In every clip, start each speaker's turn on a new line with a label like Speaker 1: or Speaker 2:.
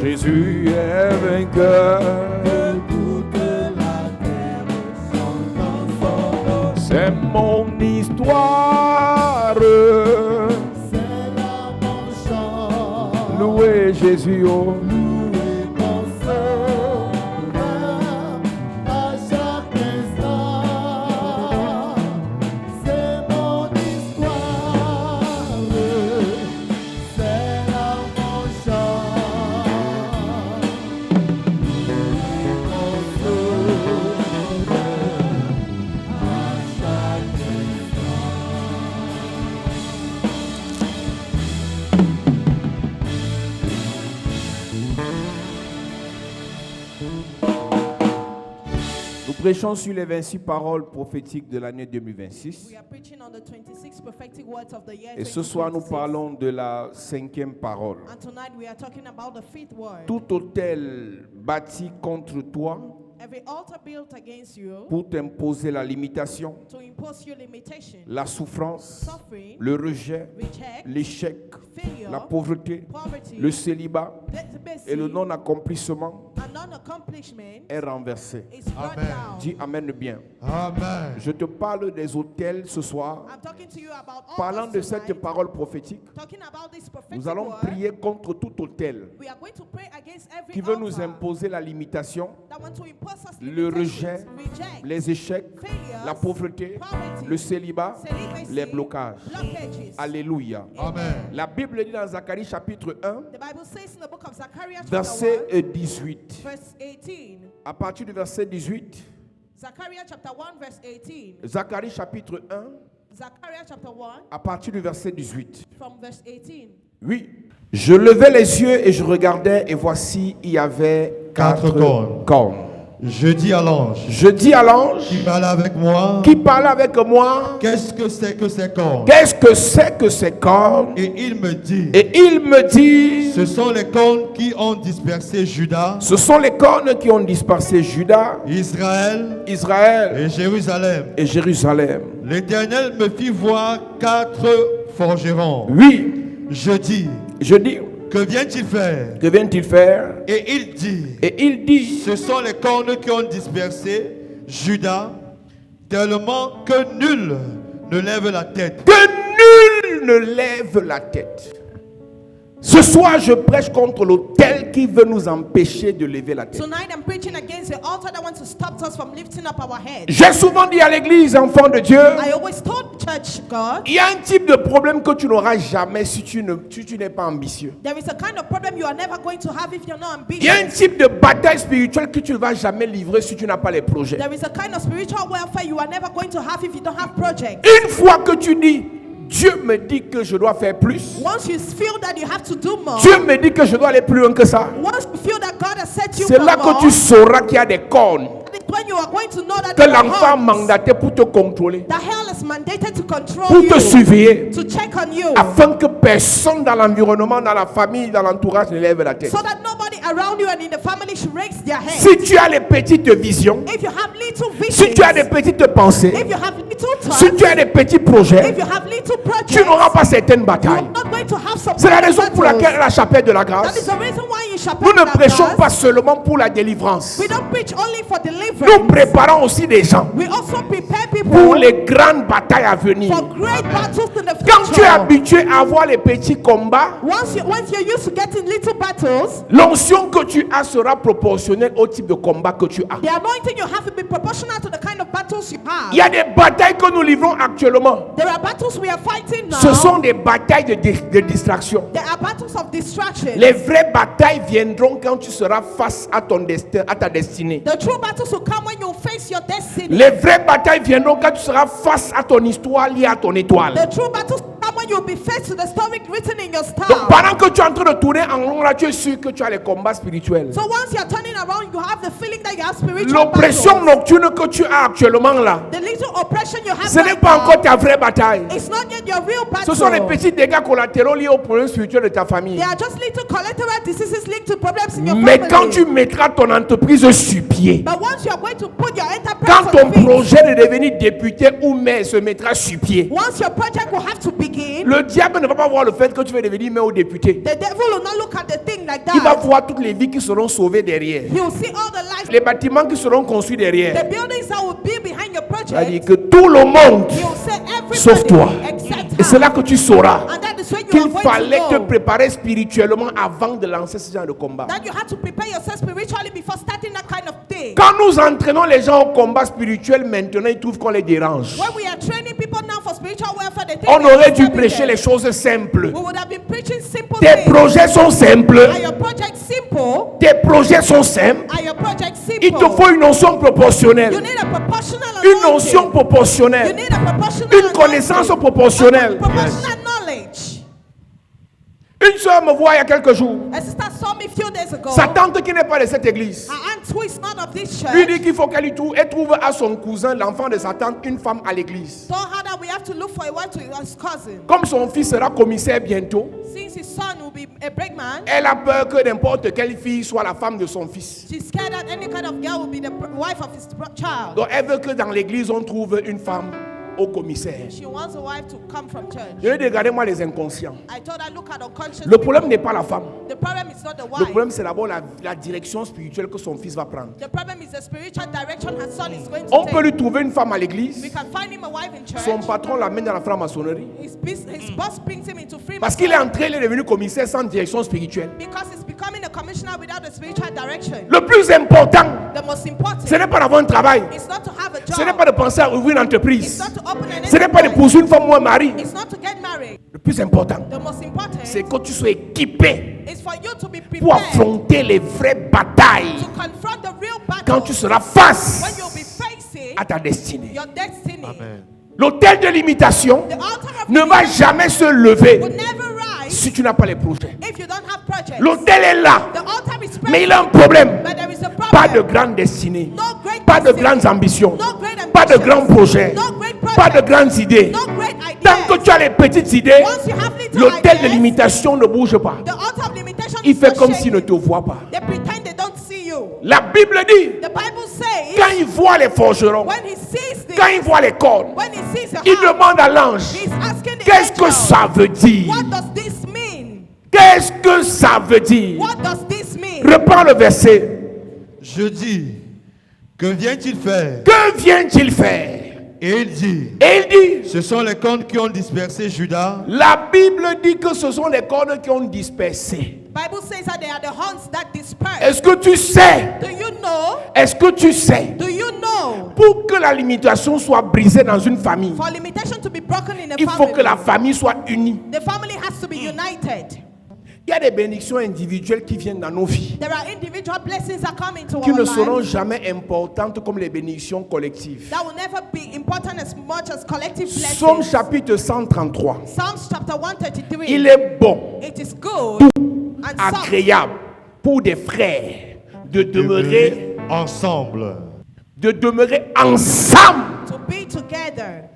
Speaker 1: Jésus est vainqueur. C'est mon histoire.
Speaker 2: C'est là mon chant.
Speaker 1: Louez Jésus. Oh.
Speaker 2: Louez mon Sauveur à chaque instant. C'est mon histoire. C'est là mon chant. Louez mon Sauveur à chaque
Speaker 1: Nous prêchons sur les 26 paroles prophétiques de l'année 2026.
Speaker 3: We are preaching on the 26 prophetic words of the year
Speaker 1: Et ce soir, nous
Speaker 3: 2026.
Speaker 1: parlons de la 5e parole.
Speaker 3: And tonight we are talking about the fifth word.
Speaker 1: Tout autel bâti contre toi
Speaker 3: Every altar built against you
Speaker 1: pour t'imposer la limitation,
Speaker 3: to impose your limitation,
Speaker 1: la souffrance,
Speaker 3: suffering,
Speaker 1: le rejet,
Speaker 3: reject,
Speaker 1: l'échec,
Speaker 3: failure,
Speaker 1: la pauvreté,
Speaker 3: poverty,
Speaker 1: le célibat
Speaker 3: celibacy,
Speaker 1: et le non-accomplissement
Speaker 3: and non-accomplishment
Speaker 1: est renversé.
Speaker 3: is brought
Speaker 2: Amen.
Speaker 3: down.
Speaker 1: Dis Amen bien.
Speaker 2: Amen.
Speaker 1: Je te parle des hôtels ce soir.
Speaker 3: I'm talking to you about all
Speaker 1: Parlant de
Speaker 3: this
Speaker 1: cette
Speaker 3: tonight.
Speaker 1: parole prophétique,
Speaker 3: Talking about this prophetic
Speaker 1: nous allons
Speaker 3: word.
Speaker 1: prier contre tout hôtel
Speaker 3: We are going to pray against every
Speaker 1: qui veut nous
Speaker 3: altar
Speaker 1: imposer la limitation,
Speaker 3: that want to impose us
Speaker 1: le
Speaker 3: limitations,
Speaker 1: rejet,
Speaker 3: reject,
Speaker 1: les échecs,
Speaker 3: failures,
Speaker 1: la pauvreté,
Speaker 3: poverty,
Speaker 1: le célibat,
Speaker 3: celibacy,
Speaker 1: les blocages.
Speaker 3: blockages.
Speaker 1: Alléluia.
Speaker 2: Amen.
Speaker 1: La Bible dit dans Zacharie chapitre 1,
Speaker 3: The Bible says in the book of Zechariah chapter
Speaker 1: verset
Speaker 3: 1,
Speaker 1: 18.
Speaker 3: verse 18.
Speaker 1: À partir du verset 18,
Speaker 3: Zechariah chapter 1, verse 18.
Speaker 1: Zacharie chapitre 1,
Speaker 3: Zechariah chapter 1,
Speaker 1: à partir du verset 18.
Speaker 3: from verse 18.
Speaker 1: Oui. Je levai les yeux et je regardais et voici, il y avait
Speaker 2: Quatre cornes.
Speaker 1: cornes.
Speaker 2: Je dis à l'ange
Speaker 1: Je dis à l'ange
Speaker 2: qui parle avec moi,
Speaker 1: qui parlait avec moi,
Speaker 2: qu'est-ce que c'est que ces cornes?
Speaker 1: qu'est-ce que c'est que ces cornes?
Speaker 2: Et il me dit,
Speaker 1: Et il me dit,
Speaker 2: ce sont les cornes qui ont dispersé Juda,
Speaker 1: ce sont les cornes qui ont dispersé Juda,
Speaker 2: Israël
Speaker 1: Israël
Speaker 2: et Jérusalem.
Speaker 1: et Jérusalem.
Speaker 2: L'Éternel me fit voir 4 forgerons.
Speaker 1: Oui,
Speaker 2: Je dis,
Speaker 1: je dis,
Speaker 2: que vient-il faire?
Speaker 1: que vient-il faire?
Speaker 2: Et il dit,
Speaker 1: Et il dit,
Speaker 2: ce sont les cornes qui ont dispersé Juda, tellement que nul ne lève la tête.
Speaker 1: que nul ne lève la tête. Ce soir, je prêche contre l'autel qui veut nous empêcher de lever la tête.
Speaker 3: Tonight I'm preaching against the altar that wants to stop us from lifting up our heads.
Speaker 1: J'ai souvent dit à l'église, enfant de Dieu,
Speaker 3: I always told church, God,
Speaker 1: il y a un type de problème que tu n'auras jamais si tu n'es pas ambitieux.
Speaker 3: there is a kind of problem you are never going to have if you're not
Speaker 1: Il y a un
Speaker 3: ambitious.
Speaker 1: type de bataille spirituelle que tu ne vas jamais livrer si tu n'as pas les projets.
Speaker 3: There is a kind of spiritual welfare you are never going to have if you don't have projects.
Speaker 1: Une fois que tu dis, Dieu me dit que je dois faire plus,
Speaker 3: Once you feel that you have to do more,
Speaker 1: Dieu me dit que je dois aller plus loin que ça,
Speaker 3: once you feel that God has set you
Speaker 1: c'est
Speaker 3: for
Speaker 1: là
Speaker 3: more,
Speaker 1: que tu sauras qu'il y a des cornes
Speaker 3: it's when you are going to know that
Speaker 1: que
Speaker 3: there are
Speaker 1: l'enfant a
Speaker 3: horns
Speaker 1: mandaté pour te contrôler,
Speaker 3: that hell is mandated to control
Speaker 1: pour
Speaker 3: you,
Speaker 1: te surveiller,
Speaker 3: to check on you,
Speaker 1: afin que personne dans l'environnement, dans la famille, dans l'entourage ne lève la tête.
Speaker 3: so that nobody around you and in the family should raise their head.
Speaker 1: Si tu as les petites visions,
Speaker 3: If you have little
Speaker 1: si
Speaker 3: visions,
Speaker 1: tu as des petites pensées,
Speaker 3: if you have little
Speaker 1: si
Speaker 3: thoughts,
Speaker 1: tu as des petits projets,
Speaker 3: if you have little
Speaker 1: tu n'auras
Speaker 3: projects,
Speaker 1: pas certaines
Speaker 3: you
Speaker 1: batailles.
Speaker 3: are not going to have some
Speaker 1: C'est la
Speaker 3: kind of
Speaker 1: raison pour
Speaker 3: battles.
Speaker 1: laquelle la chapelle de la
Speaker 3: That is
Speaker 1: grâce,
Speaker 3: the reason why you
Speaker 1: nous ne
Speaker 3: Chapelle
Speaker 1: prêchons
Speaker 3: Grâce,
Speaker 1: pas seulement pour la délivrance.
Speaker 3: we don't preach only for
Speaker 1: Nous
Speaker 3: deliverance.
Speaker 1: préparons aussi des gens
Speaker 3: We also prepare
Speaker 1: pour
Speaker 3: people
Speaker 1: les grandes batailles à venir.
Speaker 3: for great battles in the
Speaker 1: Quand tu es
Speaker 3: future.
Speaker 1: habitué à avoir les petits combats,
Speaker 3: Once you're used to getting little battles,
Speaker 1: l'onction que tu as sera proportionnelle au type de combat que tu as.
Speaker 3: the anointing you have will be proportional to the kind of battles you have.
Speaker 1: Il y a des batailles que nous livrons actuellement.
Speaker 3: There are battles we are fighting now.
Speaker 1: Ce sont des batailles de distraction.
Speaker 3: There are battles of distraction.
Speaker 1: Les vraies batailles viendront quand tu seras face à ton destin, à ta destinée.
Speaker 3: The true battles will come when you face your destiny.
Speaker 1: Les vraies batailles viendront quand tu seras face à ton histoire liée à ton étoile.
Speaker 3: The true battles will come when you'll be faced to the story written in your
Speaker 1: Donc
Speaker 3: star.
Speaker 1: pendant que tu es en train de tourner en rond là, tu es sûr que tu as les combats spirituels.
Speaker 3: So once you're turning around, you have the feeling that you have spiritual
Speaker 1: L'oppression
Speaker 3: battles.
Speaker 1: nocturne que tu as actuellement là,
Speaker 3: The little oppression you have
Speaker 1: ce n'est
Speaker 3: right
Speaker 1: pas
Speaker 3: now,
Speaker 1: encore ta vraie bataille.
Speaker 3: it's not yet your real
Speaker 1: Ce
Speaker 3: battle.
Speaker 1: sont les petits dégâts collatéraux liés aux problèmes spirituels de ta famille.
Speaker 3: They are just little collateral diseases linked to problems in your
Speaker 1: Mais
Speaker 3: family.
Speaker 1: quand tu mettras ton entreprise sur pied,
Speaker 3: But once you are going to put your enterprise
Speaker 1: quand ton
Speaker 3: on feet,
Speaker 1: projet de devenir député ou maire se mettra sur pied,
Speaker 3: once your project will have to begin,
Speaker 1: le diable ne va pas voir le fait que tu vas devenir maire ou député.
Speaker 3: the devil will not look at the thing like
Speaker 1: Il va
Speaker 3: that.
Speaker 1: voir toutes les vies qui seront sauvées derrière,
Speaker 3: He will see all the lives,
Speaker 1: les bâtiments qui seront construits derrière.
Speaker 3: the buildings that will be behind your
Speaker 1: C'est-à-dire
Speaker 3: project.
Speaker 1: que tout le monde,
Speaker 3: He will say
Speaker 1: sauf toi.
Speaker 3: everybody except
Speaker 1: Et c'est là
Speaker 3: her.
Speaker 1: que tu sauras
Speaker 3: And that is when you
Speaker 1: qu'il
Speaker 3: are going
Speaker 1: fallait
Speaker 3: to
Speaker 1: te
Speaker 3: know
Speaker 1: préparer spirituellement avant de lancer ce genre de combat.
Speaker 3: that you have to prepare yourself spiritually before starting that kind of thing.
Speaker 1: Quand nous entraînons les gens au combat spirituel, maintenant ils trouvent qu'on les dérange.
Speaker 3: When we are training people now for spiritual welfare, they think
Speaker 1: On
Speaker 3: we are
Speaker 1: aurait dû
Speaker 3: disturbing
Speaker 1: prêcher
Speaker 3: them.
Speaker 1: les choses simples.
Speaker 3: We would have been preaching simple
Speaker 1: Tes
Speaker 3: things.
Speaker 1: projets sont simples.
Speaker 3: Are your projects simple?
Speaker 1: Tes projets sont simples.
Speaker 3: Are your projects simple?
Speaker 1: Il te faut une notion
Speaker 3: You
Speaker 1: proportionnelle.
Speaker 3: need a proportional
Speaker 1: Une
Speaker 3: anointing.
Speaker 1: notion
Speaker 3: You
Speaker 1: proportionnelle.
Speaker 3: need a proportional
Speaker 1: Une
Speaker 3: anointing.
Speaker 1: connaissance proportionnelle.
Speaker 3: Proportional knowledge.
Speaker 1: Une soeur me voit il y a quelques jours.
Speaker 3: A sister saw me a few days ago.
Speaker 1: Sa tante qui n'est pas de cette église
Speaker 3: Her aunt who is not of this
Speaker 1: lui
Speaker 3: church
Speaker 1: dit qu'il faut qu'elle elle trouve à son cousin, l'enfant de sa tante, une femme à l'église.
Speaker 3: told her that we have to look for a wife to his cousin.
Speaker 1: Comme son fils sera commissaire bientôt,
Speaker 3: Since his son will be a brakeman,
Speaker 1: elle a peur que n'importe quelle fille soit la femme de son fils.
Speaker 3: she's scared that any kind of girl will be the wife of his child.
Speaker 1: Donc elle veut que dans l'église on trouve une femme au commissaire.
Speaker 3: She wants a wife to come from church.
Speaker 1: Je lui ai dit, regardez-moi les inconscients.
Speaker 3: I told her, look at unconscious
Speaker 1: Le problème
Speaker 3: people.
Speaker 1: n'est pas la femme.
Speaker 3: The problem is not the
Speaker 1: Le
Speaker 3: wife.
Speaker 1: problème, c'est d'abord la direction spirituelle que son fils va prendre.
Speaker 3: The problem is the spiritual direction her son is going to
Speaker 1: On peut
Speaker 3: take.
Speaker 1: lui trouver une femme à
Speaker 3: We
Speaker 1: l'église.
Speaker 3: can find him a wife in church.
Speaker 1: Son patron l'amène dans la franc-maçonnerie.
Speaker 3: His boss brings him into free
Speaker 1: Parce qu'il est entré, il est devenu commissaire sans direction spirituelle.
Speaker 3: because he's becoming a commissioner without a spiritual direction.
Speaker 1: Le plus important,
Speaker 3: The most important
Speaker 1: ce n'est pas d'avoir un travail.
Speaker 3: is not to have a
Speaker 1: Ce n'est
Speaker 3: job.
Speaker 1: pas de penser à ouvrir une
Speaker 3: It's
Speaker 1: entreprise.
Speaker 3: not to open an
Speaker 1: Ce n'est pas de
Speaker 3: enterprise.
Speaker 1: poursuivre une femme ou un mari.
Speaker 3: It's not to get married.
Speaker 1: Le plus important,
Speaker 3: The most important
Speaker 1: c'est que tu sois équipé
Speaker 3: is for you to be
Speaker 1: pour
Speaker 3: prepared
Speaker 1: affronter les vraies batailles
Speaker 3: to confront the real
Speaker 1: quand
Speaker 3: battle
Speaker 1: tu seras
Speaker 3: when
Speaker 1: face
Speaker 3: you'll be facing
Speaker 1: à ta destinée.
Speaker 3: your destiny.
Speaker 2: Amen.
Speaker 1: L'autel de l'imitation
Speaker 3: The altar of
Speaker 1: ne va jamais se lever
Speaker 3: will never rise
Speaker 1: si tu n'as pas les projets.
Speaker 3: if you don't have projects.
Speaker 1: L'autel est là,
Speaker 3: The altar is
Speaker 1: mais il
Speaker 3: present,
Speaker 1: a un problème.
Speaker 3: but there is a
Speaker 1: Pas de
Speaker 3: problem.
Speaker 1: grande destinée,
Speaker 3: No great
Speaker 1: pas de
Speaker 3: destiny,
Speaker 1: grandes ambitions,
Speaker 3: no great
Speaker 1: pas de
Speaker 3: ambitions,
Speaker 1: grands projets,
Speaker 3: no great
Speaker 1: pas de
Speaker 3: projects,
Speaker 1: grandes idées.
Speaker 3: no great
Speaker 1: Tant que
Speaker 3: ideas.
Speaker 1: tu as les petites idées,
Speaker 3: Once you have little
Speaker 1: l'autel de
Speaker 3: ideas,
Speaker 1: l'imitation ne bouge pas.
Speaker 3: the altar of limitation
Speaker 1: Il
Speaker 3: is
Speaker 1: fait
Speaker 3: not
Speaker 1: comme s'il ne
Speaker 3: shaking.
Speaker 1: te voit pas.
Speaker 3: They pretend they don't see you.
Speaker 1: La Bible dit,
Speaker 3: The Bible says
Speaker 1: quand il voit les forgerons,
Speaker 3: when he sees
Speaker 1: quand
Speaker 3: this,
Speaker 1: il voit les cordes,
Speaker 3: when he sees the
Speaker 1: il
Speaker 3: heart,
Speaker 1: demande à l'ange,
Speaker 3: he's asking the
Speaker 1: qu'est-ce que
Speaker 3: angel,
Speaker 1: ça veut dire?
Speaker 3: what does this mean?
Speaker 1: Qu'est-ce que ça veut dire?
Speaker 3: What does this mean?
Speaker 1: Reprends le verset.
Speaker 2: Je dis, que vient-il faire?
Speaker 1: Que vient-il faire?
Speaker 2: Et il dit,
Speaker 1: Et il dit,
Speaker 2: ce sont les cornes qui ont dispersé Judas.
Speaker 1: la Bible dit que ce sont les cordes qui ont dispersé.
Speaker 3: Bible says that they are the horns that disperse.
Speaker 1: Est-ce que tu sais?
Speaker 3: Do you know?
Speaker 1: Est-ce que tu sais?
Speaker 3: Do you know?
Speaker 1: Pour que la limitation soit brisée dans une famille,
Speaker 3: For limitation to be broken in a
Speaker 1: il faut que la
Speaker 3: family,
Speaker 1: famille soit unie.
Speaker 3: the family has to be united.
Speaker 1: Il y a des bénédictions individuelles qui viennent dans nos vies,
Speaker 3: There are individual blessings that come into
Speaker 1: qui
Speaker 3: our
Speaker 1: ne seront
Speaker 3: lives
Speaker 1: jamais importantes comme les bénédictions collectives.
Speaker 3: that will never be important as much as collective
Speaker 1: Psaume
Speaker 3: blessings.
Speaker 1: chapitre 133.
Speaker 3: Psalms chapter 133.
Speaker 1: Il est bon,
Speaker 3: It is good and soft
Speaker 1: agréable pour des frères de demeurer
Speaker 2: ensemble.
Speaker 1: ensemble.
Speaker 3: to be together.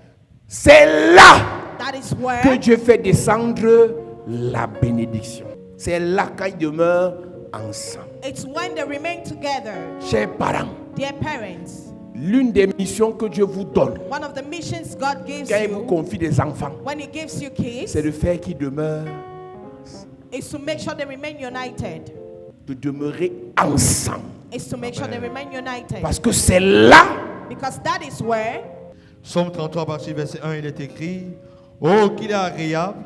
Speaker 1: C'est là
Speaker 3: That is
Speaker 1: que
Speaker 3: where
Speaker 1: Dieu fait descendre la bénédiction. C'est là qu'ils demeurent ensemble.
Speaker 3: it's when they remain together.
Speaker 1: Chers parents,
Speaker 3: Dear parents,
Speaker 1: l'une des missions que Dieu vous donne
Speaker 3: one of the missions God gives
Speaker 1: quand il vous
Speaker 3: you
Speaker 1: confie des enfants,
Speaker 3: when He gives you kids
Speaker 1: c'est de faire qu'ils demeurent,
Speaker 3: is to make sure they remain united.
Speaker 1: de demeurer ensemble.
Speaker 3: Is to make sure they remain united.
Speaker 1: Parce que c'est là
Speaker 3: Because that is where
Speaker 2: Psaume 33, partie verset 1, il est écrit, oh, qu'il est agréable,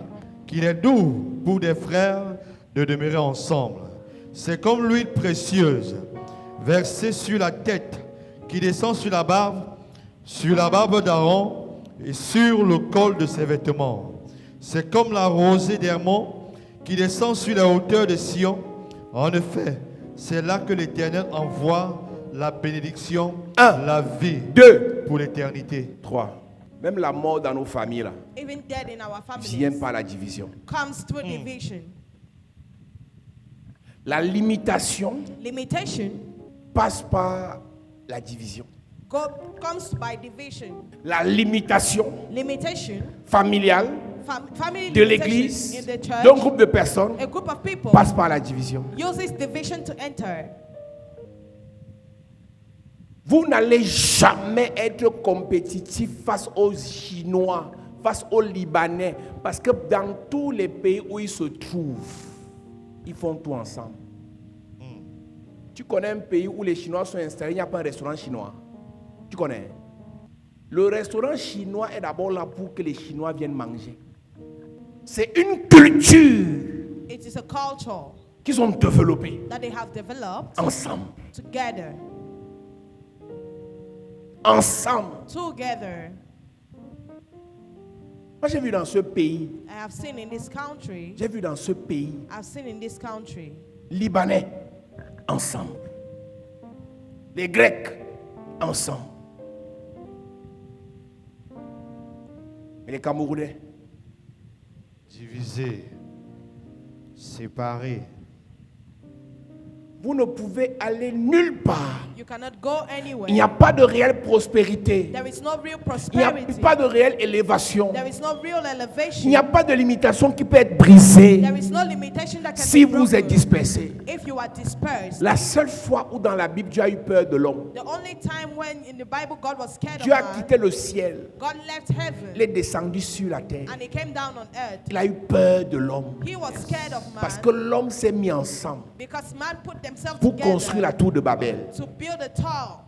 Speaker 2: qu'il est doux pour des frères de demeurer ensemble. C'est comme l'huile précieuse versée sur la tête qui descend sur la barbe d'Aaron et sur le col de ses vêtements. C'est comme la rosée d'Hermon qui descend sur la hauteur de Sion. En effet, c'est là que l'Éternel envoie la bénédiction,
Speaker 1: Un,
Speaker 2: la vie
Speaker 1: 2,
Speaker 2: pour l'éternité.
Speaker 1: 3. Même la mort dans nos familles là,
Speaker 3: even dead in our
Speaker 1: vient
Speaker 3: families
Speaker 1: par la division.
Speaker 3: comes through division.
Speaker 1: La limitation
Speaker 3: Limitation
Speaker 1: passe par la division.
Speaker 3: comes by division.
Speaker 1: La limitation
Speaker 3: Limitation,
Speaker 1: familiale
Speaker 3: family
Speaker 1: de
Speaker 3: limitation
Speaker 1: l'église,
Speaker 3: in the church,
Speaker 1: d'un groupe de personnes,
Speaker 3: a group of people
Speaker 1: passe par la division.
Speaker 3: uses division to enter.
Speaker 1: Vous n'allez jamais être compétitif face aux Chinois, face aux Libanais, parce que dans tous les pays où ils se trouvent, ils font tout ensemble. Tu connais un pays où les Chinois sont installés, il n'y a pas un restaurant chinois. Tu connais? Le restaurant chinois est d'abord là pour que les Chinois viennent manger. C'est une culture
Speaker 3: It is a culture
Speaker 1: qu'ils ont développée
Speaker 3: that they have developed
Speaker 1: ensemble.
Speaker 3: together.
Speaker 1: Ensemble.
Speaker 3: Together.
Speaker 1: Moi j'ai vu dans ce pays,
Speaker 3: I have seen in this country,
Speaker 1: j'ai vu dans ce pays,
Speaker 3: I've seen in this country,
Speaker 1: Libanais, ensemble. Les Grecs, ensemble. Et les Camerounais,
Speaker 2: Divisé, séparé.
Speaker 1: vous ne pouvez aller nulle part.
Speaker 3: You cannot go anywhere.
Speaker 1: Il n'y a pas de réelle prospérité.
Speaker 3: There is no real
Speaker 1: Il n'y a
Speaker 3: prosperity.
Speaker 1: pas de réelle élévation.
Speaker 3: There is no real
Speaker 1: Il
Speaker 3: elevation.
Speaker 1: n'y a pas de limitation qui peut être brisée
Speaker 3: There is no limitation that can
Speaker 1: si
Speaker 3: be
Speaker 1: vous
Speaker 3: broken
Speaker 1: êtes dispersé.
Speaker 3: if you are dispersed.
Speaker 1: La seule fois où dans la Bible Dieu a eu peur de l'homme,
Speaker 3: The only time when in the Bible God was scared of
Speaker 1: Dieu a
Speaker 3: man,
Speaker 1: quitté le ciel,
Speaker 3: God left heaven
Speaker 1: il est descendu sur la terre.
Speaker 3: and he came down on earth.
Speaker 1: Il a eu peur de l'homme
Speaker 3: He was scared of
Speaker 1: parce
Speaker 3: man
Speaker 1: que l'homme s'est mis ensemble
Speaker 3: because man put themselves
Speaker 1: pour construire la
Speaker 3: together
Speaker 1: tour de Babel.
Speaker 3: to build a tower.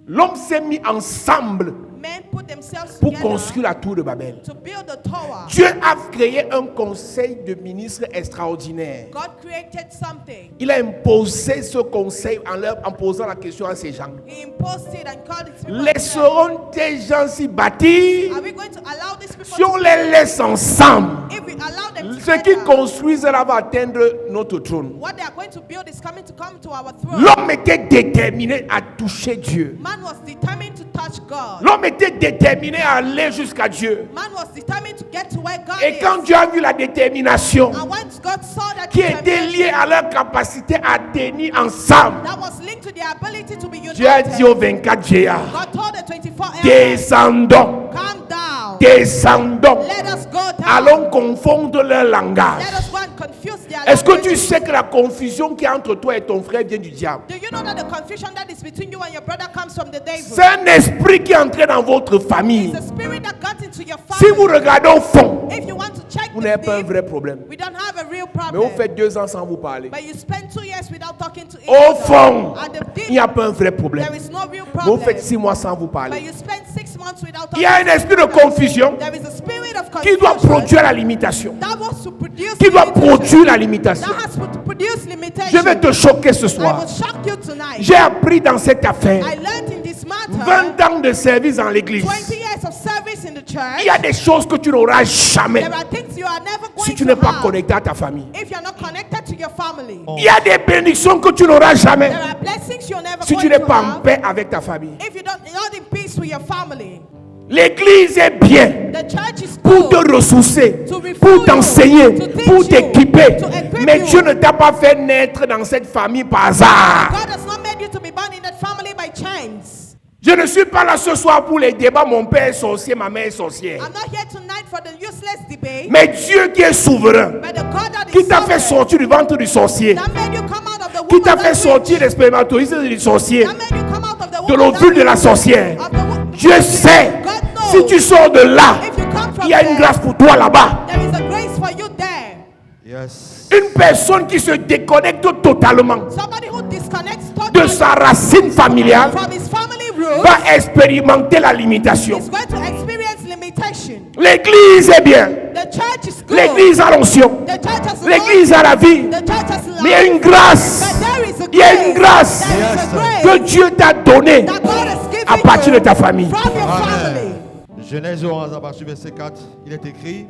Speaker 1: L'homme s'est mis ensemble
Speaker 3: Men put themselves
Speaker 1: pour
Speaker 3: together
Speaker 1: construire la tour de Babel.
Speaker 3: to build a tower.
Speaker 1: Dieu a créé un conseil de ministres extraordinaire.
Speaker 3: God created something.
Speaker 1: Il a imposé ce conseil en posant la question à ces gens.
Speaker 3: He imposed it and called it. People
Speaker 1: Laisseront des gens s'y bâtir
Speaker 3: Are we going to allow these people
Speaker 1: si on
Speaker 3: to
Speaker 1: les laisse ensemble?
Speaker 3: if we allow them
Speaker 1: Ceux qui
Speaker 3: together,
Speaker 1: construisent là va atteindre notre trône.
Speaker 3: what they are going to build is coming to come to our throne.
Speaker 1: L'homme était déterminé à toucher Dieu.
Speaker 3: Man was determined to touch God.
Speaker 1: L'homme était déterminé à aller jusqu'à Dieu.
Speaker 3: Man was determined to get to where God
Speaker 1: Et
Speaker 3: is.
Speaker 1: quand Dieu a vu la détermination
Speaker 3: And once God saw that
Speaker 1: qui était liée à leur capacité à tenir ensemble,
Speaker 3: that was linked to their ability to be
Speaker 1: Dieu a dit aux
Speaker 3: united,
Speaker 1: 24 géants,
Speaker 3: God told the 24 elders,
Speaker 1: descendons,
Speaker 3: calm down.
Speaker 1: descendons,
Speaker 3: Let us go down.
Speaker 1: allons confondre leur langage.
Speaker 3: Let us go and confuse their
Speaker 1: Est-ce que tu
Speaker 3: language.
Speaker 1: sais que la confusion qui est entre toi et ton frère vient du diable?
Speaker 3: Do you know that the confusion that is between you and your brother comes from the devil?
Speaker 1: C'est un esprit qui est entré dans votre famille.
Speaker 3: It's a spirit that got into your
Speaker 1: Si vous
Speaker 3: family.
Speaker 1: regardez au fond,
Speaker 3: If you want to check
Speaker 1: vous
Speaker 3: the
Speaker 1: n'avez pas un
Speaker 3: deep,
Speaker 1: vrai problème.
Speaker 3: we don't have a real
Speaker 1: Mais
Speaker 3: problem.
Speaker 1: vous faites 2 ans sans vous parler.
Speaker 3: But you spend 2 years without talking to each
Speaker 1: Au
Speaker 3: other.
Speaker 1: fond,
Speaker 3: At the deep,
Speaker 1: il n'y a pas un vrai problème.
Speaker 3: there is no real
Speaker 1: Mais vous
Speaker 3: problem.
Speaker 1: faites 6 mois sans vous
Speaker 3: But
Speaker 1: parler.
Speaker 3: you spend 6 months without
Speaker 1: Il
Speaker 3: talking
Speaker 1: y a un
Speaker 3: to
Speaker 1: esprit de
Speaker 3: each other.
Speaker 1: confusion
Speaker 3: There is a spirit of
Speaker 1: qui doit
Speaker 3: confusion
Speaker 1: produire la limitation.
Speaker 3: that wants to produce
Speaker 1: Qui doit
Speaker 3: limitation.
Speaker 1: produire la limitation.
Speaker 3: That has to produce limitation.
Speaker 1: Je vais te choquer ce
Speaker 3: I
Speaker 1: soir.
Speaker 3: will shock you tonight.
Speaker 1: J'ai appris dans cette affaire
Speaker 3: I learned in this matter
Speaker 1: 20 ans de service dans l'église.
Speaker 3: 20 years of service in the church.
Speaker 1: Il y a des choses que tu n'auras jamais
Speaker 3: There are things you are never going
Speaker 1: si tu
Speaker 3: to
Speaker 1: n'es pas
Speaker 3: have
Speaker 1: connecté à ta famille.
Speaker 3: if you're not connected to your family.
Speaker 1: Il y a des bénédictions que tu n'auras jamais
Speaker 3: There are blessings you're never
Speaker 1: si
Speaker 3: going
Speaker 1: tu n'es
Speaker 3: to
Speaker 1: pas en
Speaker 3: have
Speaker 1: paix avec ta famille.
Speaker 3: if you're not in peace with your family.
Speaker 1: L'église est bien
Speaker 3: The church is
Speaker 1: pour
Speaker 3: good.
Speaker 1: te ressourcer,
Speaker 3: To refuel
Speaker 1: pour
Speaker 3: you,
Speaker 1: t'enseigner,
Speaker 3: to teach
Speaker 1: pour
Speaker 3: you,
Speaker 1: t'équiper.
Speaker 3: to equip
Speaker 1: Mais
Speaker 3: you.
Speaker 1: Dieu ne t'a pas fait naître dans cette famille par hasard.
Speaker 3: God has not made you to be born in that family by chance.
Speaker 1: Je ne suis pas là ce soir pour les débats. Mon père est sorcier, ma mère est sorcière.
Speaker 3: I'm not here tonight for the useless debate.
Speaker 1: Mais Dieu qui est souverain,
Speaker 3: But the God that
Speaker 1: qui
Speaker 3: is
Speaker 1: t'a fait
Speaker 3: sovereign,
Speaker 1: sortir du ventre du sorcier,
Speaker 3: that made you come out of the
Speaker 1: qui
Speaker 3: womb
Speaker 1: t'a
Speaker 3: of
Speaker 1: fait
Speaker 3: that
Speaker 1: sortir
Speaker 3: witch,
Speaker 1: des spermatozoïdes du sorcier,
Speaker 3: that made you come out of the
Speaker 1: de
Speaker 3: womb of
Speaker 1: l'ovule de
Speaker 3: that
Speaker 1: la
Speaker 3: witch,
Speaker 1: sorcière.
Speaker 3: of the womb.
Speaker 1: Dieu sait,
Speaker 3: God knows.
Speaker 1: si tu sors de là,
Speaker 3: If you come from
Speaker 1: il y a une
Speaker 3: there,
Speaker 1: grâce pour toi là-bas.
Speaker 3: there is a grace for you there.
Speaker 2: Yes.
Speaker 1: Une personne qui se déconnecte totalement
Speaker 3: Somebody who disconnects
Speaker 1: de
Speaker 3: totally
Speaker 1: sa racine familiale
Speaker 3: from his family roots
Speaker 1: va expérimenter la limitation.
Speaker 3: is going to experience limitation.
Speaker 1: L'église est bien.
Speaker 3: The church is good.
Speaker 1: L'église a l'onction.
Speaker 3: The church has
Speaker 1: L'église a la vie.
Speaker 3: The church has
Speaker 1: Mais il y a une grâce.
Speaker 3: But there is a
Speaker 1: Il y a une grâce
Speaker 3: There is a
Speaker 1: que
Speaker 3: grace
Speaker 1: Dieu t'a donnée
Speaker 3: that God has given
Speaker 1: à partir de ta famille.
Speaker 3: from your family.
Speaker 2: Amen. Genèse 11 à partir du verset 4, il est écrit,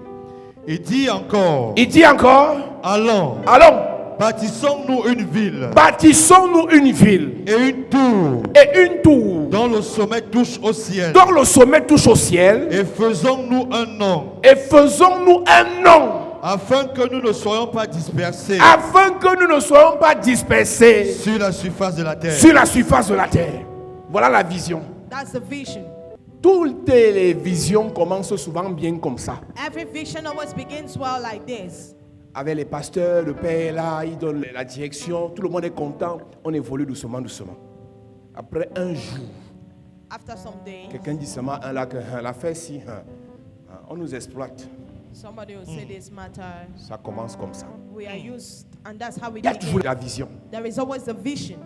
Speaker 2: il dit encore,
Speaker 1: Il dit encore,
Speaker 2: allons, bâtissons-nous une ville
Speaker 1: bâtissons-nous une ville
Speaker 2: et une tour
Speaker 1: et une tour
Speaker 2: dont le sommet touche au ciel
Speaker 1: dont le sommet touche au ciel
Speaker 2: et faisons-nous un nom
Speaker 1: et faisons-nous un nom
Speaker 2: afin que nous ne soyons pas dispersés
Speaker 1: afin que nous ne soyons pas dispersés
Speaker 2: sur la surface de la terre.
Speaker 1: sur la surface de la terre. Voilà la vision.
Speaker 3: That's the vision.
Speaker 1: Toutes les visions commencent souvent bien comme ça.
Speaker 3: Every vision always begins well like this.
Speaker 1: Avec les pasteurs, le père est là, il donne la direction, tout le monde est content, on évolue doucement, doucement. Après un jour,
Speaker 3: After some days,
Speaker 1: quelqu'un dit seulement un là que la fait si, on nous exploite.
Speaker 3: somebody will say this matter.
Speaker 1: Ça commence comme ça.
Speaker 3: We are used, and that's how we
Speaker 1: Il y a toujours
Speaker 3: begin.
Speaker 1: la vision.
Speaker 3: There is always a vision.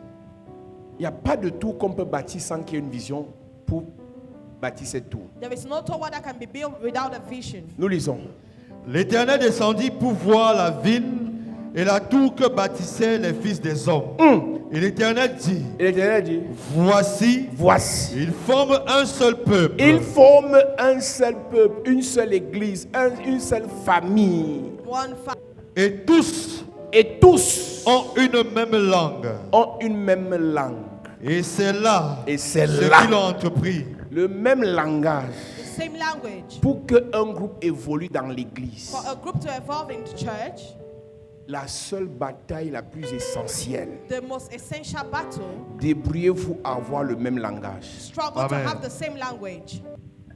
Speaker 1: Il n'y a pas de tour qu'on peut bâtir sans qu'il y ait une vision pour bâtir cette tour.
Speaker 3: There is no tower that can be built without a vision.
Speaker 1: Nous lisons.
Speaker 2: L'Éternel descendit pour voir la ville et la tour que bâtissaient les fils des hommes. Et l'Éternel dit,
Speaker 1: Et l'Éternel dit,
Speaker 2: voici,
Speaker 1: voici.
Speaker 2: ils forment un seul peuple.
Speaker 1: Ils forment un seul peuple, une seule église, une seule famille.
Speaker 3: One
Speaker 2: Et tous
Speaker 1: Et tous
Speaker 2: ont une même langue.
Speaker 1: ont une même langue.
Speaker 2: Et c'est là
Speaker 1: Et c'est
Speaker 2: ce
Speaker 1: là
Speaker 2: qu'ils ont entrepris.
Speaker 1: le même langage
Speaker 3: the same language.
Speaker 1: pour qu'un groupe évolue dans l'église.
Speaker 3: For a group to evolve in the church,
Speaker 1: La seule bataille la plus essentielle,
Speaker 3: The most essential battle,
Speaker 1: débrouillez-vous à avoir le même langage.
Speaker 3: struggle
Speaker 2: Amen.
Speaker 3: to have the same language.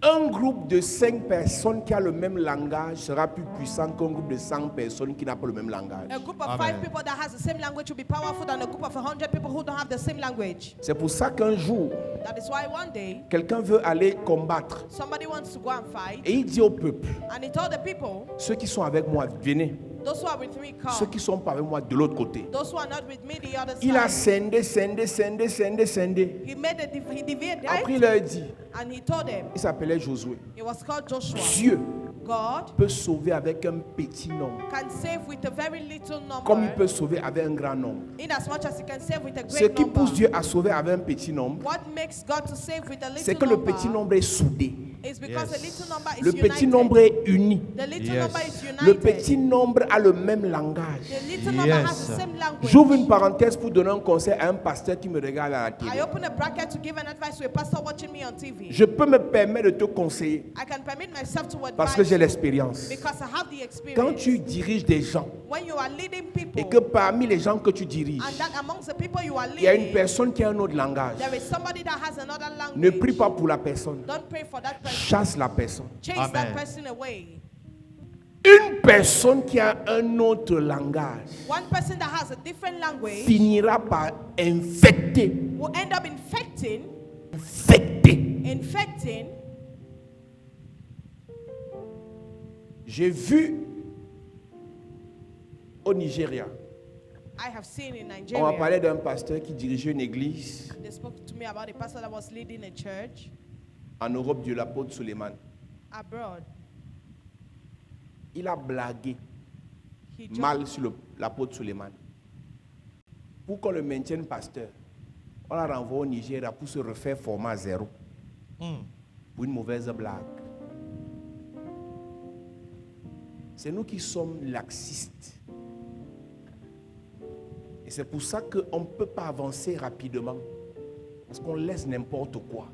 Speaker 1: Un groupe de 5 personnes qui a le même langage sera plus puissant qu'un groupe de 100 personnes qui n'a pas le même langage.
Speaker 3: A group of
Speaker 2: Amen.
Speaker 3: 5 people that has the same language will be powerful than a group of 100 people who don't have the same language.
Speaker 1: C'est pour ça qu'un jour,
Speaker 3: That is why one day,
Speaker 1: quelqu'un veut aller combattre.
Speaker 3: somebody wants to go and fight,
Speaker 1: Et il dit au peuple,
Speaker 3: and he told the people,
Speaker 1: ceux qui sont avec moi, venez.
Speaker 3: those who are with me,
Speaker 1: Ceux
Speaker 3: come.
Speaker 1: qui sont pas avec moi, de l'autre côté.
Speaker 3: Those who are not with me, the other
Speaker 1: Il a
Speaker 3: side.
Speaker 1: scindé.
Speaker 3: He made he divided,
Speaker 1: Après, il leur dit,
Speaker 3: and he told them,
Speaker 1: il s'appelait Josué.
Speaker 3: it was called Joshua.
Speaker 1: Dieu
Speaker 3: God
Speaker 1: peut sauver avec un petit nombre,
Speaker 3: can save with a very little
Speaker 1: comme il
Speaker 3: number,
Speaker 1: peut sauver avec un grand nombre.
Speaker 3: in as much as he can save with a
Speaker 1: Ce
Speaker 3: great
Speaker 1: qui pousse
Speaker 3: number.
Speaker 1: Dieu à sauver avec un petit nombre,
Speaker 3: What makes God to save with a
Speaker 1: c'est
Speaker 3: little
Speaker 1: que le petit
Speaker 3: number
Speaker 1: nombre est soudé.
Speaker 3: is because
Speaker 2: Yes.
Speaker 3: a little number is
Speaker 1: Le
Speaker 3: united.
Speaker 1: petit nombre est uni.
Speaker 3: The little
Speaker 2: Yes.
Speaker 3: number is united.
Speaker 1: Le petit nombre a le même langage.
Speaker 3: The little number
Speaker 2: Yes.
Speaker 3: has the same language.
Speaker 1: J'ouvre une parenthèse pour donner un conseil à un pasteur qui me regarde à la
Speaker 3: I
Speaker 1: télé.
Speaker 3: open a bracket to give an advice to a pastor watching me on TV.
Speaker 1: Je peux me permettre de te conseiller
Speaker 3: I can permit myself to
Speaker 1: parce que
Speaker 3: advise
Speaker 1: j'ai
Speaker 3: you
Speaker 1: l'expérience.
Speaker 3: because I have the experience.
Speaker 1: Quand tu diriges des gens
Speaker 3: When you are leading people,
Speaker 1: et que parmi les gens que tu diriges,
Speaker 3: and that amongst the people you are
Speaker 1: il y a une
Speaker 3: leading,
Speaker 1: personne qui a un autre langage,
Speaker 3: there is somebody that has another language.
Speaker 1: ne prie pas pour la personne.
Speaker 3: Don't pray for that person.
Speaker 1: Chasse la personne.
Speaker 3: Chase
Speaker 2: Amen.
Speaker 3: that person away.
Speaker 1: Une personne qui a un autre langage
Speaker 3: One person that has a different language
Speaker 1: finira par infecter,
Speaker 3: will end up infecting
Speaker 1: J'ai vu au Nigeria,
Speaker 3: I have seen in
Speaker 1: on m'a
Speaker 3: Nigeria.
Speaker 1: parlé d'un pasteur qui dirigeait une église
Speaker 3: They spoke to me about a pastor that was leading a church
Speaker 1: en Europe de l'apôtre Suleiman.
Speaker 3: abroad.
Speaker 1: Il a blagué
Speaker 3: He joked,
Speaker 1: mal sur l'apôtre Suleiman. Pour qu'on le maintienne pasteur, on l'a renvoyé au Nigeria pour se refaire format zéro. Pour une mauvaise blague. C'est nous qui sommes laxistes. Et c'est pour ça qu'on ne peut pas avancer rapidement. Parce qu'on laisse n'importe quoi.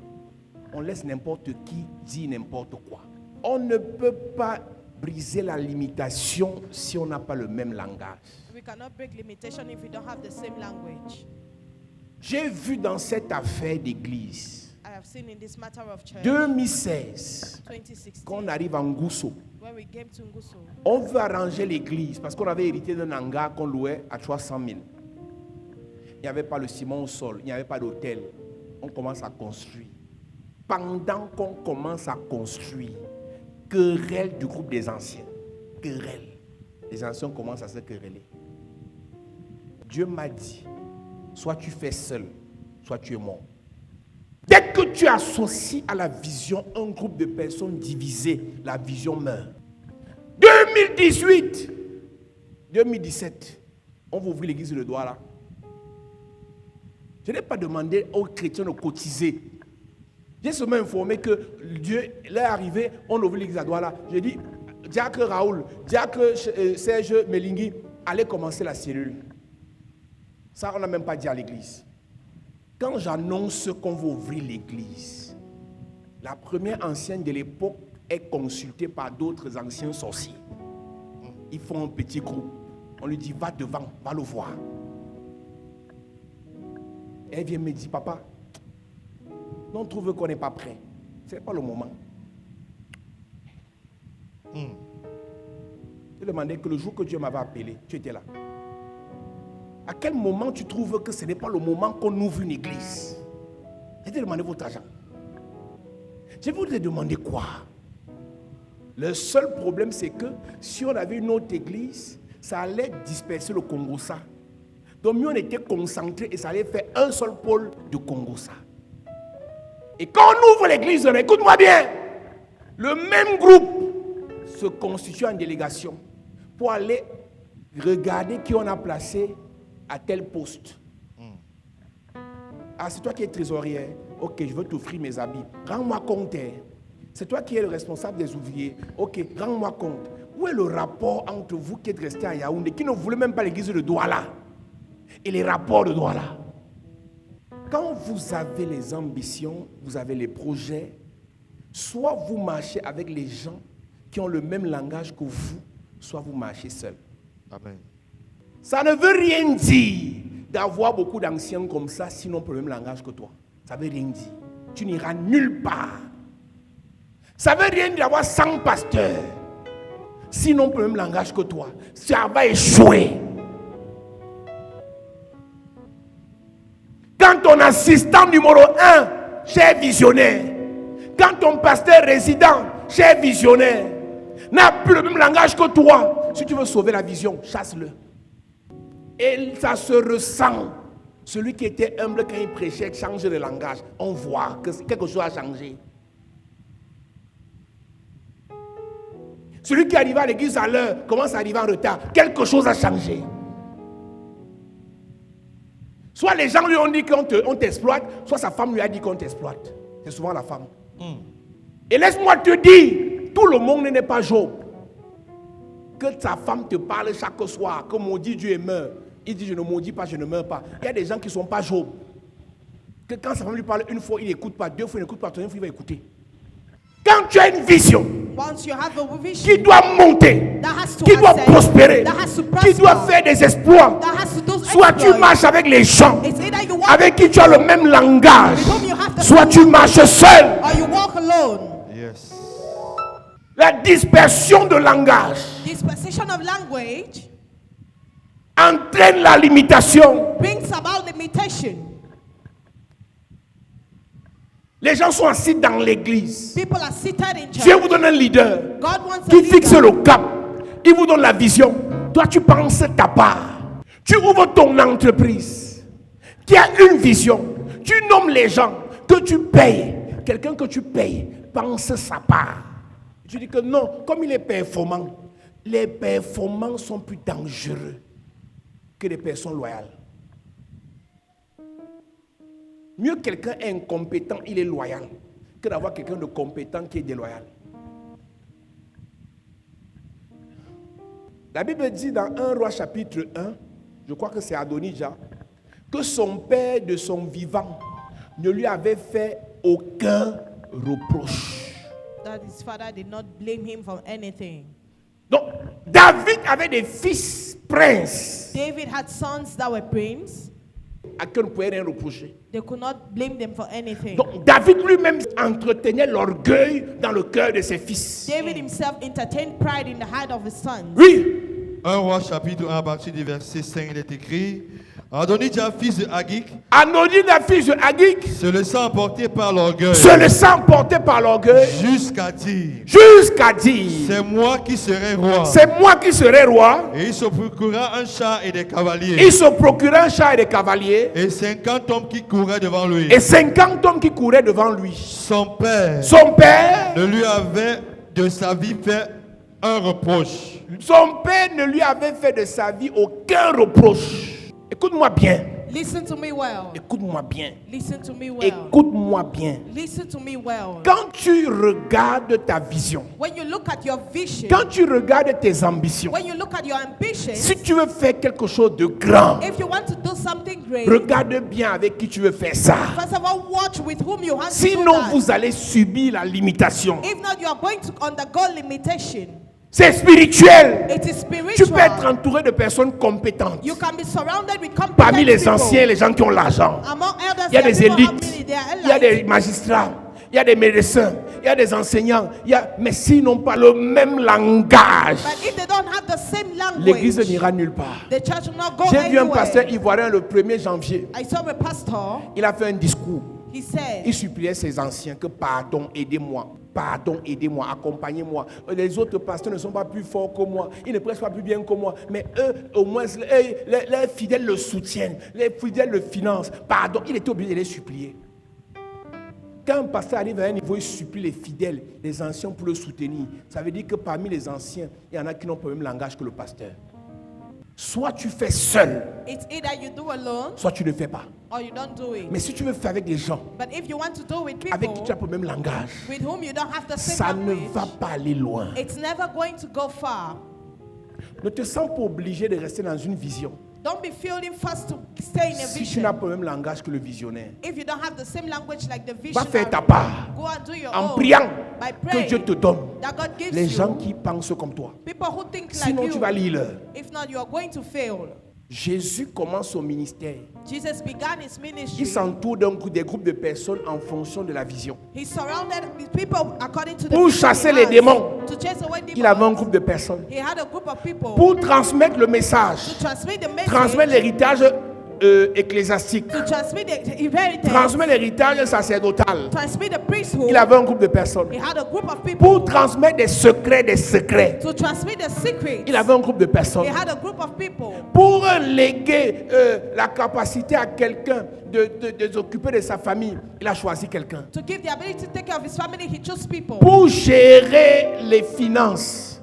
Speaker 1: On laisse n'importe qui dire n'importe quoi. On ne peut pas briser la limitation si on n'a pas le même langage.
Speaker 3: we cannot break limitation if we don't have the same language.
Speaker 1: J'ai vu dans cette affaire d'église,
Speaker 3: I have seen in this matter of church,
Speaker 1: 2016,
Speaker 3: 2016,
Speaker 1: quand on arrive en Gousso,
Speaker 3: when we came to Nguso,
Speaker 1: on veut arranger l'église parce qu'on avait hérité d'un hangar qu'on louait à 300 000. Il n'y avait pas le ciment au sol, il n'y avait pas d'hôtel. On commence à construire. Pendant qu'on commence à construire, querelle du groupe des anciens. Querelle. Les anciens commencent à se quereller. Dieu m'a dit, soit tu fais seul, soit tu es mort. Dès que tu associes à la vision un groupe de personnes divisées, la vision meurt. 2018, 2017, on va ouvrir l'église de Douala. Je n'ai pas demandé aux chrétiens de cotiser. J'ai seulement informé que Dieu l'est arrivé, on ouvre l'église à Douala. J'ai dit, Diacre Raoul, Diacre Serge Melingui, allez commencer la cellule. Ça, on n'a même pas dit à l'église. Quand j'annonce qu'on va ouvrir l'église, la première ancienne de l'époque est consultée par d'autres anciens sorciers. Ils font un petit groupe. On lui dit, va devant, va le voir. Elle vient me dire, papa, on trouve qu'on n'est pas prêt. Ce n'est pas le moment. Je demandais que le jour que Dieu m'avait appelé, tu étais là. À quel moment tu trouves que ce n'est pas le moment qu'on ouvre une église? J'ai demandé votre argent. Je vous ai demandé quoi? Le seul problème, c'est que si on avait une autre église, ça allait disperser le Congo-Ça. Donc mieux on était concentré et ça allait faire un seul pôle de Congo-Ça. Et quand on ouvre l'église, écoute-moi bien, le même groupe se constitue en délégation pour aller regarder qui on a placé à tel poste. Ah, c'est toi qui es trésorier. Ok, je veux t'offrir mes habits. Rends-moi compte. C'est toi qui es le responsable des ouvriers. Ok, rends-moi compte. Où est le rapport entre vous qui êtes resté à Yaoundé, qui ne voulez même pas l'église de Douala, et les rapports de Douala? Quand vous avez les ambitions, vous avez les projets, soit vous marchez avec les gens qui ont le même langage que vous, soit vous marchez seul.
Speaker 2: Amen.
Speaker 1: Ça ne veut rien dire d'avoir beaucoup d'anciens comme ça, sinon pour le même langage que toi. Ça ne veut rien dire. Tu n'iras nulle part. Ça ne veut rien dire d'avoir 100 pasteurs, sinon pour le même langage que toi. Ça va échouer. Quand ton assistant numéro 1, cher visionnaire, quand ton pasteur résident, cher visionnaire, n'a plus le même langage que toi, si tu veux sauver la vision, chasse-le. Et ça se ressent. Celui qui était humble quand il prêchait, change de langage. On voit que quelque chose a changé. Celui qui arrive à l'église à l'heure commence à arriver en retard. Quelque chose a changé. Soit les gens lui ont dit qu'on t'exploite, soit sa femme lui a dit qu'on t'exploite. C'est souvent la femme. Et laisse-moi te dire, tout le monde n'est pas Job. Que ta femme te parle chaque soir, que maudit Dieu et meurt. Il dit je ne maudis pas, je ne meurs pas. Il y a des gens qui ne sont pas Job. Que quand sa femme lui parle une fois, il n'écoute pas, deux fois, il n'écoute pas, troisième fois, il va écouter. Quand tu as une vision qui doit monter, qui doit prospérer, qui doit faire des exploits, soit tu marches avec les gens avec qui tu as le même langage, soit tu marches seul.
Speaker 2: Yes.
Speaker 1: La dispersion de langage entraîne la limitation. Les gens sont assis dans l'église. Dieu vous donne un leader qui fixe le cap. Il vous donne la vision. Toi, tu penses ta part. Tu ouvres ton entreprise qui a une vision. Tu nommes les gens que tu payes. Quelqu'un que tu payes pense sa part. Tu dis que non, comme il est performant, les performants sont plus dangereux que les personnes loyales. Mieux quelqu'un est incompétent, il est loyal, que d'avoir quelqu'un de compétent qui est déloyal. La Bible dit dans 1 Roi chapitre 1, je crois que c'est Adonijah, que son père de son vivant ne lui avait fait aucun reproche.
Speaker 3: That his father did not blame him for anything.
Speaker 1: Donc, David avait des fils princes
Speaker 3: David had sons that were princes.
Speaker 1: à qui on ne pouvait rien reprocher.
Speaker 3: They could not blame them for anything.
Speaker 1: Donc, David lui-même entretenait l'orgueil dans le cœur de ses fils.
Speaker 3: David himself entertained pride in the heart of his sons.
Speaker 1: Oui.
Speaker 2: 1 Roi chapitre 1 à partir du verset 5, il est écrit: Adonijah, fils de Haggith,
Speaker 1: Adonijah, fils de Haggith,
Speaker 2: se laissant emporter par l'orgueil,
Speaker 1: se laissant porter par l'orgueil,
Speaker 2: jusqu'à dire:
Speaker 1: c'est
Speaker 2: moi qui serai roi.
Speaker 1: C'est moi qui serai roi.
Speaker 2: Et il se procura un char et des cavaliers.
Speaker 1: Il se procura un char et des cavaliers.
Speaker 2: Et 50 hommes qui couraient devant lui.
Speaker 1: Et 50 hommes qui couraient devant lui.
Speaker 2: Son père
Speaker 1: ne
Speaker 2: lui avait de sa vie fait un reproche.
Speaker 1: Son père ne lui avait fait de sa vie aucun reproche. Écoute-moi bien.
Speaker 3: Listen to me well.
Speaker 1: Écoute-moi bien.
Speaker 3: Listen to me well.
Speaker 1: Écoute-moi bien.
Speaker 3: Listen to me well.
Speaker 1: Quand tu regardes ta vision,
Speaker 3: when you look at your vision,
Speaker 1: quand tu regardes tes ambitions,
Speaker 3: when you look at your ambitions,
Speaker 1: si tu veux faire quelque chose de grand,
Speaker 3: if you want to do something great,
Speaker 1: regarde bien avec qui tu veux faire ça.
Speaker 3: First of all, watch with whom you want to do
Speaker 1: Sinon,
Speaker 3: that.
Speaker 1: vous allez subir la limitation.
Speaker 3: If not, you are going to undergo limitation.
Speaker 1: C'est spirituel.
Speaker 3: It is spiritual.
Speaker 1: Tu peux être entouré de personnes compétentes.
Speaker 3: You can be surrounded with competent
Speaker 1: Parmi les
Speaker 3: people.
Speaker 1: anciens, les gens qui ont l'argent.
Speaker 3: Among elders,
Speaker 1: Il y a des
Speaker 3: there are people
Speaker 1: élites,
Speaker 3: how many? There are
Speaker 1: il y a des
Speaker 3: elites.
Speaker 1: magistrats, il y a des médecins, il y a des enseignants, mais s'ils n'ont pas le même langage,
Speaker 3: But if they don't have the same language,
Speaker 1: l'église n'ira nulle part.
Speaker 3: the church will not go
Speaker 1: J'ai vu un
Speaker 3: anywhere.
Speaker 1: pasteur ivoirien le 1er janvier.
Speaker 3: I saw a pastor.
Speaker 1: Il a fait un discours.
Speaker 3: He said,
Speaker 1: Il suppliait ses anciens que pardon, aidez-moi. Pardon, aidez-moi, accompagnez-moi. Les autres pasteurs ne sont pas plus forts que moi. Ils ne prêchent pas plus bien que moi. Mais eux, au moins, les fidèles le soutiennent. Les fidèles le financent. Pardon, il était obligé de les supplier. Quand un pasteur arrive à un niveau, il supplie les fidèles, les anciens pour le soutenir. Ça veut dire que parmi les anciens, il y en a qui n'ont pas le même langage que le pasteur. Soit tu fais seul,
Speaker 3: it's either you do alone
Speaker 1: soit tu ne fais pas.
Speaker 3: or you don't do it.
Speaker 1: Mais si tu veux faire avec des gens
Speaker 3: But if you want to do with
Speaker 1: avec qui tu
Speaker 3: people
Speaker 1: as pas le même langage,
Speaker 3: with whom you don't have the same
Speaker 1: ça ne
Speaker 3: language,
Speaker 1: va pas aller loin.
Speaker 3: it's never going to go far.
Speaker 1: Ne te sens pas obligé de rester dans une vision
Speaker 3: Don't be feeling forced to stay in a
Speaker 1: si tu n'as
Speaker 3: vision.
Speaker 1: pas le même langage que le visionnaire.
Speaker 3: If you don't have the same language like the
Speaker 1: Va
Speaker 3: visionary,
Speaker 1: faire ta part
Speaker 3: go and do your
Speaker 1: en
Speaker 3: own
Speaker 1: priant
Speaker 3: by
Speaker 1: que
Speaker 3: praying
Speaker 1: Dieu te donne
Speaker 3: that God gives
Speaker 1: les gens
Speaker 3: you
Speaker 1: qui pensent comme toi.
Speaker 3: people who think like
Speaker 1: Sinon,
Speaker 3: you.
Speaker 1: tu vas lire.
Speaker 3: If not, you are going to fail.
Speaker 1: Jésus commence son ministère.
Speaker 3: Jesus began his ministry.
Speaker 1: Il s'entoure des groupes de personnes en fonction de la vision.
Speaker 3: He surrounded with people according to the
Speaker 1: Pour
Speaker 3: vision
Speaker 1: chasser
Speaker 3: he
Speaker 1: les
Speaker 3: has.
Speaker 1: démons,
Speaker 3: To chase away demons.
Speaker 1: il avait un groupe de personnes.
Speaker 3: He had a group of people
Speaker 1: Pour transmettre le message,
Speaker 3: to transmit the message,
Speaker 1: transmettre l'héritage ecclésiastique,
Speaker 3: to transmit the inheritance,
Speaker 1: transmettre l'héritage sacerdotal.
Speaker 3: transmit the priesthood.
Speaker 1: Il avait un groupe de personnes.
Speaker 3: He had a group of people
Speaker 1: Pour transmettre des secrets,
Speaker 3: to transmit the secrets.
Speaker 1: il avait un groupe de personnes.
Speaker 3: He had a group of people
Speaker 1: Pour léguer la capacité à quelqu'un de s'occuper de sa famille, il a choisi quelqu'un.
Speaker 3: to give the ability to take care of his family. He chose people
Speaker 1: Pour gérer les finances,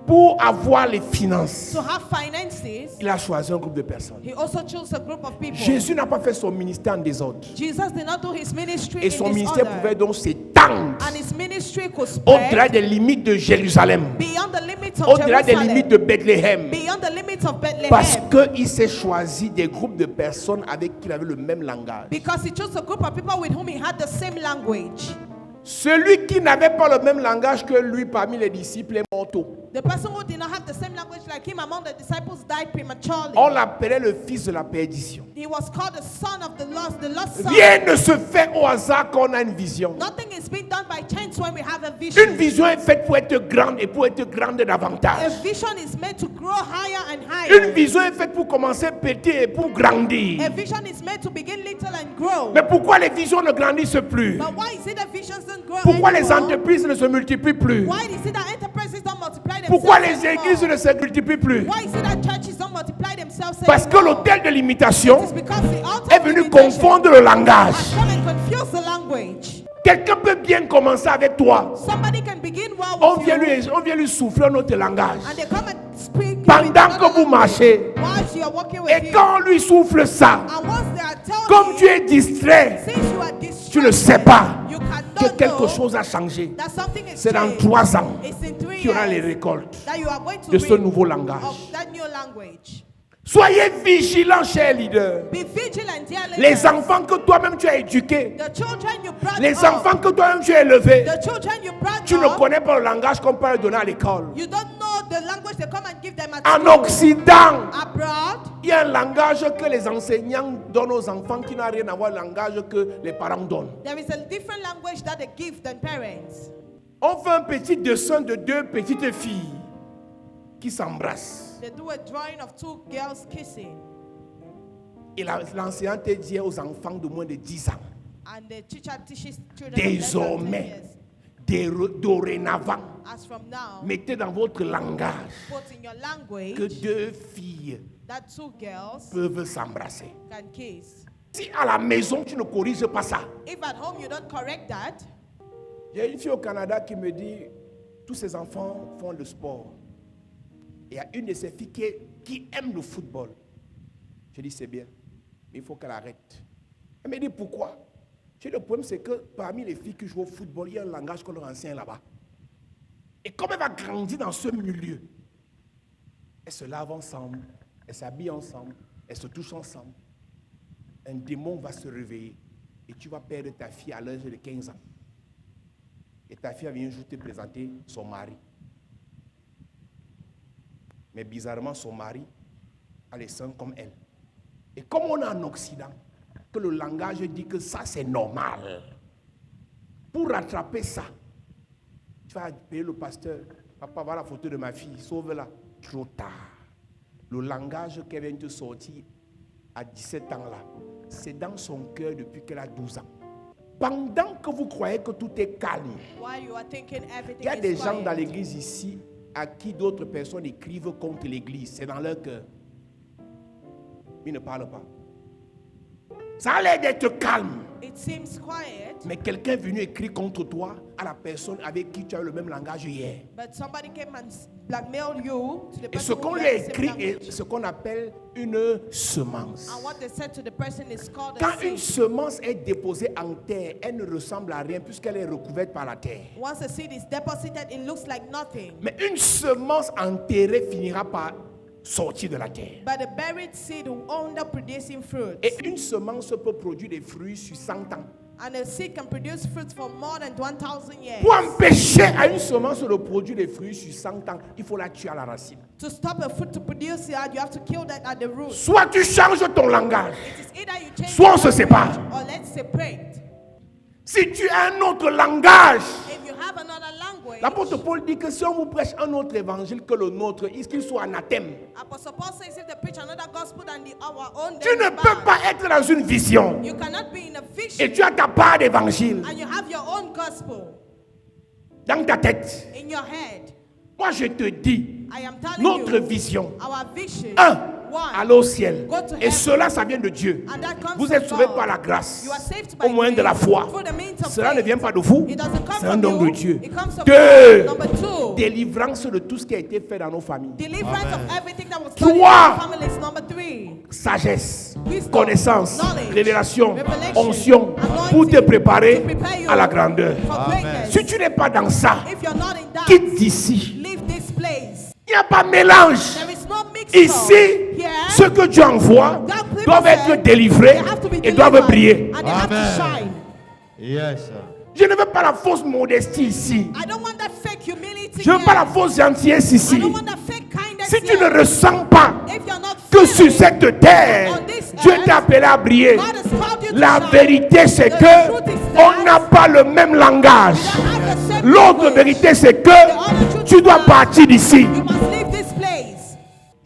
Speaker 1: pour avoir les finances,
Speaker 3: to have finances.
Speaker 1: il a choisi un groupe de personnes.
Speaker 3: He also chose a group of people.
Speaker 1: Jésus n'a pas fait son ministère en désordre.
Speaker 3: Jesus did not do his ministry
Speaker 1: Et
Speaker 3: in
Speaker 1: son ministère
Speaker 3: disorder.
Speaker 1: pouvait donc s'étendre
Speaker 3: And his ministry could
Speaker 1: au-delà
Speaker 3: spread
Speaker 1: des limites de Jérusalem,
Speaker 3: beyond the limits of
Speaker 1: au-delà des
Speaker 3: Jerusalem,
Speaker 1: limites de Bethléem.
Speaker 3: beyond the limits of
Speaker 1: Parce
Speaker 3: Bethlehem,
Speaker 1: qu'il s'est choisi des groupes de personnes avec qui il avait le même langage.
Speaker 3: because he chose a group of people with whom he had the same language.
Speaker 1: Celui qui n'avait pas le même langage que lui parmi les disciples est mort tôt.
Speaker 3: The person who did not have the same language like him among the disciples died prematurely.
Speaker 1: On l'appelait le fils de la perdition.
Speaker 3: He was called the son of the lost son.
Speaker 1: Rien ne se fait au hasard quand on a une vision.
Speaker 3: Nothing is being done by chance when we have a
Speaker 1: Une
Speaker 3: vision.
Speaker 1: vision est faite pour être grande et pour être grande
Speaker 3: A
Speaker 1: davantage.
Speaker 3: vision is made to grow higher and
Speaker 1: Une
Speaker 3: higher.
Speaker 1: vision est faite pour commencer petit et pour grandir.
Speaker 3: A vision is made to begin little and grow.
Speaker 1: Mais pourquoi les visions ne grandissent plus?
Speaker 3: But why is it that visions don't grow
Speaker 1: Pourquoi les
Speaker 3: anymore?
Speaker 1: entreprises ne se multiplient plus?
Speaker 3: Why is it that enterprises don't multiply themselves
Speaker 1: Pourquoi les
Speaker 3: anymore?
Speaker 1: églises ne se multiplient plus?
Speaker 3: Why is it that churches don't multiply themselves
Speaker 1: Parce que
Speaker 3: anymore?
Speaker 1: l'autel de l'imitation
Speaker 3: It is because the altar
Speaker 1: est
Speaker 3: of
Speaker 1: venu
Speaker 3: limitation
Speaker 1: confondre le langage.
Speaker 3: has come and confused the language.
Speaker 1: Quelqu'un peut bien commencer avec toi.
Speaker 3: Somebody can begin well
Speaker 1: On
Speaker 3: with
Speaker 1: vient
Speaker 3: you,
Speaker 1: on vient lui souffler un autre langage.
Speaker 3: and they come and speak with
Speaker 1: Pendant
Speaker 3: another
Speaker 1: que vous
Speaker 3: language
Speaker 1: marchez.
Speaker 3: whilst you are walking with
Speaker 1: Et
Speaker 3: you.
Speaker 1: quand on lui souffle ça,
Speaker 3: And once they are telling
Speaker 1: comme tu
Speaker 3: you,
Speaker 1: es distrait,
Speaker 3: since you are
Speaker 1: tu ne sais
Speaker 3: distracted,
Speaker 1: pas
Speaker 3: you
Speaker 1: que
Speaker 3: cannot
Speaker 1: quelque
Speaker 3: know
Speaker 1: chose a changé.
Speaker 3: that something is
Speaker 1: C'est dans
Speaker 3: changed.
Speaker 1: 3 ans
Speaker 3: It's in 3
Speaker 1: qu'il y aura les
Speaker 3: years
Speaker 1: récoltes
Speaker 3: that you are going to
Speaker 1: de ce
Speaker 3: reap
Speaker 1: nouveau langage.
Speaker 3: of that new language.
Speaker 1: Soyez vigilants, chers leaders.
Speaker 3: Be vigilant, dear
Speaker 1: Les
Speaker 3: leaders.
Speaker 1: enfants que toi-même tu as éduqués,
Speaker 3: The children you brought
Speaker 1: les
Speaker 3: up,
Speaker 1: enfants que toi-même tu as élevés,
Speaker 3: the children you brought
Speaker 1: tu ne
Speaker 3: up,
Speaker 1: connais pas le langage qu'on peut leur donner à l'école.
Speaker 3: you don't know the language they come and give them at
Speaker 1: En
Speaker 3: school.
Speaker 1: Occident,
Speaker 3: Abroad,
Speaker 1: il y a un langage que les enseignants donnent aux enfants qui n'a rien à voir avec le langage que les parents donnent.
Speaker 3: there is a different language that they give than parents.
Speaker 1: On fait un petit dessin de 2 petites filles qui s'embrassent.
Speaker 3: They do a drawing of 2 girls kissing,
Speaker 1: Et l'enseignant te dit aux enfants de moins de 10 ans,
Speaker 3: and the teacher teaches children of less than 10
Speaker 1: désormais,
Speaker 3: years.
Speaker 1: dorénavant,
Speaker 3: As from now,
Speaker 1: mettez dans votre langage
Speaker 3: put in your
Speaker 1: que
Speaker 3: language
Speaker 1: 2 filles
Speaker 3: that 2 girls
Speaker 1: peuvent s'embrasser.
Speaker 3: can kiss.
Speaker 1: Si à la maison tu ne corriges pas ça,
Speaker 3: If at home you don't correct that,
Speaker 1: j'ai une fille au Canada qui me dit tous ses enfants font le sport. Et il y a une de ces filles qui aime le football. Je dis c'est bien, mais il faut qu'elle arrête. Elle me dit pourquoi? Je dis le problème c'est que parmi les filles qui jouent au football, il y a un langage qu'on leur enseigne là-bas. Et comme elle va grandir dans ce milieu, elles se lavent ensemble, elles s'habillent ensemble, elles se touchent ensemble. Un démon va se réveiller et tu vas perdre ta fille à l'âge de 15 ans. Et ta fille vient juste te présenter son mari. Mais bizarrement, son mari a les seins comme elle. Et comme on est en Occident, que le langage dit que ça c'est normal. Pour rattraper ça, tu vas payer le pasteur. Papa, voilà la photo de ma fille, sauve-la. Trop tard. Le langage qu'elle vient de sortir à 17 ans là, c'est dans son cœur depuis qu'elle a 12 ans. Pendant que vous croyez que tout est calme,
Speaker 3: while you are thinking
Speaker 1: il
Speaker 3: everything
Speaker 1: y a
Speaker 3: is
Speaker 1: des gens
Speaker 3: quiet,
Speaker 1: dans l'église ici à qui d'autres personnes écrivent contre l'église. C'est dans leur cœur. Ils ne parlent pas. Ça a l'air d'être calme.
Speaker 3: it seems quiet,
Speaker 1: Mais quelqu'un est venu écrire contre toi à la personne avec qui tu as eu le même langage hier.
Speaker 3: but somebody came and blackmailed you to the
Speaker 1: Et ce
Speaker 3: person
Speaker 1: qu'on
Speaker 3: who
Speaker 1: lui a
Speaker 3: has the same
Speaker 1: écrit est
Speaker 3: language.
Speaker 1: ce qu'on appelle une semence.
Speaker 3: And what they said to the person is called a
Speaker 1: Quand une
Speaker 3: seed.
Speaker 1: semence est déposée en terre, elle ne ressemble à rien puisqu'elle est recouverte par la terre.
Speaker 3: Once a seed is deposited, it looks like nothing.
Speaker 1: Mais une semence enterrée finira par sortir de la terre.
Speaker 3: But the buried seed will end up producing fruit.
Speaker 1: Et une semence peut produire des fruits sur 100 ans.
Speaker 3: And a seed can produce fruits for more than 1,000 years.
Speaker 1: Pour empêcher à une semence de produire des fruits sur 100 ans, il faut la tuer à la racine.
Speaker 3: To stop a fruit to produce it, you have to kill that at the root.
Speaker 1: Soit tu changes ton langage,
Speaker 3: It is either you change
Speaker 1: soit on
Speaker 3: your
Speaker 1: se sépare.
Speaker 3: language or let's separate.
Speaker 1: Si tu as un autre langage,
Speaker 3: If you have another language,
Speaker 1: l'apôtre Paul dit que si on vous prêche un autre évangile que le nôtre, il qu'il soit anathème.
Speaker 3: Apostle Paul says if they preach another gospel than our own,
Speaker 1: Tu
Speaker 3: then
Speaker 1: ne
Speaker 3: it's
Speaker 1: peux
Speaker 3: bad.
Speaker 1: pas être dans une vision
Speaker 3: You cannot be in a vision
Speaker 1: et tu as ta part d'évangile
Speaker 3: and you have your own gospel
Speaker 1: dans ta tête.
Speaker 3: in your head.
Speaker 1: Moi, je te dis,
Speaker 3: I am telling
Speaker 1: notre
Speaker 3: you,
Speaker 1: vision,
Speaker 3: our vision,
Speaker 1: aller au ciel.
Speaker 3: Go to
Speaker 1: Et
Speaker 3: heaven.
Speaker 1: cela, ça vient de Dieu.
Speaker 3: and that comes
Speaker 1: Vous
Speaker 3: from
Speaker 1: êtes sauvés
Speaker 3: God.
Speaker 1: par la grâce,
Speaker 3: You are saved by
Speaker 1: au moyen de la
Speaker 3: grace,
Speaker 1: foi.
Speaker 3: through the means of
Speaker 1: Cela ne
Speaker 3: faith.
Speaker 1: vient pas de vous,
Speaker 3: It doesn't come
Speaker 1: c'est un
Speaker 3: from
Speaker 1: don
Speaker 3: you,
Speaker 1: de Dieu.
Speaker 3: it comes from
Speaker 1: Deux,
Speaker 3: God. Number two,
Speaker 1: délivrance de tout ce qui a été fait dans nos familles.
Speaker 3: deliverance
Speaker 2: Amen.
Speaker 3: of everything that was done in
Speaker 1: Trois,
Speaker 3: our families. Number three,
Speaker 1: sagesse,
Speaker 3: wisdom,
Speaker 1: connaissance,
Speaker 3: knowledge,
Speaker 1: révélation,
Speaker 3: revelation,
Speaker 1: onction,
Speaker 3: anointing,
Speaker 1: pour te préparer
Speaker 3: to prepare you
Speaker 1: à la grandeur.
Speaker 3: for
Speaker 2: Amen.
Speaker 3: greatness.
Speaker 1: Si tu n'es pas dans ça,
Speaker 3: If you're not in that,
Speaker 1: quitte d'ici.
Speaker 3: leave this place.
Speaker 1: Il n'y a pas de mélange.
Speaker 3: There is no mix
Speaker 1: Ici,
Speaker 3: here.
Speaker 1: ceux que Dieu envoie doivent être délivrés et doivent briller.
Speaker 3: And they have to
Speaker 2: Amen.
Speaker 3: shine.
Speaker 2: Yes.
Speaker 1: Je ne veux pas la fausse modestie ici.
Speaker 3: I don't want that fake humility
Speaker 1: Je ne veux
Speaker 3: here.
Speaker 1: pas la fausse gentillesse
Speaker 3: I
Speaker 1: ici.
Speaker 3: don't want that fake kindness
Speaker 1: Si tu
Speaker 3: here.
Speaker 1: ne ressens pas
Speaker 3: If you're not
Speaker 1: que
Speaker 3: feeling
Speaker 1: sur cette terre,
Speaker 3: on this
Speaker 1: Dieu
Speaker 3: earth,
Speaker 1: t'a appelé à briller,
Speaker 3: God has called you to
Speaker 1: la
Speaker 3: shine.
Speaker 1: vérité c'est
Speaker 3: The
Speaker 1: que
Speaker 3: truth is
Speaker 1: on
Speaker 3: that
Speaker 1: n'a pas le même langage.
Speaker 3: you don't have the same
Speaker 1: L'autre
Speaker 3: language.
Speaker 1: vérité c'est que tu dois partir d'ici.
Speaker 3: You must leave this place.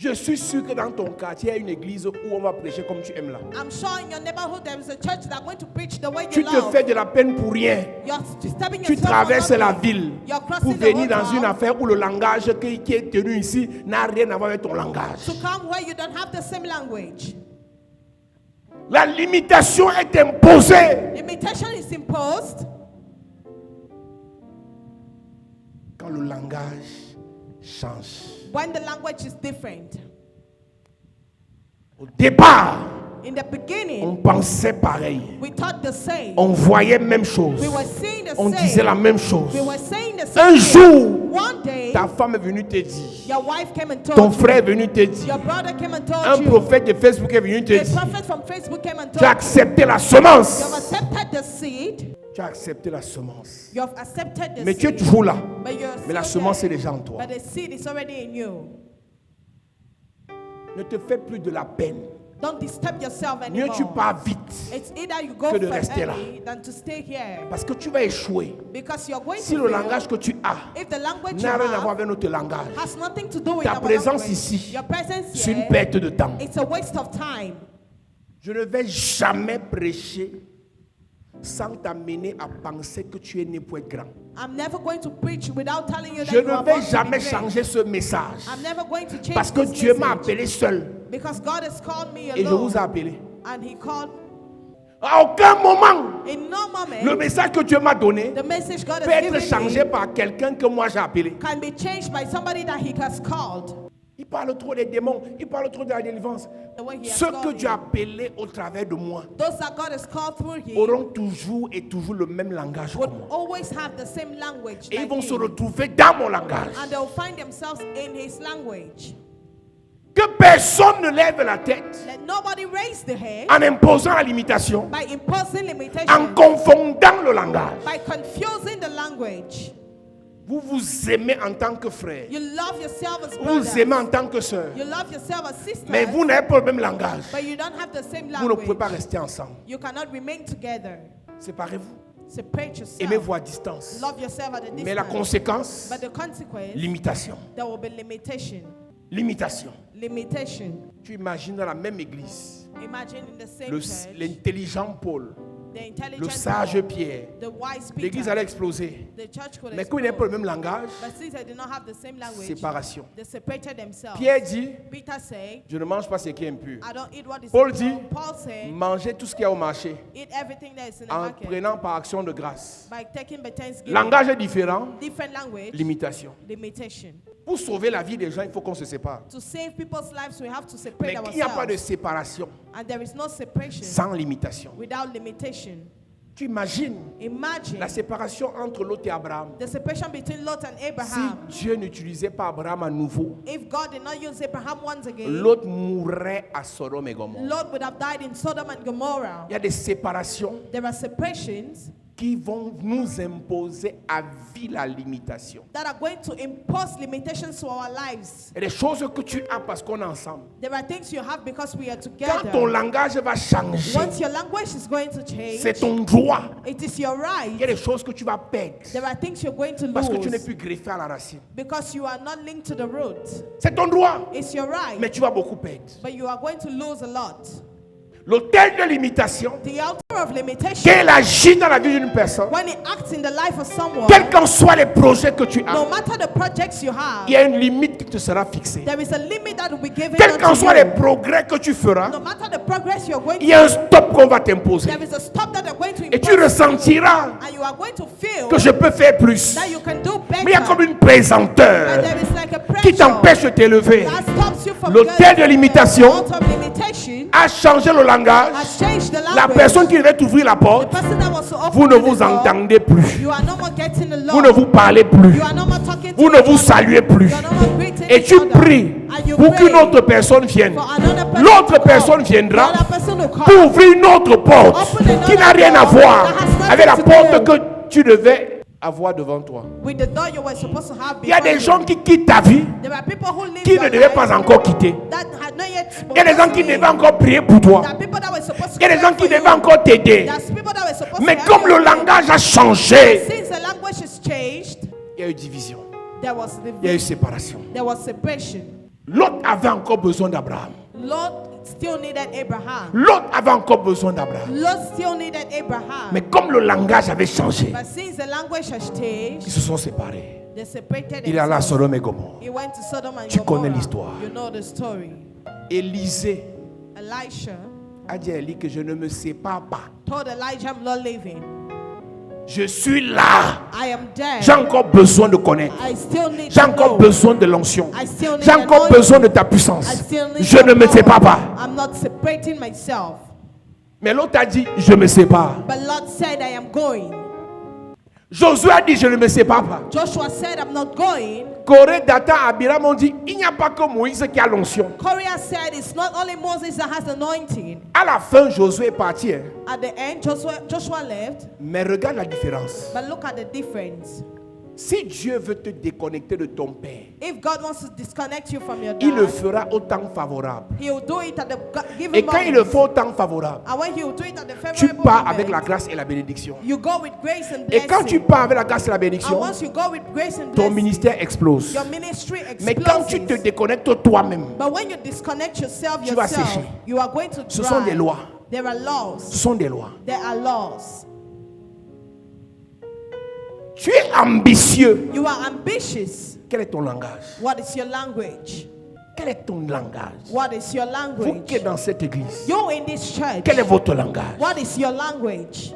Speaker 1: Je suis sûr que dans ton quartier, il y a une église où on va prêcher comme tu aimes là.
Speaker 3: I'm sure in your neighborhood there is a church that going to preach the way you
Speaker 1: Tu te
Speaker 3: love.
Speaker 1: fais de la peine pour rien.
Speaker 3: You're stepping
Speaker 1: Tu
Speaker 3: yourself
Speaker 1: traverses
Speaker 3: on
Speaker 1: la
Speaker 3: nothing.
Speaker 1: ville
Speaker 3: You're
Speaker 1: pour
Speaker 3: crossing the
Speaker 1: venir
Speaker 3: road
Speaker 1: dans une
Speaker 3: now
Speaker 1: affaire où le langage qui est tenu ici n'a rien à voir avec ton langage.
Speaker 3: to come where you don't have the same language.
Speaker 1: La limitation est imposée
Speaker 3: Limitation is imposed
Speaker 1: quand le langage change.
Speaker 3: when the language is different.
Speaker 1: Au départ,
Speaker 3: In the
Speaker 1: on
Speaker 3: beginning,
Speaker 1: pensait pareil.
Speaker 3: we thought the same.
Speaker 1: On voyait même chose.
Speaker 3: We were saying the
Speaker 1: On
Speaker 3: same.
Speaker 1: disait la même chose.
Speaker 3: We were saying the
Speaker 1: Un
Speaker 3: same.
Speaker 1: jour,
Speaker 3: One day,
Speaker 1: ta femme est venue te dire.
Speaker 3: your wife came and told
Speaker 1: Ton
Speaker 3: you.
Speaker 1: frère est venu te dire.
Speaker 3: Your brother came and told
Speaker 1: Un
Speaker 3: you.
Speaker 1: prophète de Facebook est venu te
Speaker 3: A
Speaker 1: dire.
Speaker 3: prophet from Facebook came and
Speaker 1: Tu as
Speaker 3: told you.
Speaker 1: accepté la
Speaker 3: You have
Speaker 1: semence.
Speaker 3: accepted the seed.
Speaker 1: Tu as accepté la semence.
Speaker 3: You have accepted the
Speaker 1: Mais tu es
Speaker 3: seed.
Speaker 1: toujours là.
Speaker 3: But you're
Speaker 1: Mais la
Speaker 3: still
Speaker 1: semence est
Speaker 3: there.
Speaker 1: déjà en toi.
Speaker 3: But the seed is already in you.
Speaker 1: Ne te fais plus de la peine.
Speaker 3: Don't disturb yourself
Speaker 1: Mieux tu
Speaker 3: anymore.
Speaker 1: pars vite.
Speaker 3: It's either you go
Speaker 1: que de
Speaker 3: for
Speaker 1: rester là.
Speaker 3: early than to stay here.
Speaker 1: Parce que tu vas échouer.
Speaker 3: Because you're going
Speaker 1: Si
Speaker 3: to
Speaker 1: le
Speaker 3: fail.
Speaker 1: langage que tu as
Speaker 3: If the language you
Speaker 1: n'a rien à voir
Speaker 3: have
Speaker 1: avec notre langage,
Speaker 3: has nothing to do with
Speaker 1: ta
Speaker 3: our
Speaker 1: présence
Speaker 3: language,
Speaker 1: ici,
Speaker 3: your presence
Speaker 1: c'est une
Speaker 3: here,
Speaker 1: perte de temps.
Speaker 3: it's a waste of time.
Speaker 1: Je ne vais jamais prêcher sans t'amener à penser que tu es né pour être grand.
Speaker 3: I'm never going to preach without telling you that
Speaker 1: Je
Speaker 3: you
Speaker 1: ne
Speaker 3: are
Speaker 1: vais
Speaker 3: born to be
Speaker 1: jamais
Speaker 3: great.
Speaker 1: changer ce message.
Speaker 3: I'm never going to change
Speaker 1: Parce que
Speaker 3: this
Speaker 1: Dieu m'a
Speaker 3: message.
Speaker 1: appelé seul
Speaker 3: Because God has called me
Speaker 1: et je vous ai
Speaker 3: alone.
Speaker 1: appelé.
Speaker 3: And He called
Speaker 1: À aucun moment,
Speaker 3: in no moment
Speaker 1: le message que Dieu m'a donné
Speaker 3: the message God
Speaker 1: peut
Speaker 3: has
Speaker 1: être
Speaker 3: given
Speaker 1: changé
Speaker 3: me
Speaker 1: par quelqu'un que moi j'ai appelé.
Speaker 3: can be changed by somebody that He has called.
Speaker 1: Il parle trop des démons, il parle trop de la délivrance.
Speaker 3: The way He has
Speaker 1: Ceux que
Speaker 3: called
Speaker 1: Dieu a
Speaker 3: you.
Speaker 1: appelés au travers de moi
Speaker 3: Those that God has called through Him
Speaker 1: auront toujours et toujours le même langage que
Speaker 3: would
Speaker 1: moi.
Speaker 3: always have the same language
Speaker 1: Et ils
Speaker 3: like
Speaker 1: vont se
Speaker 3: Him.
Speaker 1: retrouver dans mon langage.
Speaker 3: And they'll find themselves in His language.
Speaker 1: Que personne ne lève la tête
Speaker 3: Let nobody raise the head
Speaker 1: en imposant la limitation,
Speaker 3: by imposing
Speaker 1: en
Speaker 3: limitations,
Speaker 1: confondant le langage.
Speaker 3: by confusing the language.
Speaker 1: Vous vous aimez en tant que frère.
Speaker 3: You love yourself as
Speaker 1: Vous
Speaker 3: brothers.
Speaker 1: vous aimez en tant que sœur.
Speaker 3: You love yourself as sisters.
Speaker 1: Mais vous n'avez pas le même langage.
Speaker 3: But you don't have the same
Speaker 1: Vous ne pouvez pas
Speaker 3: language.
Speaker 1: rester ensemble.
Speaker 3: You cannot remain together.
Speaker 1: Séparez-vous.
Speaker 3: Separate yourself.
Speaker 1: Aimez-vous à distance.
Speaker 3: Love yourself at a
Speaker 1: Mais la
Speaker 3: distance.
Speaker 1: conséquence,
Speaker 3: But the consequence,
Speaker 1: limitation.
Speaker 3: there will be limitation.
Speaker 1: Limitation.
Speaker 3: Limitation.
Speaker 1: Tu imagines dans la même église,
Speaker 3: Imagine in the same church,
Speaker 1: l'intelligent Paul,
Speaker 3: the intelligent
Speaker 1: le sage
Speaker 3: Paul,
Speaker 1: Pierre.
Speaker 3: the wise
Speaker 1: L'église
Speaker 3: Peter,
Speaker 1: allait exploser.
Speaker 3: the church could
Speaker 1: Mais comme ils n'avaient pas le
Speaker 3: explode.
Speaker 1: même langage,
Speaker 3: But since they did not have the same language,
Speaker 1: séparation.
Speaker 3: they separated themselves.
Speaker 1: Pierre dit,
Speaker 3: Peter said,
Speaker 1: je ne mange pas ce qui est impur.
Speaker 3: I don't eat what is
Speaker 1: Paul
Speaker 3: impure.
Speaker 1: dit,
Speaker 3: Paul said,
Speaker 1: mangez tout ce qu'il y a au marché
Speaker 3: eat everything that is in the
Speaker 1: en
Speaker 3: market
Speaker 1: prenant par action de grâce.
Speaker 3: by taking by thanksgiving.
Speaker 1: Langage est différent,
Speaker 3: Different language,
Speaker 1: limitation.
Speaker 3: limitation.
Speaker 1: Pour sauver la vie des gens, il faut qu'on se sépare.
Speaker 3: To save people's lives, we have to
Speaker 1: Mais
Speaker 3: separate
Speaker 1: il n'y a pas de
Speaker 3: ourselves.
Speaker 1: séparation
Speaker 3: And there is no separation
Speaker 1: sans limitation.
Speaker 3: without limitation.
Speaker 1: Tu imagines
Speaker 3: Imagine
Speaker 1: la séparation entre Lot et Abraham.
Speaker 3: the separation between Lot and
Speaker 1: Si
Speaker 3: Abraham.
Speaker 1: Dieu n'utilisait pas Abraham à nouveau,
Speaker 3: If God did not use Abraham once again,
Speaker 1: Lot mourrait à Sodome et Gomorrhe.
Speaker 3: Lot would have died in Sodom and Gomorrah.
Speaker 1: Il y a des séparations
Speaker 3: There are separations
Speaker 1: qui vont nous imposer à vie la limitation.
Speaker 3: that are going to impose limitations to our lives.
Speaker 1: Il y a des choses que tu as parce qu'on est ensemble.
Speaker 3: There are things you have because we are
Speaker 1: Quand ton
Speaker 3: together.
Speaker 1: langage va changer,
Speaker 3: Once your language is going to change,
Speaker 1: c'est ton droit.
Speaker 3: it is your
Speaker 1: Il y a
Speaker 3: right.
Speaker 1: des choses que tu vas perdre
Speaker 3: There are things you're going to
Speaker 1: parce que tu n'es
Speaker 3: lose
Speaker 1: plus greffé à la racine.
Speaker 3: because you are not linked to the root.
Speaker 1: C'est ton droit,
Speaker 3: It's your
Speaker 1: mais
Speaker 3: right,
Speaker 1: tu vas beaucoup perdre.
Speaker 3: but you are going to lose a lot.
Speaker 1: L'autel de limitation,
Speaker 3: The altar of limitation,
Speaker 1: quand il agit dans la vie d'une personne,
Speaker 3: when it acts in the life of someone,
Speaker 1: quels qu'en soient les projets que tu
Speaker 3: no
Speaker 1: as,
Speaker 3: matter the projects you have,
Speaker 1: il y a une limite qui te sera fixée.
Speaker 3: there is a limit that will be given
Speaker 1: Quels qu'en
Speaker 3: unto
Speaker 1: soient les
Speaker 3: you.
Speaker 1: progrès que tu feras,
Speaker 3: No matter the progress you're going
Speaker 1: il y a un
Speaker 3: to do,
Speaker 1: stop qu'on va t'imposer.
Speaker 3: there is a stop that they're going to
Speaker 1: Et tu
Speaker 3: impose,
Speaker 1: ressentiras
Speaker 3: and you are going to feel
Speaker 1: que je peux faire plus.
Speaker 3: that you can do
Speaker 1: Mais il y a comme
Speaker 3: better.
Speaker 1: une
Speaker 3: But
Speaker 1: pesanteur
Speaker 3: there is like a
Speaker 1: qui
Speaker 3: pressure
Speaker 1: t'empêche de t'élever.
Speaker 3: that stops you from
Speaker 1: L'autel
Speaker 3: getting
Speaker 1: de
Speaker 3: there.
Speaker 1: limitation
Speaker 3: The altar of limitation
Speaker 1: A changé le langage.
Speaker 3: has changed the
Speaker 1: La
Speaker 3: language.
Speaker 1: personne qui devait t'ouvrir la
Speaker 3: The
Speaker 1: porte,
Speaker 3: person that was to open
Speaker 1: vous ne
Speaker 3: the
Speaker 1: vous
Speaker 3: door,
Speaker 1: entendez plus.
Speaker 3: you are no more getting along.
Speaker 1: Vous ne vous parlez plus.
Speaker 3: You are no more talking to
Speaker 1: Vous ne
Speaker 3: each
Speaker 1: vous
Speaker 3: other.
Speaker 1: saluez plus.
Speaker 3: You are no more greeting
Speaker 1: Et
Speaker 3: each
Speaker 1: tu
Speaker 3: other.
Speaker 1: pries
Speaker 3: And you
Speaker 1: pour
Speaker 3: pray
Speaker 1: qu'une autre personne vienne.
Speaker 3: for another person
Speaker 1: L'autre
Speaker 3: to come.
Speaker 1: personne viendra
Speaker 3: The other person will come.
Speaker 1: pour ouvrir une autre porte
Speaker 3: Open another
Speaker 1: qui n'a rien à
Speaker 3: door
Speaker 1: voir
Speaker 3: that has nothing
Speaker 1: avec la
Speaker 3: to
Speaker 1: porte
Speaker 3: do
Speaker 1: que tu devais avoir devant toi.
Speaker 3: with the door you were supposed to have
Speaker 1: Il y a
Speaker 3: before
Speaker 1: des
Speaker 3: you.
Speaker 1: gens qui quittent ta vie
Speaker 3: There are people who live
Speaker 1: qui
Speaker 3: your
Speaker 1: ne devaient
Speaker 3: life
Speaker 1: pas encore quitter.
Speaker 3: that had not yet
Speaker 1: Il y a des gens qui devaient encore prier pour toi.
Speaker 3: There are people that were supposed to
Speaker 1: Il y a des
Speaker 3: pray
Speaker 1: gens qui
Speaker 3: for you.
Speaker 1: devaient encore t'aider.
Speaker 3: There's people that were supposed
Speaker 1: Mais
Speaker 3: to help
Speaker 1: comme le
Speaker 3: you.
Speaker 1: langage a changé,
Speaker 3: Since the language has changed,
Speaker 1: il y a eu division.
Speaker 3: there was
Speaker 1: Il y a eu séparation.
Speaker 3: there was separation.
Speaker 1: L'autre avait encore besoin d'Abraham.
Speaker 3: Lot still needed Abraham.
Speaker 1: L'autre avait encore besoin d'Abraham.
Speaker 3: Lot still needed Abraham.
Speaker 1: Mais comme le langage avait changé,
Speaker 3: But since the language has
Speaker 1: ils
Speaker 3: changed,
Speaker 1: se sont séparés.
Speaker 3: they separated
Speaker 1: Il est allé à
Speaker 3: themselves.
Speaker 1: Sodome et Gomorrhe.
Speaker 3: He went to Sodom and
Speaker 1: Tu connais
Speaker 3: Gomorrah.
Speaker 1: l'histoire.
Speaker 3: You know the story.
Speaker 1: Élisée
Speaker 3: Elisha
Speaker 1: a dit à Élie que je ne me sépare pas.
Speaker 3: told Elijah, I'm not leaving.
Speaker 1: Je suis là.
Speaker 3: I am dead.
Speaker 1: J'ai encore besoin de connaître.
Speaker 3: I still need
Speaker 1: J'ai
Speaker 3: to
Speaker 1: encore
Speaker 3: know.
Speaker 1: besoin de l'onction.
Speaker 3: I still need
Speaker 1: J'ai encore
Speaker 3: anointing.
Speaker 1: besoin de ta
Speaker 3: I
Speaker 1: puissance.
Speaker 3: still need
Speaker 1: Je
Speaker 3: your
Speaker 1: ne me
Speaker 3: power.
Speaker 1: sépare pas.
Speaker 3: I'm not separating myself.
Speaker 1: Mais l'autre a dit, je me sépare.
Speaker 3: But Lot said, I am going.
Speaker 1: Josué a dit, je ne me sépare pas.
Speaker 3: Joshua said, I'm not going.
Speaker 1: Corée, Dathan, Abiram ont dit, il n'y a pas que Moïse qui a l'onction.
Speaker 3: Korea said, it's not only Moses that has anointing.
Speaker 1: À la fin, Josué est parti. Hein.
Speaker 3: At the end, Joshua left.
Speaker 1: Mais regarde la différence.
Speaker 3: But look at the difference.
Speaker 1: Si Dieu veut te déconnecter de ton père,
Speaker 3: If God wants to disconnect you from your
Speaker 1: il le
Speaker 3: dad,
Speaker 1: fera au temps favorable.
Speaker 3: He will do it at the given
Speaker 1: Et quand il le
Speaker 3: moment.
Speaker 1: fait au temps favorable,
Speaker 3: And when He will do it at the
Speaker 1: tu
Speaker 3: favorable
Speaker 1: pars
Speaker 3: moment,
Speaker 1: avec la grâce et la bénédiction.
Speaker 3: you go with grace and
Speaker 1: Et quand tu
Speaker 3: blessing.
Speaker 1: pars avec la grâce et la
Speaker 3: And
Speaker 1: bénédiction,
Speaker 3: once you go with grace and
Speaker 1: ton
Speaker 3: blessing,
Speaker 1: ministère explose.
Speaker 3: your ministry
Speaker 1: Mais quand tu te
Speaker 3: explodes.
Speaker 1: déconnectes toi-même,
Speaker 3: But when you disconnect yourself,
Speaker 1: Tu vas
Speaker 3: yourself,
Speaker 1: sécher.
Speaker 3: you are going to
Speaker 1: ce sont des
Speaker 3: dry.
Speaker 1: lois.
Speaker 3: There are
Speaker 1: Ce
Speaker 3: laws.
Speaker 1: sont des lois.
Speaker 3: There are laws.
Speaker 1: Tu es ambitieux.
Speaker 3: You are ambitious.
Speaker 1: Quel est ton langage?
Speaker 3: What is your language?
Speaker 1: Quel est ton langage?
Speaker 3: What is your
Speaker 1: Vous qui
Speaker 3: language?
Speaker 1: êtes dans cette église,
Speaker 3: You in this church.
Speaker 1: quel est votre langage?
Speaker 3: What is your language?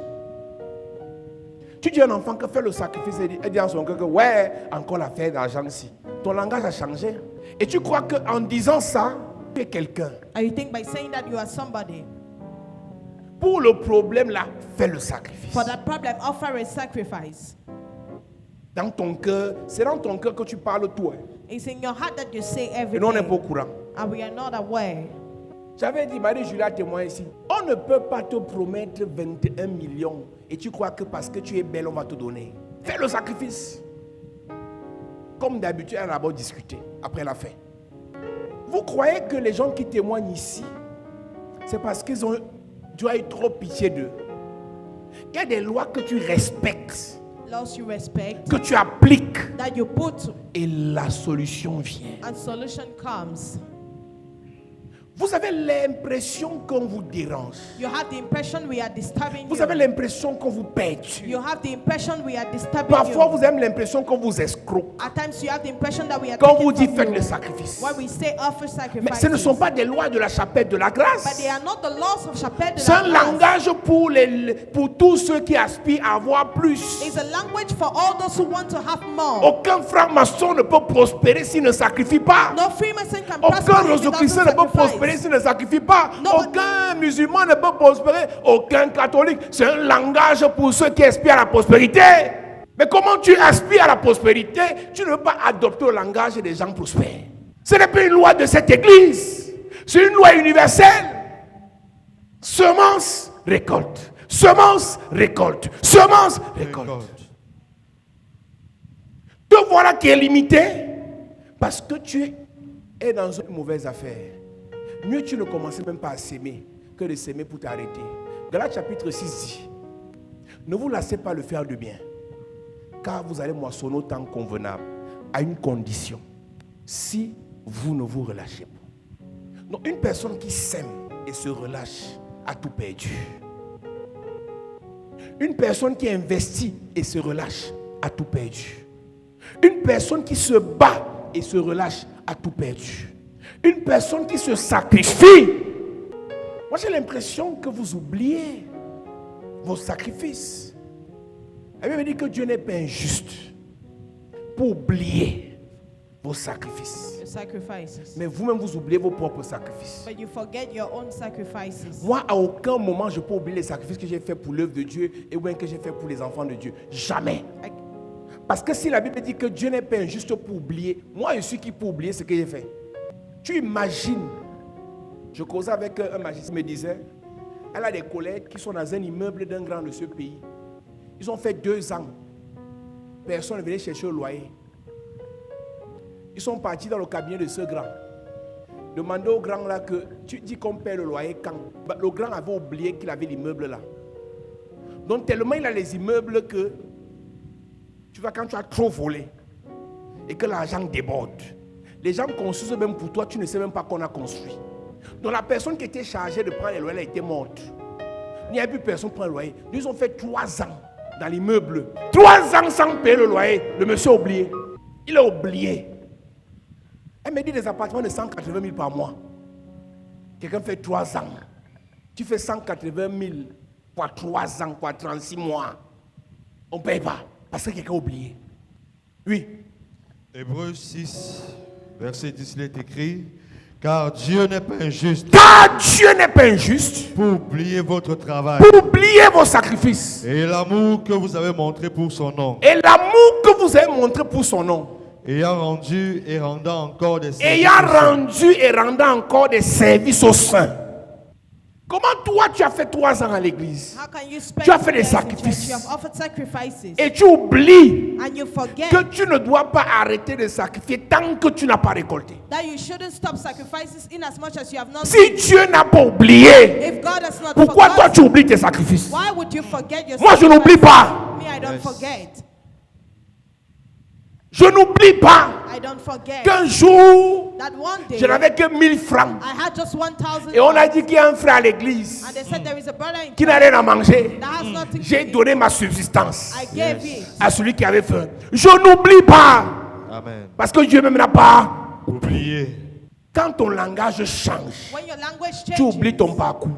Speaker 1: Tu dis à un enfant que fait le sacrifice et dit à son cœur que ouais, encore l'affaire d'argent ici. Ton langage a changé. Et tu crois qu'en disant ça, tu es quelqu'un.
Speaker 3: And you think by saying that you are somebody.
Speaker 1: Pour le problème là, fais le sacrifice.
Speaker 3: For that problem, offer a sacrifice.
Speaker 1: Dans ton cœur, c'est dans ton cœur que tu parles tout. Hein.
Speaker 3: It's in your heart that you say
Speaker 1: Et nous, on n'est pas au
Speaker 3: everything.
Speaker 1: courant.
Speaker 3: And we are not aware.
Speaker 1: J'avais dit, Marie-Julia témoin ici, on ne peut pas te promettre 21 millions et tu crois que parce que tu es belle, on va te donner. Fais le sacrifice. Comme d'habitude, elle a d'abord discuté après la fin. Vous croyez que les gens qui témoignent ici, c'est parce qu'ils ont, tu as eu trop pitié d'eux. Il y a des lois que tu respectes,
Speaker 3: Laws you respect,
Speaker 1: que tu appliques
Speaker 3: that you put,
Speaker 1: et la solution vient.
Speaker 3: and solution comes.
Speaker 1: Vous avez l'impression qu'on vous dérange.
Speaker 3: You have the impression we are disturbing
Speaker 1: Vous avez
Speaker 3: you.
Speaker 1: l'impression qu'on vous perturbe.
Speaker 3: You have the impression we are disturbing
Speaker 1: Parfois,
Speaker 3: you.
Speaker 1: vous avez l'impression qu'on vous escroque.
Speaker 3: At times you have the impression that we are
Speaker 1: Quand
Speaker 3: taking
Speaker 1: vous dites
Speaker 3: from
Speaker 1: faites
Speaker 3: you.
Speaker 1: le sacrifice.
Speaker 3: When we say offer
Speaker 1: Mais ce ne
Speaker 3: sacrifices.
Speaker 1: sont pas des lois de la chapelle de la
Speaker 3: But
Speaker 1: grâce.
Speaker 3: they are not the laws of Chapelle de
Speaker 1: C'est un
Speaker 3: la Grâce.
Speaker 1: langage pour tous ceux qui aspirent à avoir plus.
Speaker 3: It's a language for all those who want to have more.
Speaker 1: Aucun franc-maçon ne peut prospérer s'il ne sacrifie pas.
Speaker 3: No Freemason can
Speaker 1: Aucun
Speaker 3: prosper without
Speaker 1: Rosicrucien ne peut
Speaker 3: sacrifice.
Speaker 1: prospérer christianisme ne sacrifie pas.
Speaker 3: Non.
Speaker 1: Aucun musulman ne peut prospérer. Aucun catholique. C'est un langage pour ceux qui aspirent à la prospérité. Mais comment tu aspires à la prospérité? Tu ne veux pas adopter le langage des gens prospères. Ce n'est pas une loi de cette église. C'est une loi universelle. Semence, récolte. Semence, récolte. Semence, récolte. Te voilà qui est limité parce que tu es dans une mauvaise affaire. Mieux tu ne commences même pas à s'aimer que de s'aimer pour t'arrêter. Galates chapitre 6 dit, ne vous lassez pas de faire du bien, car vous allez moissonner au temps convenable, à une condition, si vous ne vous relâchez pas. Donc une personne qui s'aime et se relâche a tout perdu. Une personne qui investit et se relâche a tout perdu. Une personne qui se bat et se relâche a tout perdu. Une personne qui se sacrifie. Moi j'ai l'impression que vous oubliez vos sacrifices. La Bible dit que Dieu n'est pas injuste pour oublier vos sacrifices. Mais vous-même vous oubliez vos propres sacrifices.
Speaker 3: But you forget your own sacrifices.
Speaker 1: Moi à aucun moment je peux oublier les sacrifices que j'ai fait pour l'œuvre de Dieu et bien que j'ai fait pour les enfants de Dieu. Jamais. Parce que si la Bible dit que Dieu n'est pas injuste pour oublier, moi je suis qui pour oublier ce que j'ai fait. Tu imagines, je causais avec un magicien, il me disait, elle a des collègues qui sont dans un immeuble d'un grand de ce pays. Ils ont fait 2 ans. Personne ne venait chercher le loyer. Ils sont partis dans le cabinet de ce grand. Demandez au grand là que tu dis qu'on paie le loyer quand. Le grand avait oublié qu'il avait l'immeuble là. Donc tellement il a les immeubles que tu vois quand tu as trop volé et que l'argent déborde. Les gens construisent même pour toi, tu ne sais même pas qu'on a construit. Donc la personne qui était chargée de prendre les loyers elle était morte. Il n'y a plus personne pour prendre le loyer. Ils ont fait 3 ans dans l'immeuble. 3 ans sans payer le loyer. Le monsieur a oublié. Il a oublié. Elle me dit des appartements de 180 000 par mois. Quelqu'un fait 3 ans. Tu fais 180 000 pour 3 ans, pour 36 mois. On ne paye pas. Parce que quelqu'un a oublié. Oui.
Speaker 2: Hébreux 6, verset 10, il est écrit, car Dieu n'est pas injuste.
Speaker 1: Car Dieu n'est pas injuste.
Speaker 2: Pour oublier votre travail.
Speaker 1: Pour oublier vos sacrifices.
Speaker 2: Et l'amour que vous avez montré pour son nom.
Speaker 1: Et l'amour que vous avez montré pour son nom.
Speaker 2: Ayant rendu et rendant encore des services.
Speaker 1: Ayant rendu et rendant encore des services aux saints. Comment toi tu as fait 3 ans à l'église? Tu as fait des sacrifices. Et tu oublies que tu ne dois pas arrêter de sacrifier tant que tu n'as pas récolté. Si Dieu n'a pas oublié, pourquoi toi tu oublies tes sacrifices? Moi je n'oublie pas. Je n'oublie pas qu'un jour, je n'avais que 1000 francs. Et on a dit qu'il y a un frère à l'église qui n'a rien à manger. J'ai donné ma subsistance à celui qui avait faim. Je n'oublie pas.
Speaker 2: Amen.
Speaker 1: Parce que Dieu même n'a pas
Speaker 2: oublié.
Speaker 1: Quand ton langage change, tu oublies ton parcours.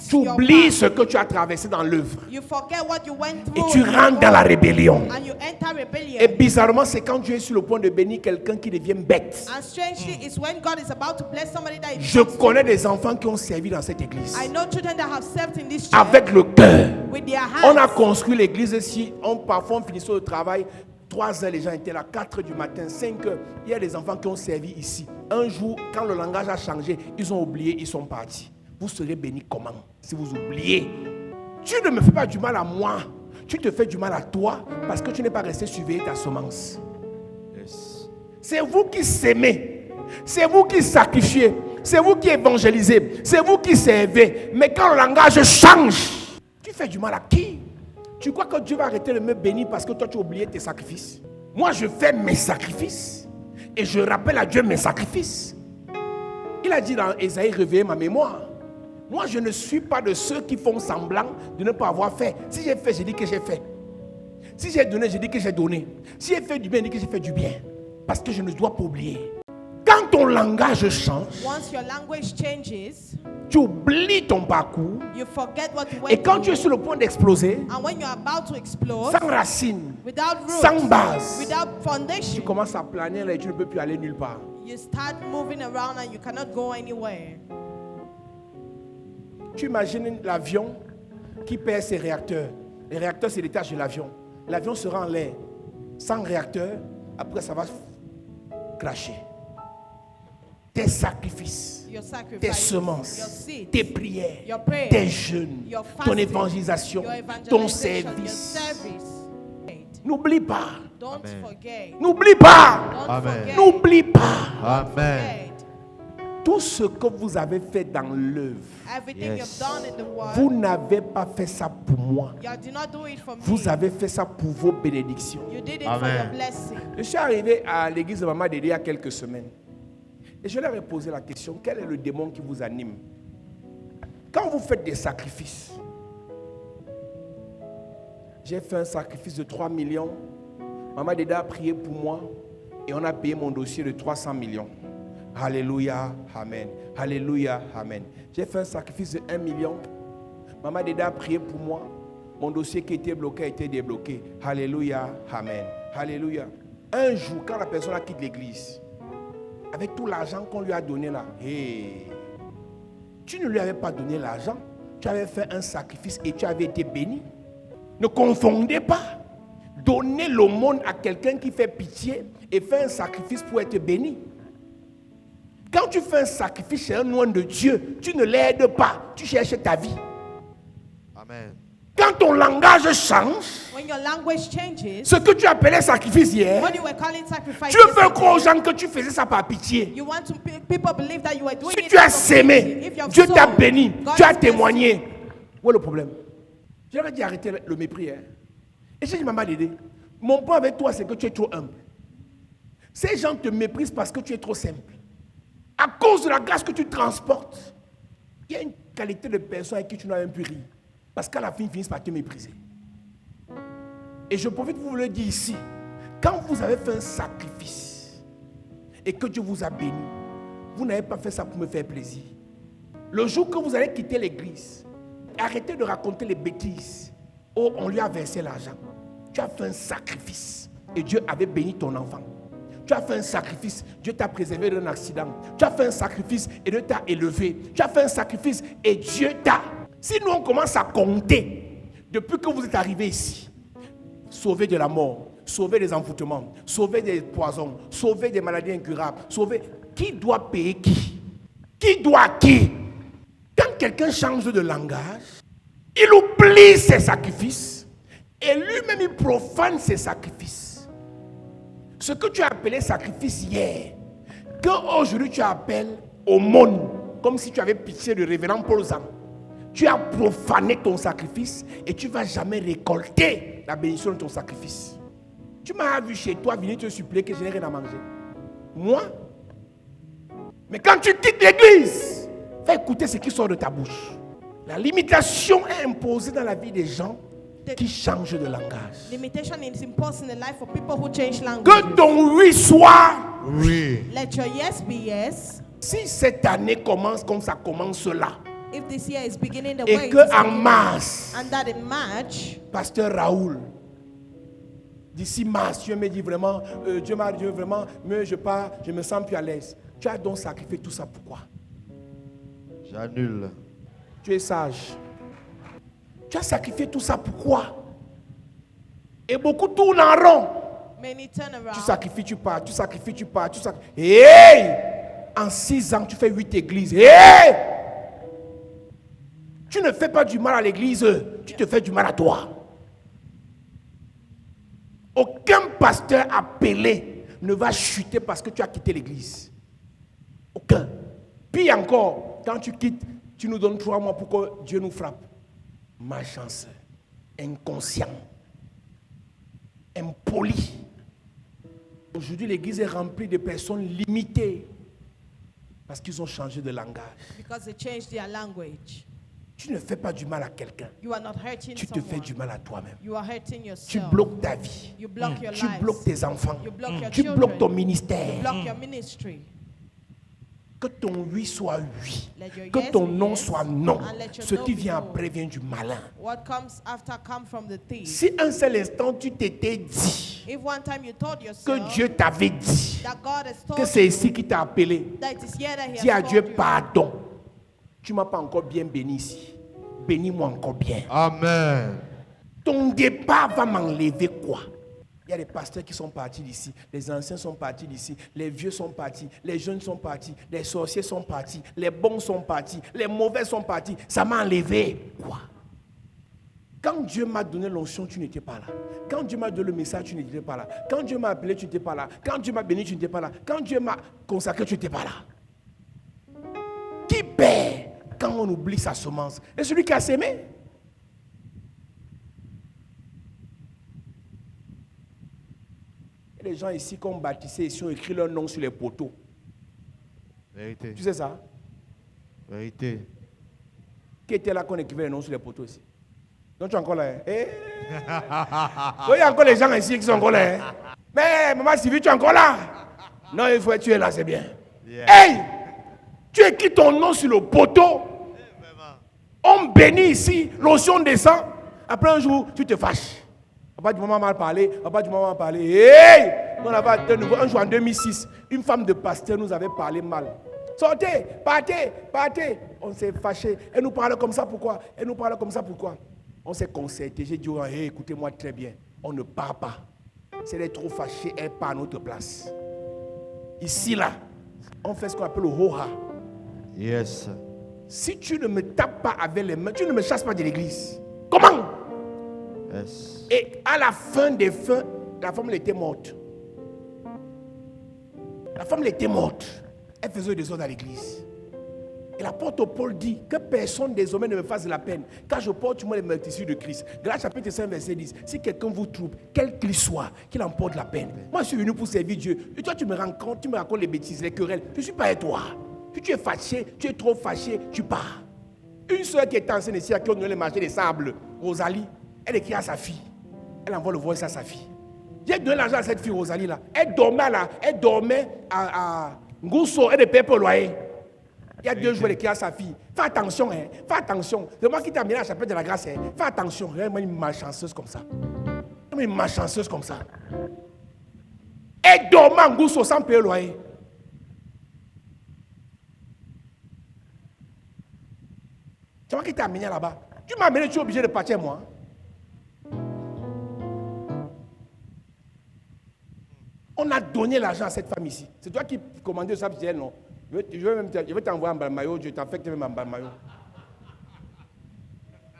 Speaker 1: Tu oublies ce que tu as traversé dans l'œuvre. Et tu rentres dans la rébellion. Et bizarrement, c'est quand Dieu est sur le point de bénir quelqu'un qui devient bête. Je connais des enfants qui ont servi dans cette église. Avec le cœur. On a construit l'église ici. Parfois on finissait le travail. 3 heures, les gens étaient là, 4 heures du matin, 5 heures. Il y a des enfants qui ont servi ici. Un jour, quand le langage a changé, ils ont oublié, ils sont partis. Vous serez bénis comment? Si vous oubliez. Tu ne me fais pas du mal à moi. Tu te fais du mal à toi parce que tu n'es pas resté surveiller ta semence. Yes. C'est vous qui s'aimez. C'est vous qui sacrifiez. C'est vous qui évangélisez. C'est vous qui servez. Mais quand le langage change, tu fais du mal à qui? Tu crois que Dieu va arrêter de me bénir parce que toi tu as oublié tes sacrifices? Moi je fais mes sacrifices et je rappelle à Dieu mes sacrifices. Il a dit dans Ésaïe, réveillez ma mémoire. Moi je ne suis pas de ceux qui font semblant de ne pas avoir fait. Si j'ai fait, je dis que j'ai fait. Si j'ai donné, je dis que j'ai donné. Si j'ai fait du bien, je dis que j'ai fait du bien. Parce que je ne dois pas oublier. Quand ton langage change, tu oublies ton parcours. Et quand tu es sur le point d'exploser, sans racine, sans base, tu commences à planer là et tu ne peux plus aller nulle part.
Speaker 3: You start moving around and you cannot go anywhere.
Speaker 1: Tu imagines l'avion qui perd ses réacteurs. Les réacteurs, c'est l'étage de l'avion. L'avion sera en l'air. Sans réacteur, après ça va cracher. Tes sacrifices,
Speaker 3: Your sacrifice,
Speaker 1: tes
Speaker 3: your
Speaker 1: semences,
Speaker 3: seeds,
Speaker 1: tes prières,
Speaker 3: your prayers,
Speaker 1: tes jeûnes,
Speaker 3: your
Speaker 1: ton
Speaker 3: fasting,
Speaker 1: évangélisation,
Speaker 3: your
Speaker 1: ton
Speaker 3: evangelization, your
Speaker 1: service.
Speaker 3: service.
Speaker 1: N'oublie pas.
Speaker 3: Don't
Speaker 2: Amen.
Speaker 3: forget.
Speaker 1: N'oublie pas.
Speaker 3: Don't
Speaker 2: Amen.
Speaker 3: forget.
Speaker 1: N'oublie pas.
Speaker 2: Amen.
Speaker 3: Forget.
Speaker 1: Tout ce que vous avez fait dans l'œuvre,
Speaker 3: Everything
Speaker 2: Yes.
Speaker 3: you've done in the world,
Speaker 1: vous n'avez pas fait ça pour moi.
Speaker 3: you did not do it for me.
Speaker 1: Vous avez fait ça pour vos bénédictions.
Speaker 3: You did it
Speaker 2: Amen.
Speaker 3: for your blessing.
Speaker 1: Je suis arrivé à l'église de Maman Dédé il y a quelques semaines. Et je leur ai posé la question, quel est le démon qui vous anime? Quand vous faites des sacrifices, j'ai fait un sacrifice de 3 millions. Maman Dédé a prié pour moi et on a payé mon dossier de 300 millions. Alléluia, Amen. Alléluia, Amen. J'ai fait un sacrifice de 1 million. Maman Dédé a prié pour moi. Mon dossier qui était bloqué a été débloqué. Alléluia, Amen. Alléluia. Un jour, quand la personne quitte l'église, avec tout l'argent qu'on lui a donné là, hey, tu ne lui avais pas donné l'argent. Tu avais fait un sacrifice et tu avais été béni. Ne confondez pas. Donner l'aumône à quelqu'un qui fait pitié et faire un sacrifice pour être béni. Quand tu fais un sacrifice chez un loin de Dieu, tu ne l'aides pas, tu cherches ta vie.
Speaker 2: Amen.
Speaker 1: Quand ton langage change,
Speaker 3: When your language changes,
Speaker 1: ce que tu appelais sacrifice hier,
Speaker 3: what you were calling sacrifice,
Speaker 1: tu veux faire croire aux
Speaker 3: yesterday,
Speaker 1: gens que tu faisais ça par pitié.
Speaker 3: you want to people believe that you were doing
Speaker 1: Si
Speaker 3: it
Speaker 1: tu as
Speaker 3: out of pity.
Speaker 1: sémé,
Speaker 3: If you have
Speaker 1: Dieu t'a
Speaker 3: sown,
Speaker 1: béni,
Speaker 3: God
Speaker 1: tu as
Speaker 3: has blessed you.
Speaker 1: témoigné. Où est le problème? Je leur ai dit arrêtez le mépris. Hein. Et j'ai dit Maman Dédé, mon point avec toi c'est que tu es trop humble. Ces gens te méprisent parce que tu es trop simple. À cause de la grâce que tu transportes, il y a une qualité de personne avec qui tu n'as même plus ri. Parce qu'à la fin, ils finissent par te mépriser. Et je profite pour vous le dire ici. Quand vous avez fait un sacrifice et que Dieu vous a béni, vous n'avez pas fait ça pour me faire plaisir. Le jour que vous allez quitter l'église, arrêtez de raconter les bêtises. Oh, on lui a versé l'argent. Tu as fait un sacrifice et Dieu avait béni ton enfant. Tu as fait un sacrifice, Dieu t'a préservé d'un accident. Tu as fait un sacrifice et Dieu t'a élevé. Tu as fait un sacrifice et Dieu t'a. Si nous on commence à compter, depuis que vous êtes arrivé ici, sauvé de la mort, sauvé des envoûtements, sauvé des poisons, sauvé des maladies incurables, sauvé. Qui doit payer qui? Qui doit qui? Quand quelqu'un change de langage, il oublie ses sacrifices et lui-même il profane ses sacrifices. Ce que tu as appelé sacrifice hier, que aujourd'hui tu appelles aumône, comme si tu avais pitié de révérend Paul Zan. Tu as profané ton sacrifice et tu ne vas jamais récolter la bénédiction de ton sacrifice. Tu m'as vu chez toi venir te supplier que je n'ai rien à manger. Moi? Mais quand tu quittes l'église, fais écouter ce qui sort de ta bouche. La limitation est imposée dans la vie des gens qui changent de langage.
Speaker 3: Limitation is imposed in the life of people who change language.
Speaker 1: Que ton oui soit.
Speaker 2: Oui.
Speaker 3: Let your yes be yes.
Speaker 1: Si cette année commence comme ça commence là,
Speaker 3: If this year is beginning the
Speaker 1: et
Speaker 3: way it
Speaker 1: que
Speaker 3: is
Speaker 1: en
Speaker 3: beginning,
Speaker 1: mars,
Speaker 3: and that in March,
Speaker 1: Pasteur Raoul, d'ici mars, Dieu me dit vraiment, Dieu m'a dit vraiment, mais je pars, je me sens plus à l'aise. Tu as donc sacrifié tout ça pourquoi?
Speaker 2: J'annule.
Speaker 1: Tu es sage. Tu as sacrifié tout ça pourquoi? Et beaucoup tournent en rond.
Speaker 3: many turn
Speaker 1: Tu
Speaker 3: around.
Speaker 1: sacrifies, tu pars, tu sacrifies, tu pars, tu sacrifies. Hey! En 6 ans, tu fais 8 églises. Hey! Tu ne fais pas du mal à l'église, tu te fais du mal à toi. Aucun pasteur appelé ne va chuter parce que tu as quitté l'église. Aucun. Puis encore, quand tu quittes, tu nous donnes 3 mois pour que Dieu nous frappe. Malchanceux, inconscient, impoli. Aujourd'hui, l'église est remplie de personnes limitées parce qu'ils ont changé de langage.
Speaker 3: Because they changed their language.
Speaker 1: Tu ne fais pas du mal à quelqu'un.
Speaker 3: You are not hurting
Speaker 1: Tu te
Speaker 3: someone.
Speaker 1: fais du mal à toi-même.
Speaker 3: You are hurting
Speaker 1: Tu
Speaker 3: yourself.
Speaker 1: bloques ta vie.
Speaker 3: You block your
Speaker 1: Tu
Speaker 3: lives.
Speaker 1: bloques tes enfants.
Speaker 3: You block your
Speaker 1: Tu
Speaker 3: children.
Speaker 1: bloques ton ministère.
Speaker 3: You block your ministry.
Speaker 1: Que ton oui soit oui.
Speaker 3: Let your
Speaker 1: Que
Speaker 3: yes
Speaker 1: ton
Speaker 3: be
Speaker 1: non
Speaker 3: yes,
Speaker 1: soit non.
Speaker 3: and let your
Speaker 1: Ce
Speaker 3: no
Speaker 1: qui
Speaker 3: be
Speaker 1: vient
Speaker 3: no.
Speaker 1: après vient du malin.
Speaker 3: What comes after come from the thief.
Speaker 1: Si un seul instant tu t'étais dit
Speaker 3: If one time you told
Speaker 1: que
Speaker 3: yourself
Speaker 1: Dieu t'avait dit
Speaker 3: that God has told
Speaker 1: que c'est ici qu'il t'a appelé,
Speaker 3: you, that it is here that He
Speaker 1: dis à
Speaker 3: has
Speaker 1: Dieu
Speaker 3: called you.
Speaker 1: pardon. Tu ne m'as pas encore bien béni ici. Bénis-moi encore bien.
Speaker 2: Amen.
Speaker 1: Ton départ va m'enlever quoi? Il y a des pasteurs qui sont partis d'ici, les anciens sont partis d'ici, les vieux sont partis, les jeunes sont partis, les sorciers sont partis, les bons sont partis, les mauvais sont partis. Ça m'a enlevé quoi? Quand Dieu m'a donné l'onction, tu n'étais pas là. Quand Dieu m'a donné le message, tu n'étais pas là. Quand Dieu m'a appelé, tu n'étais pas là. Quand Dieu m'a béni, tu n'étais pas là. Quand Dieu m'a consacré, tu n'étais pas là. Qui perd quand on oublie sa semence? Et celui qui a sémé. Les gens ici qui ont baptisé, ici ont écrit leur nom sur les poteaux.
Speaker 2: Vérité.
Speaker 1: Tu sais ça?
Speaker 2: Vérité.
Speaker 1: Qui était là qu'on écrivait les noms sur les poteaux ici? Donc tu es encore là. Hein? Eh? Il y a encore les gens ici qui sont encore là. Hein? Mais maman Sylvie, tu es encore là? Non, il faut que tu es là, c'est bien.
Speaker 2: Yeah.
Speaker 1: Hey! Tu écris ton nom sur le poteau. On bénit ici, l'onction descend. Après un jour, tu te fâches. Papa du maman mal parlé, papa du maman mal parlé. Hey! On avait de nouveau, un jour en 2006, une femme de pasteur nous avait parlé mal. Sortez, partez, partez. On s'est fâché. Elle nous parlait comme ça, pourquoi? Elle nous parlait comme ça, pourquoi? On s'est concerté. J'ai dit, oh, hey, écoutez-moi très bien. On ne part pas. Si elle est trop fâchée, elle part à notre place. Ici, là, on fait ce qu'on appelle le ho-ha.
Speaker 2: Yes.
Speaker 1: Si tu ne me tapes pas avec les mains, tu ne me chasses pas de l'église. Comment?
Speaker 2: Yes.
Speaker 1: Et à la fin des fins, la femme elle était morte. La femme elle était morte. Elle faisait des ordres à l'église. Et l'apôtre Paul dit que personne désormais ne me fasse de la peine, car je porte moi les meurtrissures de Christ. Galates chapitre 5 verset 10. Si quelqu'un vous trouble, quel qu'il soit, qu'il en porte la peine. Moi je suis venu pour servir Dieu. Et toi tu me racontes les bêtises, les querelles. Je ne suis pas avec toi. Si tu es fâché, tu es trop fâché, tu pars. Une soeur qui est enceinte ici, qui a donné le marché des sables, Rosalie, elle écrit à sa fille. Elle envoie le voice à sa fille. J'ai donné l'argent à cette fille Rosalie là. Elle dormait à Ngousso, elle ne paye pas le loyer. Il y a 2 jours, elle écrit à sa fille. Fais attention, hein. Fais attention. C'est moi qui t'ai amené à la chapelle de la grâce. Hein. Fais attention. Regarde-moi une malchanceuse comme ça. Une malchanceuse comme ça. Elle dormait à Ngousso sans payer le loyer. C'est moi qui t'ai amené là-bas. Tu m'as amené, tu es obligé de partir moi. On a donné l'argent à cette femme ici. C'est toi qui commandais ça, c'est elle, non? Je vais t'envoyer un balmaillot, je t'affecte même un balmaillot.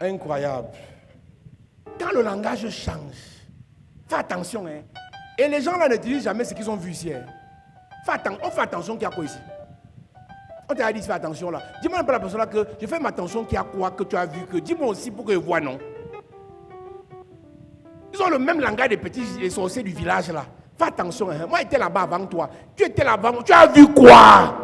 Speaker 1: Incroyable. Quand le langage change, fais attention. Hein. Et les gens là ne disent jamais ce qu'ils ont vu ici. Hein. On fait attention qu'il y a quoi ici. On t'a dit fais attention là. Dis-moi un peu la personne là que je fais ma attention qu'il y a quoi que tu as vu. Que dis-moi aussi pour que je vois, non. Ils ont le même langage des petits sorciers du village là. Fais attention, hein. Moi j'étais là-bas avant toi. Tu étais là-bas, tu as vu quoi?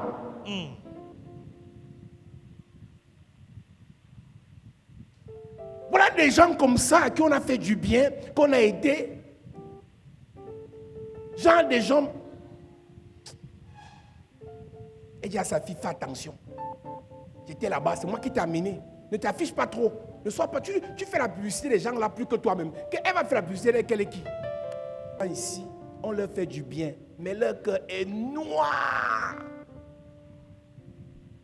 Speaker 1: Voilà des gens comme ça à qui on a fait du bien, qu'on a aidé. Genre des gens. Et dit à sa fille, fais attention. J'étais là-bas, c'est moi qui t'ai amené. Ne t'affiche pas trop. Ne sois pas. Tu fais la publicité des gens là plus que toi-même. Elle va faire la publicité d'elle est qui? Ici, on leur fait du bien, mais leur cœur est noir.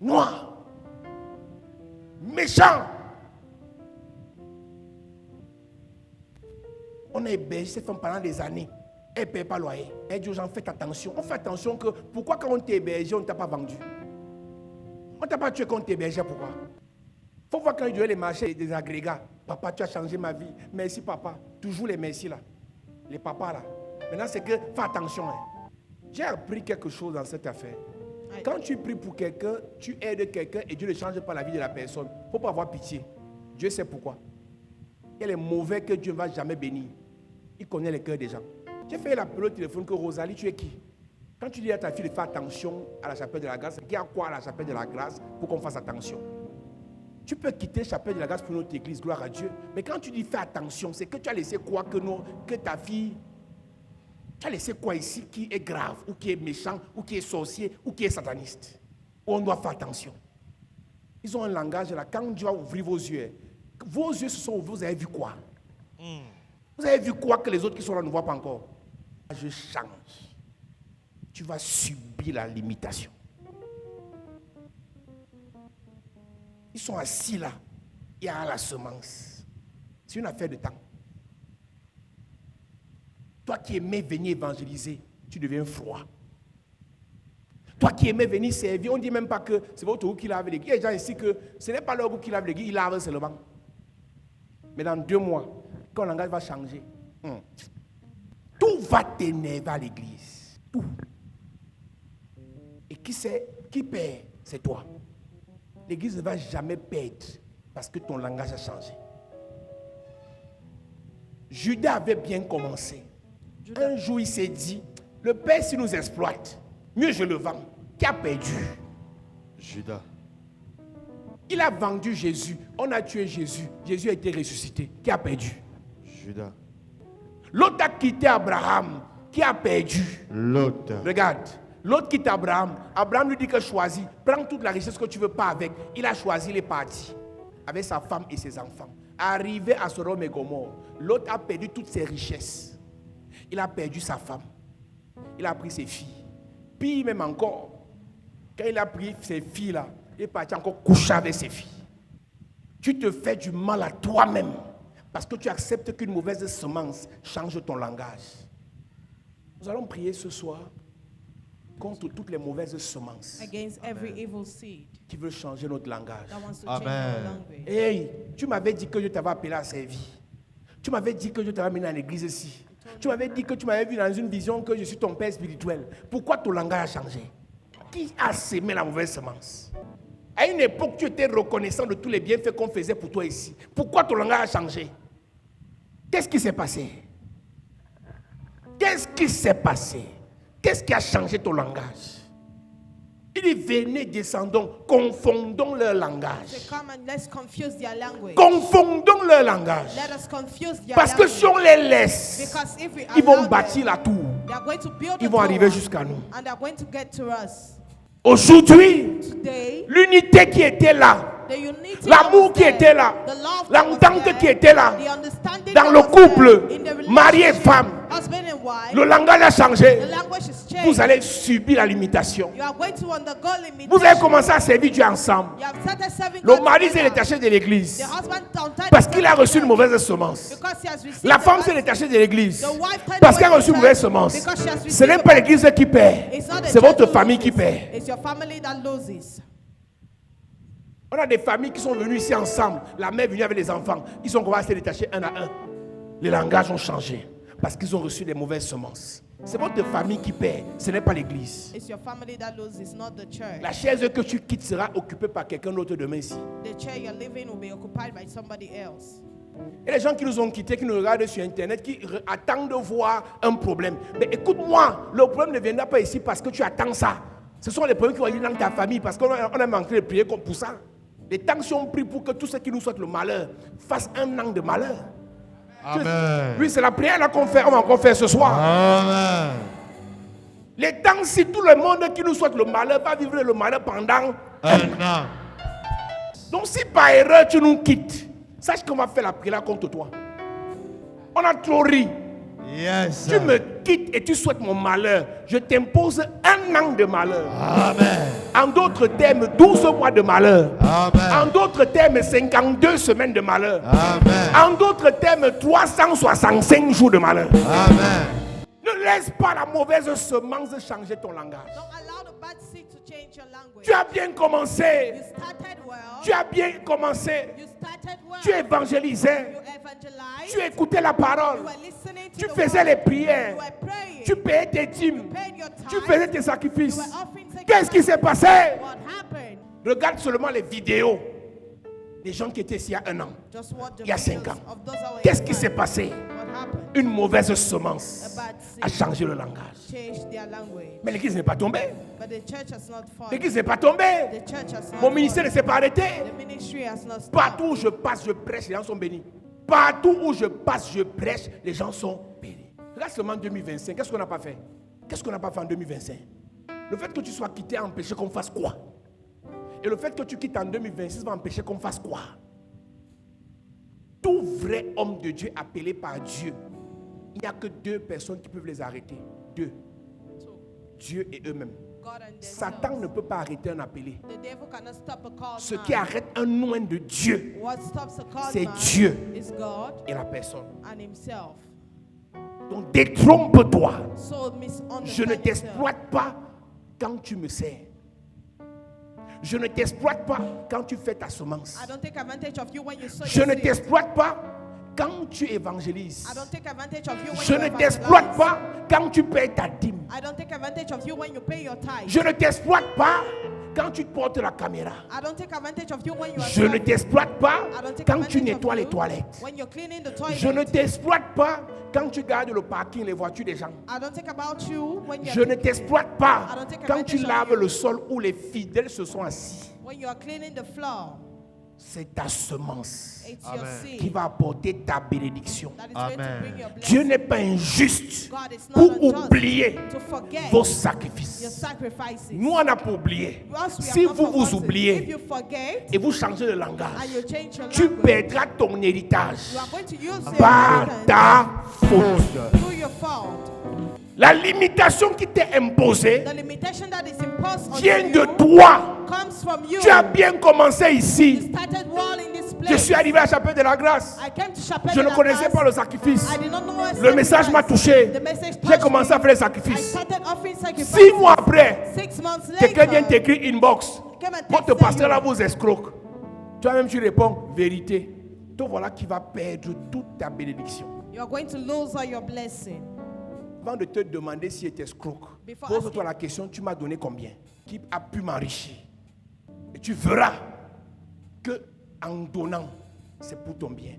Speaker 1: Noir. Méchant. On a hébergé cette femme pendant des années. Elle ne paye pas le loyer. Elle dit aux gens, faites attention. On fait attention que pourquoi quand on t'a hébergé, on ne t'a pas vendu? On ne t'a pas tué quand on t'hébergeait, pourquoi? Il faut voir quand il y a les marchés des agrégats. Papa, tu as changé ma vie. Merci papa. Toujours les merci là. Les papas là. Maintenant c'est que fais attention. Hein. J'ai appris quelque chose dans cette affaire. Quand tu pries pour quelqu'un, tu aides quelqu'un et Dieu ne change pas la vie de la personne. Il ne faut pas avoir pitié. Dieu sait pourquoi. Il y a les mauvais que Dieu ne va jamais bénir. Il connaît les cœurs des gens. J'ai fait l'appel au téléphone que Rosalie, tu es qui? Quand tu dis à ta fille de faire attention à la chapelle de la grâce, il y a quoi à la chapelle de la grâce pour qu'on fasse attention? Tu peux quitter la chapelle de la grâce pour notre église, gloire à Dieu. Mais quand tu dis fais attention, c'est que tu as laissé quoi que ta fille, tu as laissé quoi ici qui est grave, ou qui est méchant, ou qui est sorcier, ou qui est sataniste. On doit faire attention. Ils ont un langage là, quand Dieu va ouvrir vos yeux se sont ouverts, vous avez vu quoi? Vous avez vu quoi que les autres qui sont là ne voient pas encore? Je change. tu vas subir la limitation. Ils sont assis là, il y a la semence. C'est une affaire de temps. Toi qui aimais venir évangéliser, tu deviens froid. Toi qui aimais venir servir, on ne dit même pas que c'est votre groupe qui lave l'église. Il y a des gens ici que ce n'est pas leur groupe qui lave l'église, ils lavent seulement. Mais dans 2 mois, quand le langage va changer, tout va t'énerver à l'église. Tout. Et qui perd? C'est toi. L'église ne va jamais perdre parce que ton langage a changé. Judas avait bien commencé. Un jour, il s'est dit, le Père, s'il nous exploite, mieux je le vends. Qui a perdu?
Speaker 2: Judas.
Speaker 1: Il a vendu Jésus. On a tué Jésus. Jésus a été ressuscité. Qui a perdu?
Speaker 2: Judas.
Speaker 1: L'autre a quitté Abraham. Qui a perdu?
Speaker 2: L'autre.
Speaker 1: Regarde. L'autre quitte Abraham. Abraham lui dit que choisis. Prends toute la richesse que tu veux pas avec. Il a choisi, il est parti. Avec sa femme et ses enfants. Arrivé à Sodome et Gomorrhe, l'autre a perdu toutes ses richesses. Il a perdu sa femme. Il a pris ses filles. Puis même encore, quand il a pris ses filles là, il est parti encore coucher avec ses filles. Tu te fais du mal à toi-même parce que tu acceptes qu'une mauvaise semence change ton langage. Nous allons prier ce soir contre toutes les mauvaises semences
Speaker 3: Against every evil seed
Speaker 1: qui veulent changer notre langage.
Speaker 3: that wants to
Speaker 2: Amen.
Speaker 3: change our language.
Speaker 1: Hey, tu m'avais dit que je t'avais appelé à servir. Tu m'avais dit que je t'avais amené dans l'église ici. Tu m'avais dit que tu m'avais vu dans une vision que je suis ton père spirituel. Pourquoi ton langage a changé? Qui a sémé la mauvaise semence? À une époque, tu étais reconnaissant de tous les bienfaits qu'on faisait pour toi ici. Pourquoi ton langage a changé? Qu'est-ce qui s'est passé? Qu'est-ce qui s'est passé? Qu'est-ce qui a changé ton langage? Il dit, venez, descendons, confondons leur langage.
Speaker 3: So come and let's confuse their language.
Speaker 1: Confondons leur langage.
Speaker 3: Let us confuse their
Speaker 1: Parce que
Speaker 3: language.
Speaker 1: si on les laisse,
Speaker 3: Because if we
Speaker 1: ils vont
Speaker 3: allow
Speaker 1: bâtir
Speaker 3: them,
Speaker 1: la tour.
Speaker 3: they are going to build
Speaker 1: Ils
Speaker 3: the
Speaker 1: vont arriver
Speaker 3: tower,
Speaker 1: jusqu'à nous.
Speaker 3: and they are going to get to us.
Speaker 1: Aujourd'hui,
Speaker 3: Today,
Speaker 1: l'unité qui était là,
Speaker 3: the unity
Speaker 1: l'amour
Speaker 3: that
Speaker 1: qui
Speaker 3: was
Speaker 1: était
Speaker 3: there,
Speaker 1: là,
Speaker 3: the love that was
Speaker 1: l'entente
Speaker 3: there,
Speaker 1: qui était là,
Speaker 3: the understanding
Speaker 1: dans
Speaker 3: that
Speaker 1: le
Speaker 3: was
Speaker 1: couple,
Speaker 3: there, in the
Speaker 1: mari et
Speaker 3: relationship,
Speaker 1: femme,
Speaker 3: husband and wife,
Speaker 1: le langage a changé.
Speaker 3: the language is changed.
Speaker 1: Vous allez subir la limitation.
Speaker 3: You are going to undergo limitation.
Speaker 1: Vous allez commencer à servir Dieu ensemble.
Speaker 3: You have started serving
Speaker 1: Le
Speaker 3: God
Speaker 1: mari s'est
Speaker 3: together.
Speaker 1: détaché de l'église
Speaker 3: The husband turned
Speaker 1: parce qu'il a
Speaker 3: away
Speaker 1: reçu une
Speaker 3: from
Speaker 1: mauvaise semence.
Speaker 3: because he has received
Speaker 1: La
Speaker 3: the
Speaker 1: femme
Speaker 3: bad
Speaker 1: s'est détachée de l'église
Speaker 3: The wife turned
Speaker 1: parce
Speaker 3: away
Speaker 1: qu'elle a reçu une
Speaker 3: from
Speaker 1: mauvaise
Speaker 3: church
Speaker 1: semence.
Speaker 3: because she has received
Speaker 1: Ce n'est
Speaker 3: the
Speaker 1: pas
Speaker 3: bad-
Speaker 1: l'église qui perd,
Speaker 3: It's not the
Speaker 1: c'est
Speaker 3: church
Speaker 1: votre
Speaker 3: who
Speaker 1: famille qui
Speaker 3: loses.
Speaker 1: perd.
Speaker 3: It's your family that loses.
Speaker 1: On a des familles qui sont venues ici ensemble. La mère est venue avec les enfants. Ils sont commencé à se détacher un à un. Les langages ont changé parce qu'ils ont reçu des mauvaises semences. C'est votre famille qui perd, ce n'est pas l'église.
Speaker 3: It's your family that loses, not the church.
Speaker 1: La chaise que tu quittes sera occupée par quelqu'un d'autre demain ici.
Speaker 3: The chair you're living will be occupied by somebody else.
Speaker 1: Et les gens qui nous ont quittés, qui nous regardent sur Internet, qui attendent de voir un problème. Mais écoute-moi, le problème ne viendra pas ici parce que tu attends ça. Ce sont les problèmes qui vont venir dans ta famille parce qu'on a manqué de prier comme pour ça. Les tensions prient pour que tous ceux qui nous souhaitent le malheur fassent un an de malheur.
Speaker 2: Amen.
Speaker 1: Oui, c'est la prière là qu'on fait, on va encore faire ce soir.
Speaker 2: Amen.
Speaker 1: Les temps, si tout le monde qui nous souhaite le malheur va vivre le malheur pendant
Speaker 2: Un an.
Speaker 1: Donc si par erreur tu nous quittes, sache qu'on va faire la prière contre toi. On a trop ri.
Speaker 2: Yes.
Speaker 1: Tu me quittes et tu souhaites mon malheur. Je t'impose un an de malheur.
Speaker 2: Amen.
Speaker 1: En d'autres termes, 12 mois de malheur.
Speaker 2: Amen.
Speaker 1: En d'autres termes, 52 semaines de malheur.
Speaker 2: Amen.
Speaker 1: En d'autres termes, 365 jours de malheur.
Speaker 2: Amen.
Speaker 1: Ne laisse pas la mauvaise semence changer ton langage.
Speaker 3: Don't allow the bad seed to change your language.
Speaker 1: Tu as bien commencé.
Speaker 3: You started well.
Speaker 1: Tu as bien commencé.
Speaker 3: You started well.
Speaker 1: Tu évangélisais.
Speaker 3: You evangelized.
Speaker 1: Tu écoutais la parole.
Speaker 3: You were listening to
Speaker 1: Tu
Speaker 3: the
Speaker 1: faisais
Speaker 3: word.
Speaker 1: les prières.
Speaker 3: You were praying.
Speaker 1: Tu payais tes dîmes.
Speaker 3: You paid your time.
Speaker 1: Tu faisais tes sacrifices.
Speaker 3: You were offering sacrifice.
Speaker 1: Qu'est-ce qui s'est passé?
Speaker 3: What happened?
Speaker 1: Regarde seulement les vidéos des gens qui étaient ici il y a un an,
Speaker 3: Just watch the
Speaker 1: il y a 5
Speaker 3: videos
Speaker 1: ans.
Speaker 3: of those that were
Speaker 1: Qu'est-ce
Speaker 3: in
Speaker 1: qui s'est
Speaker 3: Christ.
Speaker 1: passé?
Speaker 3: What happened?
Speaker 1: Une mauvaise semence
Speaker 3: A bad seed
Speaker 1: a changé le langage.
Speaker 3: changed their language.
Speaker 1: Mais l'église n'est pas tombée.
Speaker 3: But the church has not fallen.
Speaker 1: L'église n'est pas tombée.
Speaker 3: The church has not
Speaker 1: Mon ministère ne
Speaker 3: fallen.
Speaker 1: s'est pas arrêté.
Speaker 3: The ministry has not stopped.
Speaker 1: Partout où je passe, je prêche, les gens sont bénis. Partout où je passe, je prêche, les gens sont bénis. Regarde seulement en 2025. Qu'est-ce qu'on n'a pas fait? Qu'est-ce qu'on n'a pas fait en 2025? Le fait que tu sois quitté a empêché qu'on fasse quoi? Et le fait que tu quittes en 2026 va empêcher qu'on fasse quoi? Tout vrai homme de Dieu appelé par Dieu, il n'y a que 2 personnes qui peuvent les arrêter. 2. Dieu et eux-mêmes.
Speaker 3: God and
Speaker 1: Satan ne
Speaker 3: themselves.
Speaker 1: peut pas arrêter un appelé.
Speaker 3: The devil cannot stop a called
Speaker 1: Ce
Speaker 3: man.
Speaker 1: qui arrête un loin de Dieu,
Speaker 3: What stops a called
Speaker 1: c'est
Speaker 3: man
Speaker 1: Dieu
Speaker 3: is God
Speaker 1: et la personne.
Speaker 3: and himself.
Speaker 1: Donc détrompe-toi.
Speaker 3: So
Speaker 1: Je
Speaker 3: misunderstand
Speaker 1: ne
Speaker 3: yourself.
Speaker 1: t'exploite pas quand tu me sers. Je ne t'exploite pas quand tu fais ta semence.
Speaker 3: I don't take advantage of you when you sow
Speaker 1: Je
Speaker 3: your
Speaker 1: ne
Speaker 3: seed.
Speaker 1: t'exploite pas quand tu évangélises.
Speaker 3: I don't take advantage of you when
Speaker 1: Je
Speaker 3: you
Speaker 1: ne t'exploite
Speaker 3: evangelize.
Speaker 1: pas quand tu payes ta dîme.
Speaker 3: I don't take advantage of you when you pay your tithe.
Speaker 1: Je ne t'exploite pas quand tu portes la caméra.
Speaker 3: I don't take advantage of you when you are
Speaker 1: Je ne
Speaker 3: serving.
Speaker 1: t'exploite pas
Speaker 3: I don't take
Speaker 1: quand tu
Speaker 3: advantage
Speaker 1: nettoies
Speaker 3: of
Speaker 1: les
Speaker 3: you
Speaker 1: toilettes.
Speaker 3: when you're cleaning the toilet.
Speaker 1: Je ne t'exploite pas quand tu gardes le parking, les voitures des gens.
Speaker 3: I don't take about you when
Speaker 1: Je
Speaker 3: you're
Speaker 1: ne t'exploite pas
Speaker 3: I don't take
Speaker 1: quand tu
Speaker 3: advantage of
Speaker 1: laves
Speaker 3: you.
Speaker 1: le sol où les fidèles se sont assis.
Speaker 3: when you are cleaning the floor.
Speaker 1: C'est ta semence
Speaker 3: It's your
Speaker 2: Amen.
Speaker 3: seed
Speaker 1: qui va apporter ta bénédiction.
Speaker 3: that is going to
Speaker 2: Amen.
Speaker 3: bring your
Speaker 1: Dieu
Speaker 3: blessing.
Speaker 1: n'est pas injuste
Speaker 3: God is not
Speaker 1: pour
Speaker 3: unjust
Speaker 1: oublier
Speaker 3: to forget
Speaker 1: vos
Speaker 3: your
Speaker 1: sacrifices.
Speaker 3: sacrifices.
Speaker 1: Nous, on a pour oublier.
Speaker 3: Once we
Speaker 1: Si
Speaker 3: have not
Speaker 1: vous vous
Speaker 3: forgotten, if
Speaker 1: oubliez
Speaker 3: you forget
Speaker 1: et vous changez de
Speaker 3: and
Speaker 1: langage,
Speaker 3: you change your
Speaker 1: tu
Speaker 3: language,
Speaker 1: perdras ton héritage
Speaker 3: you are going to use your
Speaker 1: par
Speaker 3: inheritance
Speaker 1: ta faute.
Speaker 3: through your fault.
Speaker 1: La limitation qui t'est imposée
Speaker 3: The limitation that is imposed on
Speaker 1: vient de
Speaker 3: you
Speaker 1: toi.
Speaker 3: comes from you.
Speaker 1: Tu as bien commencé
Speaker 3: You
Speaker 1: ici.
Speaker 3: started well in this
Speaker 1: Je
Speaker 3: place.
Speaker 1: suis arrivé à la chapelle de la grâce.
Speaker 3: I came to Chapelle
Speaker 1: Je
Speaker 3: de
Speaker 1: ne
Speaker 3: la
Speaker 1: connaissais
Speaker 3: Grâce.
Speaker 1: pas le sacrifice.
Speaker 3: I did not know what
Speaker 1: Le message m'a touché.
Speaker 3: The message
Speaker 1: J'ai
Speaker 3: touched
Speaker 1: commencé
Speaker 3: me.
Speaker 1: à faire les
Speaker 3: I
Speaker 1: sacrifices.
Speaker 3: started offering
Speaker 1: 6
Speaker 3: sacrifices.
Speaker 1: mois après,
Speaker 3: 6 months
Speaker 1: quelqu'un vient
Speaker 3: later,
Speaker 1: t'écrire inbox.
Speaker 3: came and
Speaker 1: Votre
Speaker 3: texted
Speaker 1: pasteur là
Speaker 3: you.
Speaker 1: vous escroque. Toi-même tu réponds vérité. Donc voilà qui va perdre toute ta bénédiction.
Speaker 3: You are going to lose all your blessing.
Speaker 1: Avant de te demander si tu es escroque,
Speaker 3: Before
Speaker 1: pose-toi
Speaker 3: asking-
Speaker 1: la question, tu m'as donné combien? Qui a pu m'enrichir? Et tu verras que en donnant, c'est pour ton bien.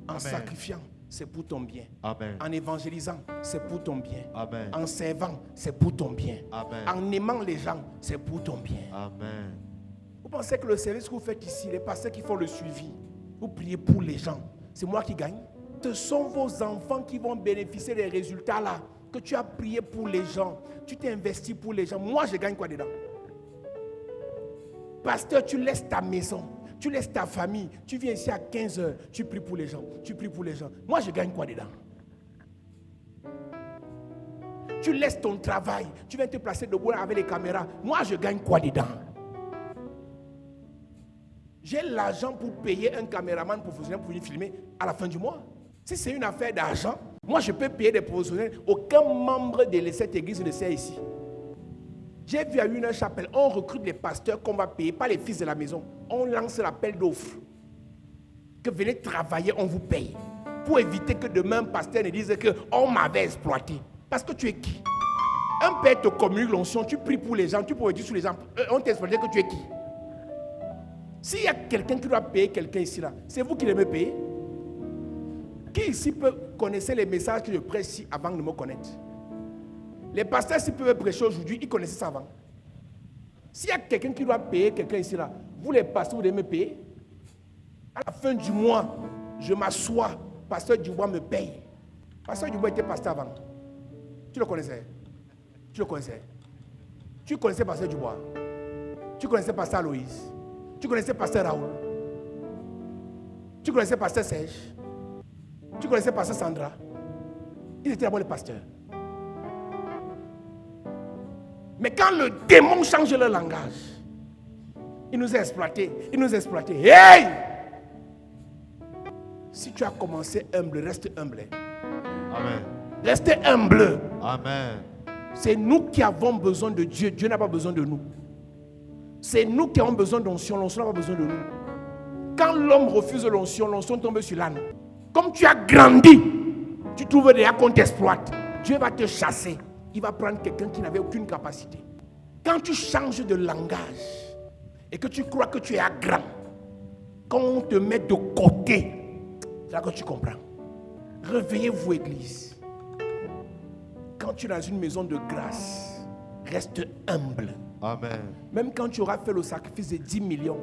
Speaker 1: En sacrifiant, c'est pour ton bien.
Speaker 2: Amen.
Speaker 1: En évangélisant, c'est pour ton bien.
Speaker 2: Amen.
Speaker 1: En servant, c'est pour ton bien.
Speaker 2: Amen.
Speaker 1: En aimant les gens, c'est pour ton bien.
Speaker 2: Amen.
Speaker 1: Vous pensez que le service que vous faites ici, les pasteurs qui font le suivi, vous priez pour les gens, c'est moi qui gagne? Ce sont vos enfants qui vont bénéficier des résultats là, que tu as prié pour les gens, tu t'es investi pour les gens. Moi, je gagne quoi dedans? Pasteur, tu laisses ta maison, tu laisses ta famille, tu viens ici à 15 heures, tu pries pour les gens, tu pries pour les gens. Moi, je gagne quoi dedans? Tu laisses ton travail, tu viens te placer debout avec les caméras. Moi, je gagne quoi dedans? J'ai l'argent pour payer un caméraman professionnel pour venir filmer à la fin du mois. Si c'est une affaire d'argent, moi je peux payer des professionnels. Aucun membre de cette église ne sait ici. J'ai vu à une chapelle, on recrute les pasteurs qu'on va payer, pas les fils de la maison. On lance l'appel d'offres. Que venez travailler, on vous paye. Pour éviter que demain un pasteur ne dise qu'on m'avait exploité. Parce que tu es qui? Un père te communique l'onction, tu pries pour les gens, tu prophétises sur les gens. On t'exploite que tu es qui? S'il y a quelqu'un qui doit payer quelqu'un ici, là, c'est vous qui devez payer. Qui ici peut connaître les messages que je prêche ici avant de me connaître? Les pasteurs s'ils peuvent prêcher aujourd'hui, ils connaissaient ça avant. S'il y a quelqu'un qui doit payer quelqu'un ici, là, vous les pasteurs, vous devez me payer. À la fin du mois, je m'assois, pasteur Dubois me paye. Pasteur Dubois était pasteur avant. Tu le connaissais? Tu le connaissais? Tu connaissais pasteur Dubois? Tu connaissais pasteur Aloïse? Tu connaissais pasteur Raoul? Tu connaissais pasteur Serge? Tu connaissais pasteur Sandra? Ils étaient d'abord les pasteurs. Mais quand le démon change le langage, il nous a exploités. Il nous a exploités. Hey! Si tu as commencé humble, reste humble.
Speaker 2: Amen.
Speaker 1: Reste humble.
Speaker 2: Amen.
Speaker 1: C'est nous qui avons besoin de Dieu. Dieu n'a pas besoin de nous. C'est nous qui avons besoin d'onction. L'onction n'a pas besoin de nous. Quand l'homme refuse l'onction, l'onction tombe sur l'âne. Comme tu as grandi, tu trouves déjà qu'on t'exploite. Dieu va te chasser. Il va prendre quelqu'un qui n'avait aucune capacité. Quand tu changes de langage et que tu crois que tu es à grand, quand on te met de côté, c'est là que tu comprends. Réveillez-vous, Église. Quand tu es dans une maison de grâce, reste humble.
Speaker 2: Amen.
Speaker 1: Même quand tu auras fait le sacrifice de 10 millions,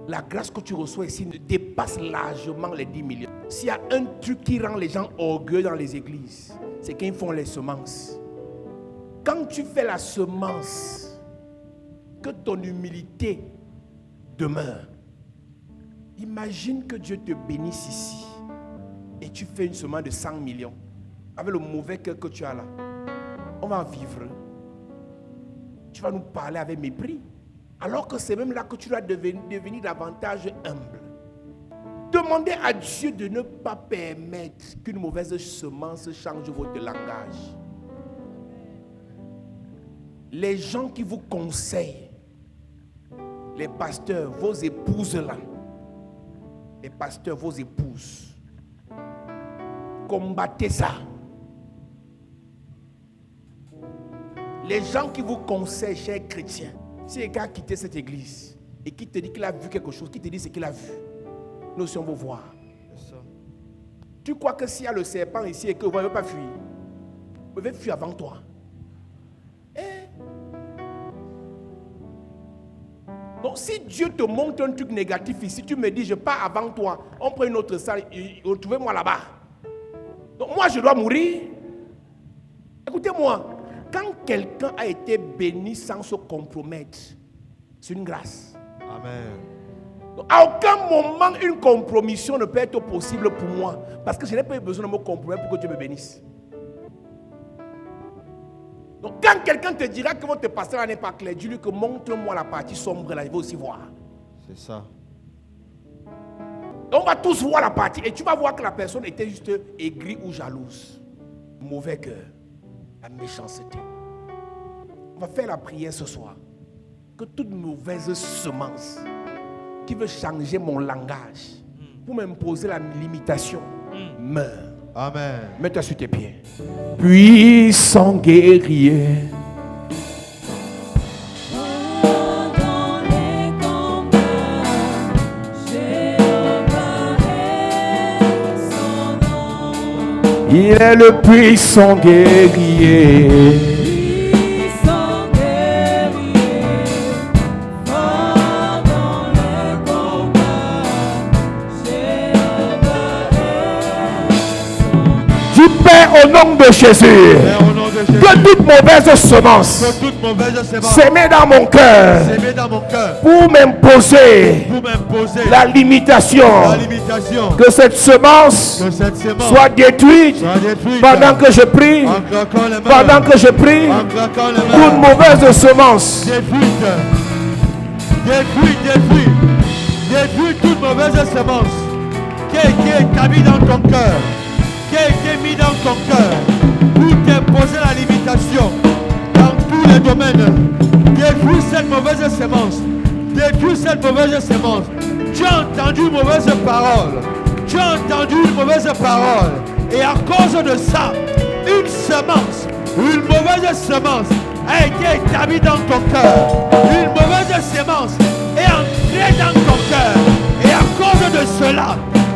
Speaker 1: la grâce que tu reçois ici dépasse largement les 10 millions. S'il y a un truc qui rend les gens orgueilleux dans les églises, c'est qu'ils font les semences. Quand tu fais la semence, que ton humilité demeure. Imagine que Dieu te bénisse ici et tu fais une semence de 100 millions avec le mauvais cœur que tu as là. On va en vivre. tu vas nous parler avec mépris. Alors que c'est même là que tu dois devenir davantage humble. Demandez à Dieu de ne pas permettre qu'une mauvaise semence change votre langage. Les gens qui vous conseillent, les pasteurs, vos épouses là, les pasteurs, vos épouses, combattez ça. Les gens qui vous conseillent, chers chrétiens, si quelqu'un a quitté cette église et qui te dit qu'il a vu quelque chose, qui te dit ce qu'il a vu, nous aussi on va voir. Tu crois que s'il y a le serpent ici et que vous ne pouvez pas fuir, vous pouvez fuir avant toi. Donc si Dieu te montre un truc négatif ici, tu me dis je pars avant toi, on prend une autre salle, retrouvez-moi là-bas. Donc moi je dois mourir. Écoutez-moi, quand quelqu'un a été béni sans se compromettre, c'est une grâce.
Speaker 2: Amen.
Speaker 1: Donc, à aucun moment une compromission ne peut être possible pour moi, parce que je n'ai pas eu besoin de me compromettre pour que Dieu me bénisse. Donc quand quelqu'un te dira que votre pasteur n'est pas clair, dis-lui que montre-moi la partie sombre là, je vais aussi voir.
Speaker 2: C'est ça.
Speaker 1: Donc on va tous voir la partie et tu vas voir que la personne était juste aigrie ou jalouse. Mauvais cœur, la méchanceté. On va faire la prière ce soir. Que toute mauvaise semence qui veut changer mon langage pour m'imposer la limitation meurt.
Speaker 2: Amen.
Speaker 1: Mets-toi sur tes pieds. Puissant guerrier.
Speaker 4: Dans les combats, Jéhovah est son nom.
Speaker 1: Il est le puissant guerrier.
Speaker 4: Puissant guerrier, fort dans les combats, Jéhovah est son nom.
Speaker 1: Du Père au nom de Jésus.
Speaker 2: Père, au nom de Jésus,
Speaker 1: Que toute mauvaise semence
Speaker 2: que toute mauvaise semence
Speaker 1: s'émet dans mon cœur
Speaker 2: s'émet dans mon cœur
Speaker 1: pour m'imposer
Speaker 2: pour m'imposer
Speaker 1: la limitation.
Speaker 2: la limitation.
Speaker 1: Que cette semence
Speaker 2: Que cette semence
Speaker 1: soit détruite
Speaker 2: soit détruite
Speaker 1: pendant que je prie.
Speaker 2: en claquant les mains.
Speaker 1: Pendant que je prie,
Speaker 2: En claquant les
Speaker 1: toute
Speaker 2: mains.
Speaker 1: mauvaise semence
Speaker 2: Détruite. Détruite, détruite. Détruite toute mauvaise semence qui est établie dans ton cœur, qui a été mis dans ton cœur pour t'imposer la limitation dans tous les domaines. Détruis cette mauvaise semence. Détruis cette mauvaise semence. Tu as entendu une mauvaise parole. Tu as entendu une mauvaise parole. Et à cause de ça, une semence, une mauvaise semence a été établie dans ton cœur. Une mauvaise semence est entrée dans ton cœur. Et à cause de cela,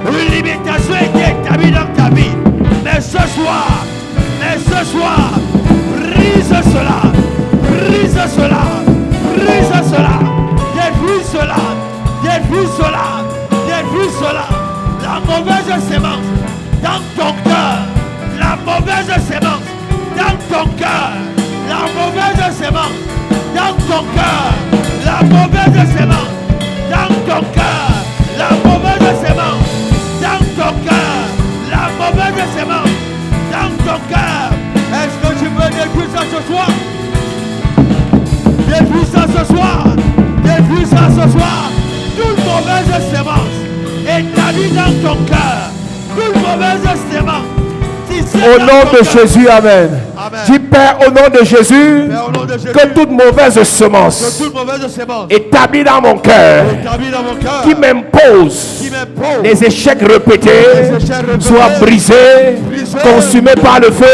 Speaker 2: une limitation a été établie dans ta vie. Mais ce soir, brise cela, brise cela, brise cela, détruis cela, détruis cela, détruis cela. La mauvaise semence dans ton cœur, la mauvaise semence dans ton cœur, la mauvaise semence dans ton cœur, la mauvaise semence dans ton cœur, la mauvaise semence dans ton cœur, la mauvaise semence dans ton cœur. Est-ce que tu veux détruire ça ce soir? Détruis ça ce soir. Détruis ça ce soir. Toute mauvaise semence établie dans ton cœur. Toute mauvaise semence.
Speaker 1: au nom de Jésus. Amen.
Speaker 2: Amen.
Speaker 1: Dis Père, au nom de Jésus,
Speaker 2: Père, au nom de Jésus,
Speaker 1: que toute mauvaise
Speaker 2: que
Speaker 1: semence
Speaker 2: toute mauvaise semence
Speaker 1: établie dans mon cœur
Speaker 2: établie dans mon cœur
Speaker 1: qui m'impose
Speaker 2: qui m'impose
Speaker 1: les échecs répétés
Speaker 2: les échecs répétés,
Speaker 1: soient brisés,
Speaker 2: brisés,
Speaker 1: consumés par le feu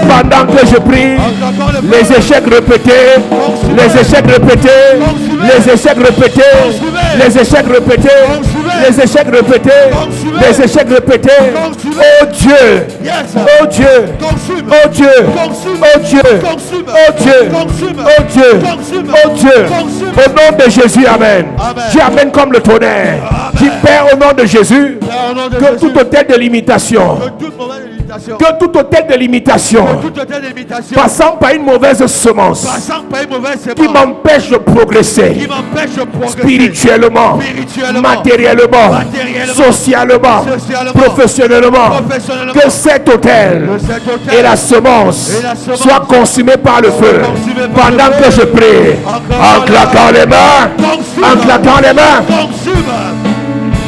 Speaker 1: pendant que je prie.
Speaker 2: encore le feu,
Speaker 1: Les échecs répétés,
Speaker 2: consumés,
Speaker 1: les échecs répétés,
Speaker 2: consumés,
Speaker 1: les échecs répétés,
Speaker 2: consumés,
Speaker 1: les échecs répétés,
Speaker 2: consumés,
Speaker 1: les échecs répétés,
Speaker 2: consumés,
Speaker 1: les échecs répétés.
Speaker 2: consumés.
Speaker 1: Oh Dieu,
Speaker 2: Yes.
Speaker 1: oh Dieu,
Speaker 2: Consume.
Speaker 1: oh Dieu,
Speaker 2: Consume.
Speaker 1: oh Dieu,
Speaker 2: Consume.
Speaker 1: oh Dieu,
Speaker 2: Consume.
Speaker 1: oh Dieu,
Speaker 2: Consume.
Speaker 1: oh Dieu.
Speaker 2: Consume.
Speaker 1: Au nom de Jésus, Amen.
Speaker 2: Amen.
Speaker 1: Dis Amen comme le tonnerre. Dis Père, au nom de Jésus,
Speaker 2: Père, au nom de
Speaker 1: que
Speaker 2: Jésus,
Speaker 1: tout hôtel de limitation
Speaker 2: que toute mauvaise limitation limitation.
Speaker 1: Que tout hôtel de limitation,
Speaker 2: Que tout hôtel de limitation.
Speaker 1: passant par une mauvaise semence,
Speaker 2: Passant par une mauvaise
Speaker 1: qui
Speaker 2: semence.
Speaker 1: m'empêche de
Speaker 2: Qui
Speaker 1: progresser
Speaker 2: m'empêche de progresser.
Speaker 1: spirituellement, matériellement, socialement, professionnellement, que cet hôtel et la semence soient consumés par le feu. Pendant que je prie, en claquant les mains, en claquant les mains.
Speaker 2: Consume,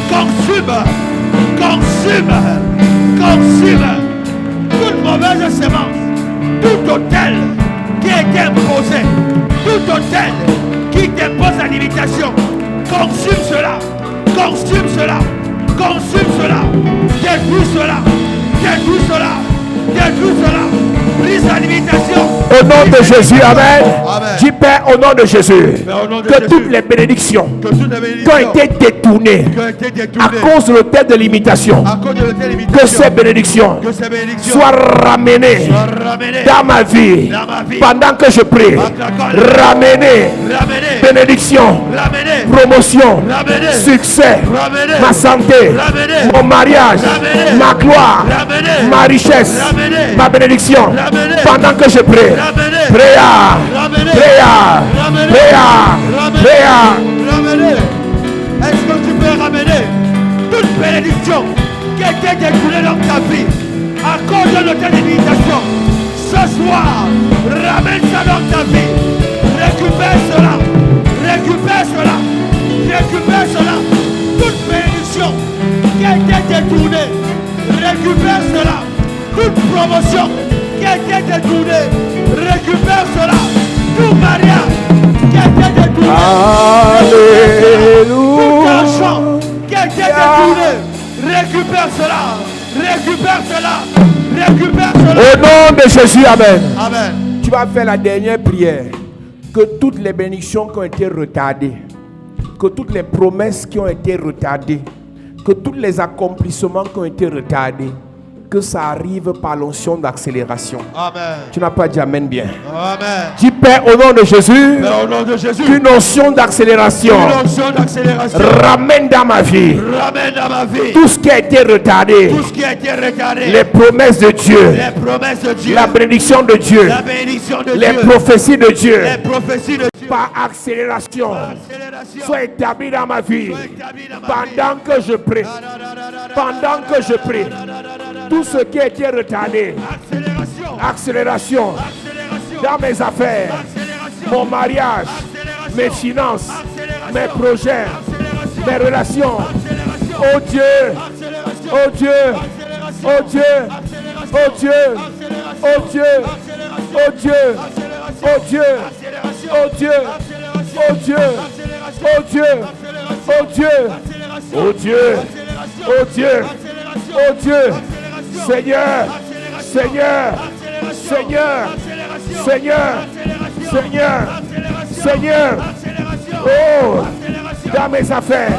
Speaker 2: consume, consume, consume toute mauvaise semence, tout hôtel qui a été imposé, tout hôtel qui t'impose la limitation, consume cela, consume cela, consume cela, détruis cela, détruis cela, détruis cela, brise la limitation.
Speaker 1: Au nom de Jésus, amen.
Speaker 2: Amen.
Speaker 1: Dis Père, au nom de Jésus,
Speaker 2: Père, au nom de
Speaker 1: que
Speaker 2: Jésus,
Speaker 1: toutes les bénédictions
Speaker 2: que toutes les
Speaker 1: qui ont
Speaker 2: bénédictions
Speaker 1: été détournées
Speaker 2: qui ont été
Speaker 1: à
Speaker 2: détournées
Speaker 1: cause de l'hôtel de limitation,
Speaker 2: à cause de l'hôtel
Speaker 1: que
Speaker 2: limitation,
Speaker 1: ces bénédictions
Speaker 2: que ces bénédictions
Speaker 1: soient ramenées
Speaker 2: soient ramenées
Speaker 1: dans ma vie
Speaker 2: dans ma vie.
Speaker 1: pendant que je prie. Ramenez
Speaker 2: Ramenez,
Speaker 1: bénédiction,
Speaker 2: ramenez,
Speaker 1: promotion,
Speaker 2: ramenez,
Speaker 1: succès,
Speaker 2: ramenez,
Speaker 1: ma santé,
Speaker 2: ramenez,
Speaker 1: mon mariage,
Speaker 2: ramenez,
Speaker 1: ma gloire,
Speaker 2: ramenez,
Speaker 1: ma richesse,
Speaker 2: ramenez,
Speaker 1: ma bénédiction
Speaker 2: ramenez,
Speaker 1: pendant que je prie.
Speaker 2: ramenez,
Speaker 1: Prière,
Speaker 2: ramenez,
Speaker 1: prière,
Speaker 2: ramenez,
Speaker 1: prière,
Speaker 2: ramenez,
Speaker 1: prière.
Speaker 2: ramenez. Est-ce que tu peux ramener toute bénédiction qui a été découlée dans ta vie à cause de l'hôtel d'imitation? Ce soir, ramène ça dans ta vie. Récupère cela. Récupère cela. Récupère cela. Toute bénédiction qui a été détournée. Récupère cela. Toute promotion qui a été détournée. Récupère cela. Tout mariage qui a été détourné. Tout argent qui a été détourné. Récupère cela. Récupère cela. Récupère cela.
Speaker 1: Au nom de Jésus, amen.
Speaker 2: Amen.
Speaker 1: Tu vas faire la dernière prière. Que toutes les bénédictions qui ont été retardées, que toutes les promesses qui ont été retardées, que tous les accomplissements qui ont été retardés, que ça arrive par l'onction d'accélération.
Speaker 2: Amen.
Speaker 1: Tu n'as pas dit amen bien.
Speaker 2: Amen.
Speaker 1: Dis Père, au nom de Jésus,
Speaker 2: Mais au nom de Jésus,
Speaker 1: une onction d'accélération
Speaker 2: une onction d'accélération
Speaker 1: ramène dans ma vie
Speaker 2: ramène dans ma vie
Speaker 1: tout ce qui a été retardé,
Speaker 2: tout ce qui a été retardé,
Speaker 1: les promesses de Dieu,
Speaker 2: les promesses de Dieu,
Speaker 1: la bénédiction de Dieu,
Speaker 2: la bénédiction de
Speaker 1: les
Speaker 2: Dieu,
Speaker 1: prophéties de Dieu,
Speaker 2: les prophéties de Dieu,
Speaker 1: par accélération,
Speaker 2: accélération,
Speaker 1: soient établies dans ma vie
Speaker 2: soit établie dans ma vie.
Speaker 1: pendant que je prie. Pendant que je prie, tout ce qui a été retardé,
Speaker 2: Accélération,
Speaker 1: accélération
Speaker 2: accélération,
Speaker 1: dans mes affaires,
Speaker 2: accélération,
Speaker 1: mon mariage,
Speaker 2: accélération,
Speaker 1: mes finances,
Speaker 2: accélération,
Speaker 1: mes projets,
Speaker 2: accélération,
Speaker 1: mes relations.
Speaker 2: accélération,
Speaker 1: Oh Dieu,
Speaker 2: accélération,
Speaker 1: oh Dieu,
Speaker 2: accélération,
Speaker 1: oh Dieu,
Speaker 2: accélération,
Speaker 1: oh Dieu,
Speaker 2: accélération,
Speaker 1: oh Dieu,
Speaker 2: accélération,
Speaker 1: oh Dieu,
Speaker 2: accélération,
Speaker 1: oh Dieu,
Speaker 2: accélération,
Speaker 1: oh Dieu,
Speaker 2: accélération,
Speaker 1: oh Dieu,
Speaker 2: accélération,
Speaker 1: oh Dieu, oh Dieu,
Speaker 2: accélération,
Speaker 1: oh Dieu,
Speaker 2: accélération,
Speaker 1: oh Dieu,
Speaker 2: accélération,
Speaker 1: oh Dieu,
Speaker 2: accélération,
Speaker 1: Seigneur,
Speaker 2: accélération,
Speaker 1: Seigneur,
Speaker 2: accélération,
Speaker 1: Seigneur,
Speaker 2: accélération,
Speaker 1: Seigneur,
Speaker 2: accélération,
Speaker 1: Seigneur,
Speaker 2: accélération,
Speaker 1: Seigneur,
Speaker 2: accélération,
Speaker 1: oh,
Speaker 2: accélération,
Speaker 1: dans mes affaires,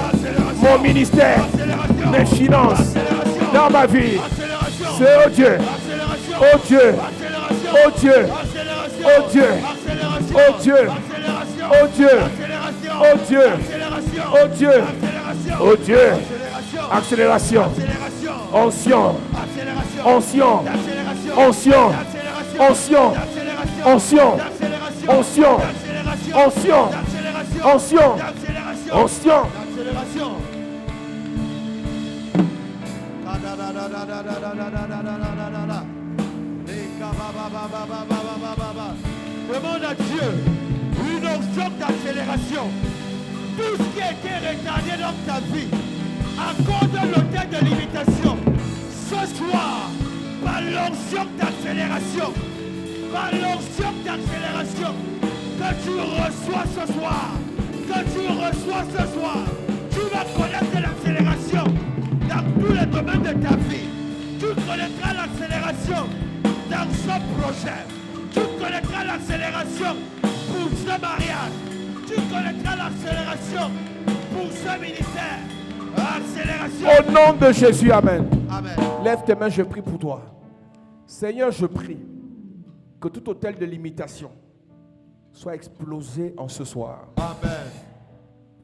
Speaker 1: mon ministère,
Speaker 2: accélération,
Speaker 1: mes finances,
Speaker 2: accélération,
Speaker 1: dans ma vie,
Speaker 2: accélération,
Speaker 1: c'est oh Dieu,
Speaker 2: accélération,
Speaker 1: oh Dieu,
Speaker 2: accélération,
Speaker 1: oh Dieu,
Speaker 2: accélération,
Speaker 1: oh Dieu,
Speaker 2: accélération,
Speaker 1: oh Dieu,
Speaker 2: accélération,
Speaker 1: oh Dieu,
Speaker 2: accélération,
Speaker 1: oh Dieu,
Speaker 2: accélération,
Speaker 1: oh Dieu,
Speaker 2: accélération,
Speaker 1: oh Dieu,
Speaker 2: accélération,
Speaker 1: accélération,
Speaker 2: accélération,
Speaker 1: onction,
Speaker 2: accélération,
Speaker 1: onction,
Speaker 2: accélération,
Speaker 1: onction,
Speaker 2: accélération,
Speaker 1: onction,
Speaker 2: accélération,
Speaker 1: onction,
Speaker 2: accélération,
Speaker 1: onction,
Speaker 2: accélération,
Speaker 1: onction,
Speaker 2: accélération,
Speaker 1: onction,
Speaker 2: accélération,
Speaker 1: onction.
Speaker 2: accélération. Demande à Dieu une onction d'accélération. Tout ce qui a été retardé dans ta vie à cause de l'hôtel de limitation, ce soir, par l'onction d'accélération, par l'onction d'accélération que tu reçois ce soir, tu vas connaître l'accélération dans tous les domaines de ta vie. Tu connaîtras l'accélération dans ce projet. Tu connaîtras l'accélération pour ce mariage. Tu connaîtras l'accélération pour ce ministère. Accélération.
Speaker 1: Au nom de Jésus, amen.
Speaker 2: Amen.
Speaker 1: Lève tes mains, je prie pour toi. Seigneur, je prie que tout hôtel de limitation soit explosé en ce soir,
Speaker 2: Amen.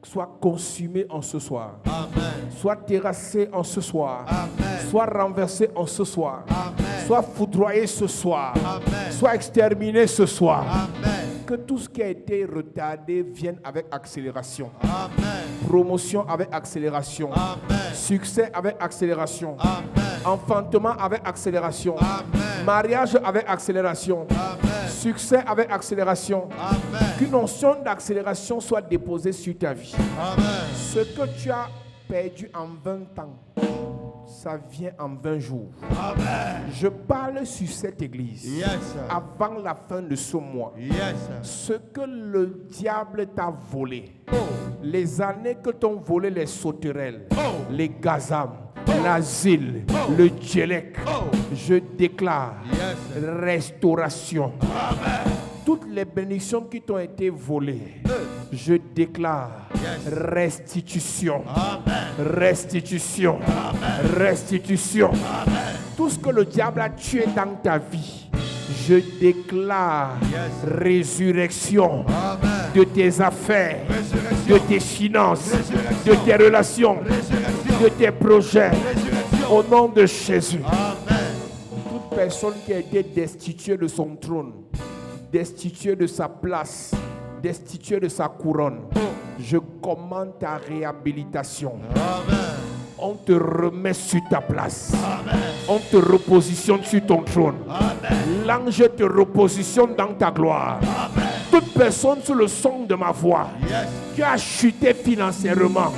Speaker 1: soit consumé en ce soir,
Speaker 2: Amen.
Speaker 1: soit terrassé en ce soir,
Speaker 2: Amen.
Speaker 1: soit renversé en ce soir,
Speaker 2: Amen.
Speaker 1: Sois foudroyé ce soir.
Speaker 2: Amen.
Speaker 1: Sois exterminé ce soir.
Speaker 2: Amen.
Speaker 1: Que tout ce qui a été retardé vienne avec accélération.
Speaker 2: Amen.
Speaker 1: Promotion avec accélération.
Speaker 2: Amen.
Speaker 1: Succès avec accélération.
Speaker 2: Amen.
Speaker 1: Enfantement avec accélération.
Speaker 2: Amen.
Speaker 1: Mariage avec accélération.
Speaker 2: Amen.
Speaker 1: Succès avec accélération.
Speaker 2: Amen.
Speaker 1: Qu'une notion d'accélération soit déposée sur ta vie.
Speaker 2: Amen.
Speaker 1: Ce que tu as perdu en 20 ans, ça vient en 20 jours.
Speaker 2: Amen.
Speaker 1: Je parle sur cette église.
Speaker 2: Yes, sir.
Speaker 1: Avant la fin de ce mois.
Speaker 2: Yes, sir.
Speaker 1: Ce que le diable t'a volé,
Speaker 2: Oh.
Speaker 1: les années que t'ont volé les sauterelles,
Speaker 2: Oh.
Speaker 1: les gazam, l'asile, le djelek,
Speaker 2: Oh.
Speaker 1: je déclare
Speaker 2: Yes, sir.
Speaker 1: restauration.
Speaker 2: Amen.
Speaker 1: Toutes les bénédictions qui t'ont été volées, je déclare
Speaker 2: Yes.
Speaker 1: restitution.
Speaker 2: Amen.
Speaker 1: Restitution. Restitution. Tout ce que le diable a tué dans ta vie, je déclare
Speaker 2: Yes.
Speaker 1: résurrection
Speaker 2: Amen.
Speaker 1: de tes affaires,
Speaker 2: Résurrection.
Speaker 1: de tes finances,
Speaker 2: Résurrection.
Speaker 1: de tes relations,
Speaker 2: Résurrection.
Speaker 1: de tes projets.
Speaker 2: Résurrection.
Speaker 1: Au nom de Jésus.
Speaker 2: Amen.
Speaker 1: Toute personne qui a été destituée de son trône, destituée de sa place, destituée de sa couronne, je commande ta réhabilitation.
Speaker 2: Amen.
Speaker 1: On te remet sur ta place. On te repositionne sur ton trône. L'ange te repositionne dans ta gloire. Toute personne sous le son de ma voix
Speaker 2: Yes.
Speaker 1: qui a chuté financièrement,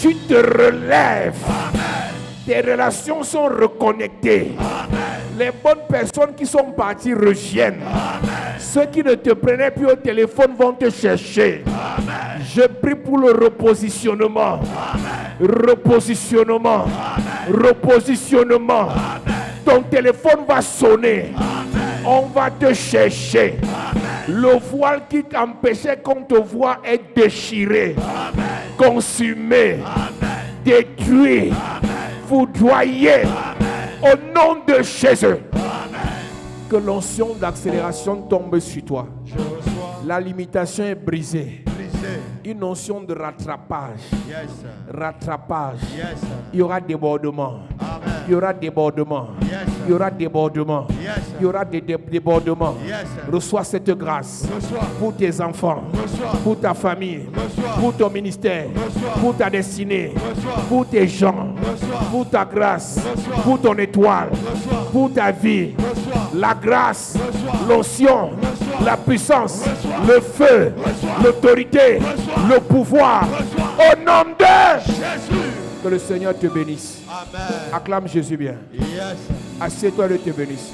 Speaker 1: tu te relèves. Tes relations sont reconnectées. Les bonnes personnes qui sont parties reviennent. Ceux qui ne te prenaient plus au téléphone vont te chercher. Je prie pour le repositionnement. Repositionnement. Repositionnement. Ton téléphone va sonner. On va te chercher. Le voile qui t'empêchait qu'on te voie est déchiré. Consumé. Détruit. Foudroyé. Au nom de Jésus. Que l'onction d'accélération tombe sur toi.
Speaker 2: Je reçois.
Speaker 1: La limitation est brisée.
Speaker 2: Brisé.
Speaker 1: Une notion de rattrapage.
Speaker 2: Yes, sir.
Speaker 1: Rattrapage.
Speaker 2: Yes, sir.
Speaker 1: Il y aura débordement.
Speaker 2: Amen.
Speaker 1: Il y aura débordement.
Speaker 2: Yes, sir.
Speaker 1: Il y aura débordement.
Speaker 2: Yes, sir.
Speaker 1: Il y aura des débordements.
Speaker 2: Yes, sir.
Speaker 1: Reçois cette grâce
Speaker 2: Reçois.
Speaker 1: pour tes enfants,
Speaker 2: Reçois.
Speaker 1: pour ta famille,
Speaker 2: Reçois.
Speaker 1: pour ton ministère,
Speaker 2: Reçois.
Speaker 1: pour ta destinée,
Speaker 2: Reçois.
Speaker 1: pour tes gens,
Speaker 2: Reçois.
Speaker 1: pour ta grâce,
Speaker 2: Reçois.
Speaker 1: pour ton étoile,
Speaker 2: Reçois.
Speaker 1: pour ta vie.
Speaker 2: Reçois.
Speaker 1: La grâce,
Speaker 2: Reçois.
Speaker 1: l'onction,
Speaker 2: Reçois.
Speaker 1: la puissance,
Speaker 2: Reçois.
Speaker 1: le feu,
Speaker 2: Reçois.
Speaker 1: l'autorité,
Speaker 2: Reçois.
Speaker 1: le pouvoir.
Speaker 2: Reçois.
Speaker 1: Au nom de
Speaker 2: Jésus.
Speaker 1: que le Seigneur te bénisse.
Speaker 2: Amen.
Speaker 1: Acclame Jésus bien.
Speaker 2: Yes.
Speaker 1: Assieds-toi, et te bénisse.